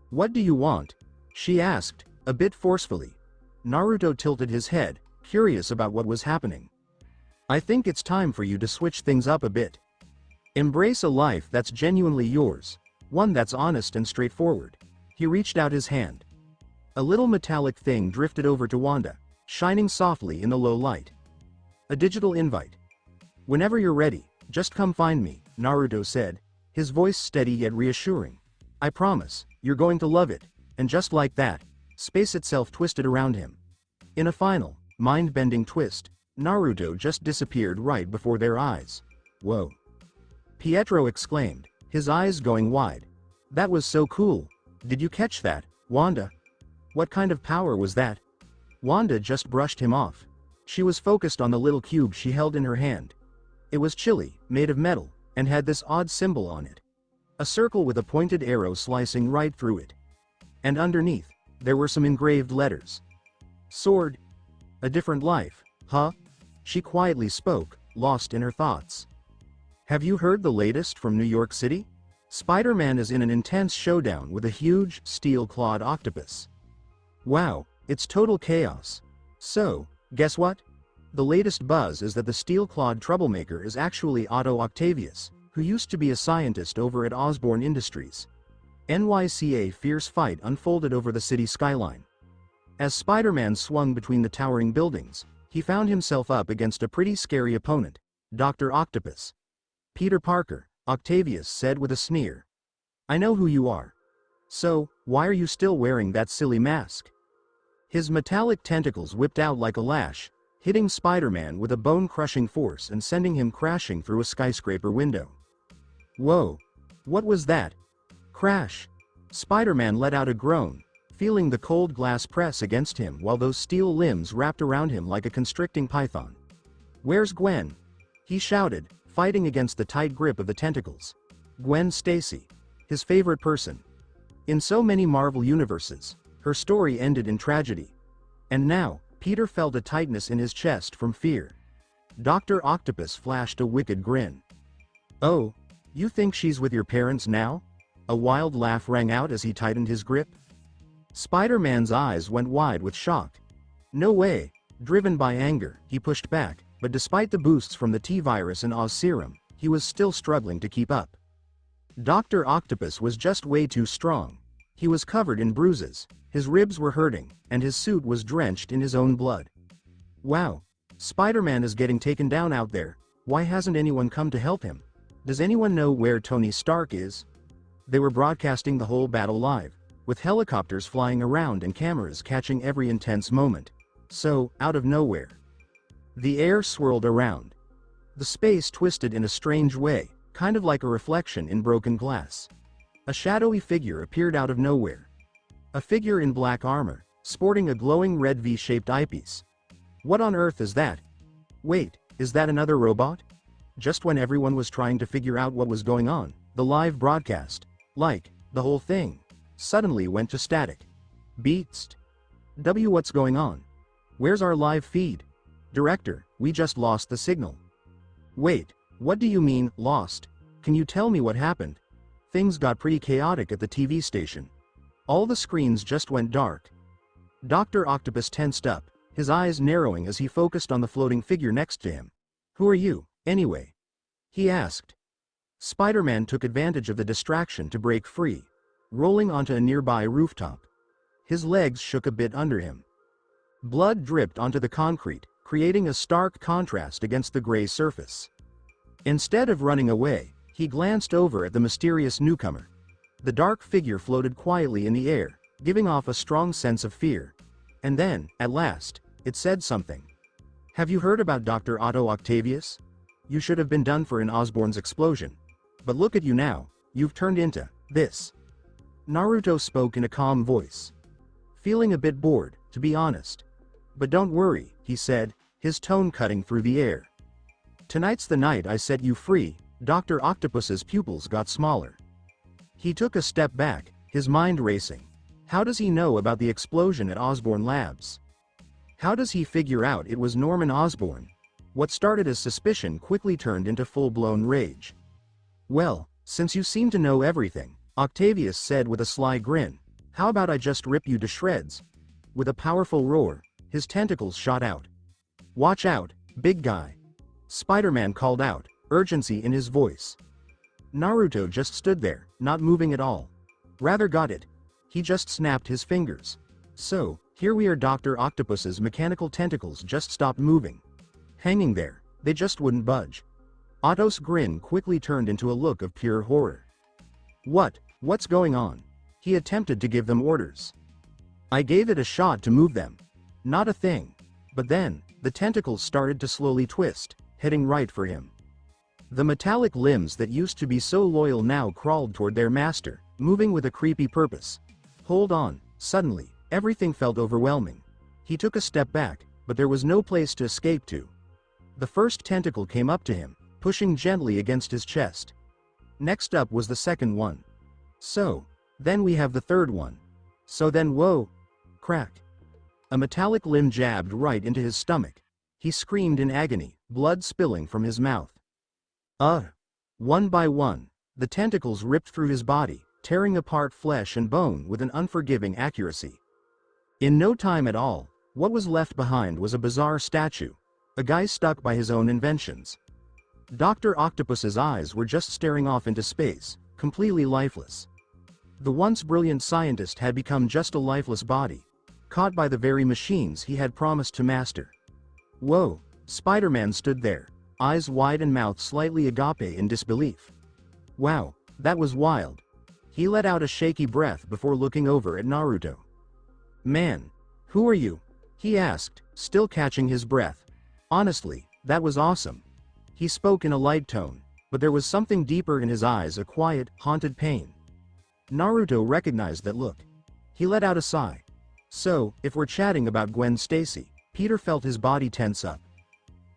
What do you want? She asked, a bit forcefully. Naruto tilted his head, curious about what was happening. I think it's time for you to switch things up a bit. Embrace a life that's genuinely yours. One that's honest and straightforward. He reached out his hand. A little metallic thing drifted over to Wanda, shining softly in the low light. A digital invite. Whenever you're ready, just come find me, Naruto said, his voice steady yet reassuring. I promise, you're going to love it, and just like that, space itself twisted around him. In a final, mind-bending twist, Naruto just disappeared right before their eyes. Whoa. Pietro exclaimed, his eyes going wide. That was so cool. Did you catch that, Wanda? What kind of power was that? Wanda just brushed him off. She was focused on the little cube she held in her hand. It was chilly, made of metal, and had this odd symbol on it. A circle with a pointed arrow slicing right through it. And underneath, there were some engraved letters. Sword. A different life, huh? She quietly spoke, lost in her thoughts. Have you heard the latest from New York City? Spider-Man is in an intense showdown with a huge, steel-clawed octopus. Wow, it's total chaos. So, guess what? The latest buzz is that the steel-clawed troublemaker is actually Otto Octavius, who used to be a scientist over at Osborn Industries. NYCA fierce fight unfolded over the city skyline. As Spider-Man swung between the towering buildings, he found himself up against a pretty scary opponent, Dr. Octopus. Peter Parker, Octavius said with a sneer. I know who you are. So, why are you still wearing that silly mask? His metallic tentacles whipped out like a lash, hitting Spider-Man with a bone-crushing force and sending him crashing through a skyscraper window. Whoa! What was that? Crash! Spider-Man let out a groan, feeling the cold glass press against him while those steel limbs wrapped around him like a constricting python. Where's Gwen? He shouted, fighting against the tight grip of the tentacles. Gwen Stacy. His favorite person. In so many Marvel universes, her story ended in tragedy. And now, Peter felt a tightness in his chest from fear. Dr. Octopus flashed a wicked grin. Oh, you think she's with your parents now? A wild laugh rang out as he tightened his grip. Spider-Man's eyes went wide with shock. No way. Driven by anger, he pushed back, but despite the boosts from the T-virus and Oz serum, he was still struggling to keep up. Dr. Octopus was just way too strong. He was covered in bruises, his ribs were hurting, and his suit was drenched in his own blood. Wow. Spider-Man is getting taken down out there. Why hasn't anyone come to help him? Does anyone know where Tony Stark is? They were broadcasting the whole battle live, with helicopters flying around and cameras catching every intense moment. So, out of nowhere, the air swirled around. The space twisted in a strange way, kind of like a reflection in broken glass. A shadowy figure appeared out of nowhere. A figure in black armor, sporting a glowing red V-shaped eyepiece. What on earth is that? Wait, is that another robot? Just when everyone was trying to figure out what was going on, the live broadcast, like, the whole thing, suddenly went to static. Beast. What's going on? Where's our live feed? Director, we just lost the signal. Wait, what do you mean, lost? Can you tell me what happened? Things got pretty chaotic at the TV station. All the screens just went dark. Dr. Octopus tensed up, his eyes narrowing as he focused on the floating figure next to him. Who are you, anyway? He asked. Spider-Man took advantage of the distraction to break free, rolling onto a nearby rooftop. His legs shook a bit under him. Blood dripped onto the concrete, creating a stark contrast against the gray surface. Instead of running away, he glanced over at the mysterious newcomer. The dark figure floated quietly in the air, giving off a strong sense of fear. And then, at last, it said something. Have you heard about Dr. Otto Octavius? You should have been done for in Osborn's explosion. But look at you now, you've turned into this. Naruto spoke in a calm voice. Feeling a bit bored, to be honest. But don't worry, he said, his tone cutting through the air. Tonight's the night I set you free. Dr. Octopus's pupils got smaller. He took a step back, his mind racing. How does he know about the explosion at Osborn Labs? How does he figure out it was Norman Osborn? What started as suspicion quickly turned into full-blown rage. Well, since you seem to know everything, Octavius said with a sly grin, how about I just rip you to shreds? With a powerful roar, his tentacles shot out. Watch out, big guy. Spider-Man called out, urgency in his voice. Naruto just stood there, not moving at all. Rather got it. He just snapped his fingers. So, here we are. Dr. Octopus's mechanical tentacles just stopped moving. Hanging there, they just wouldn't budge. Otto's grin quickly turned into a look of pure horror. What's going on? He attempted to give them orders. I gave it a shot to move them. Not a thing. But then, the tentacles started to slowly twist, heading right for him. The metallic limbs that used to be so loyal now crawled toward their master, moving with a creepy purpose. Hold on. Suddenly, everything felt overwhelming. He took a step back, but there was no place to escape to. The first tentacle came up to him, pushing gently against his chest. Next up was the second one. So, then we have the third one. So then whoa! Crack. A metallic limb jabbed right into his stomach. He screamed in agony, blood spilling from his mouth. One by one, the tentacles ripped through his body, tearing apart flesh and bone with an unforgiving accuracy. In no time at all, what was left behind was a bizarre statue, a guy stuck by his own inventions. Dr. Octopus's eyes were just staring off into space, completely lifeless. The once brilliant scientist had become just a lifeless body, caught by the very machines he had promised to master. Whoa! Spider-Man stood there, eyes wide and mouth slightly agape in disbelief. Wow, that was wild. He let out a shaky breath before looking over at Naruto. Man, who are you? He asked, still catching his breath. Honestly, that was awesome. He spoke in a light tone, but there was something deeper in his eyes, a quiet, haunted pain. Naruto recognized that look. He let out a sigh. So, if we're chatting about Gwen Stacy, Peter felt his body tense up.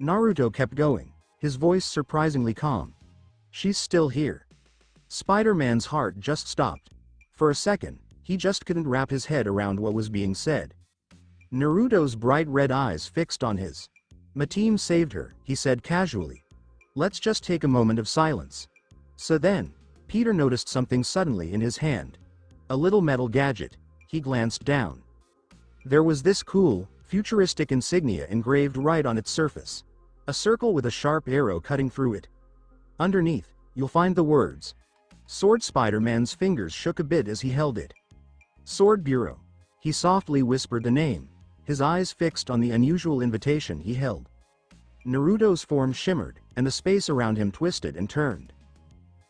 Naruto kept going, his voice surprisingly calm. She's still here. Spider-Man's heart just stopped. For a second, he just couldn't wrap his head around what was being said. Naruto's bright red eyes fixed on his. My team saved her, he said casually. Let's just take a moment of silence. So then, Peter noticed something suddenly in his hand. A little metal gadget. He glanced down. There was this cool, futuristic insignia engraved right on its surface. A circle with a sharp arrow cutting through it. Underneath, you'll find the words. Sword. Spider-Man's fingers shook a bit as he held it. Sword Bureau. He softly whispered the name, his eyes fixed on the unusual invitation he held. Naruto's form shimmered, and the space around him twisted and turned.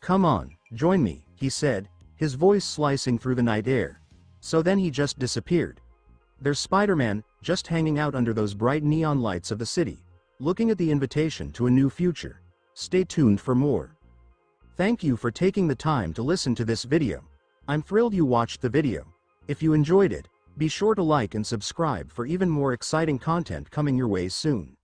Come on, join me, he said, his voice slicing through the night air. So then he just disappeared. There's Spider-Man, just hanging out under those bright neon lights of the city, looking at the invitation to a new future. Stay tuned for more. Thank you for taking the time to listen to this video. I'm thrilled you watched the video. If you enjoyed it, be sure to like and subscribe for even more exciting content coming your way soon.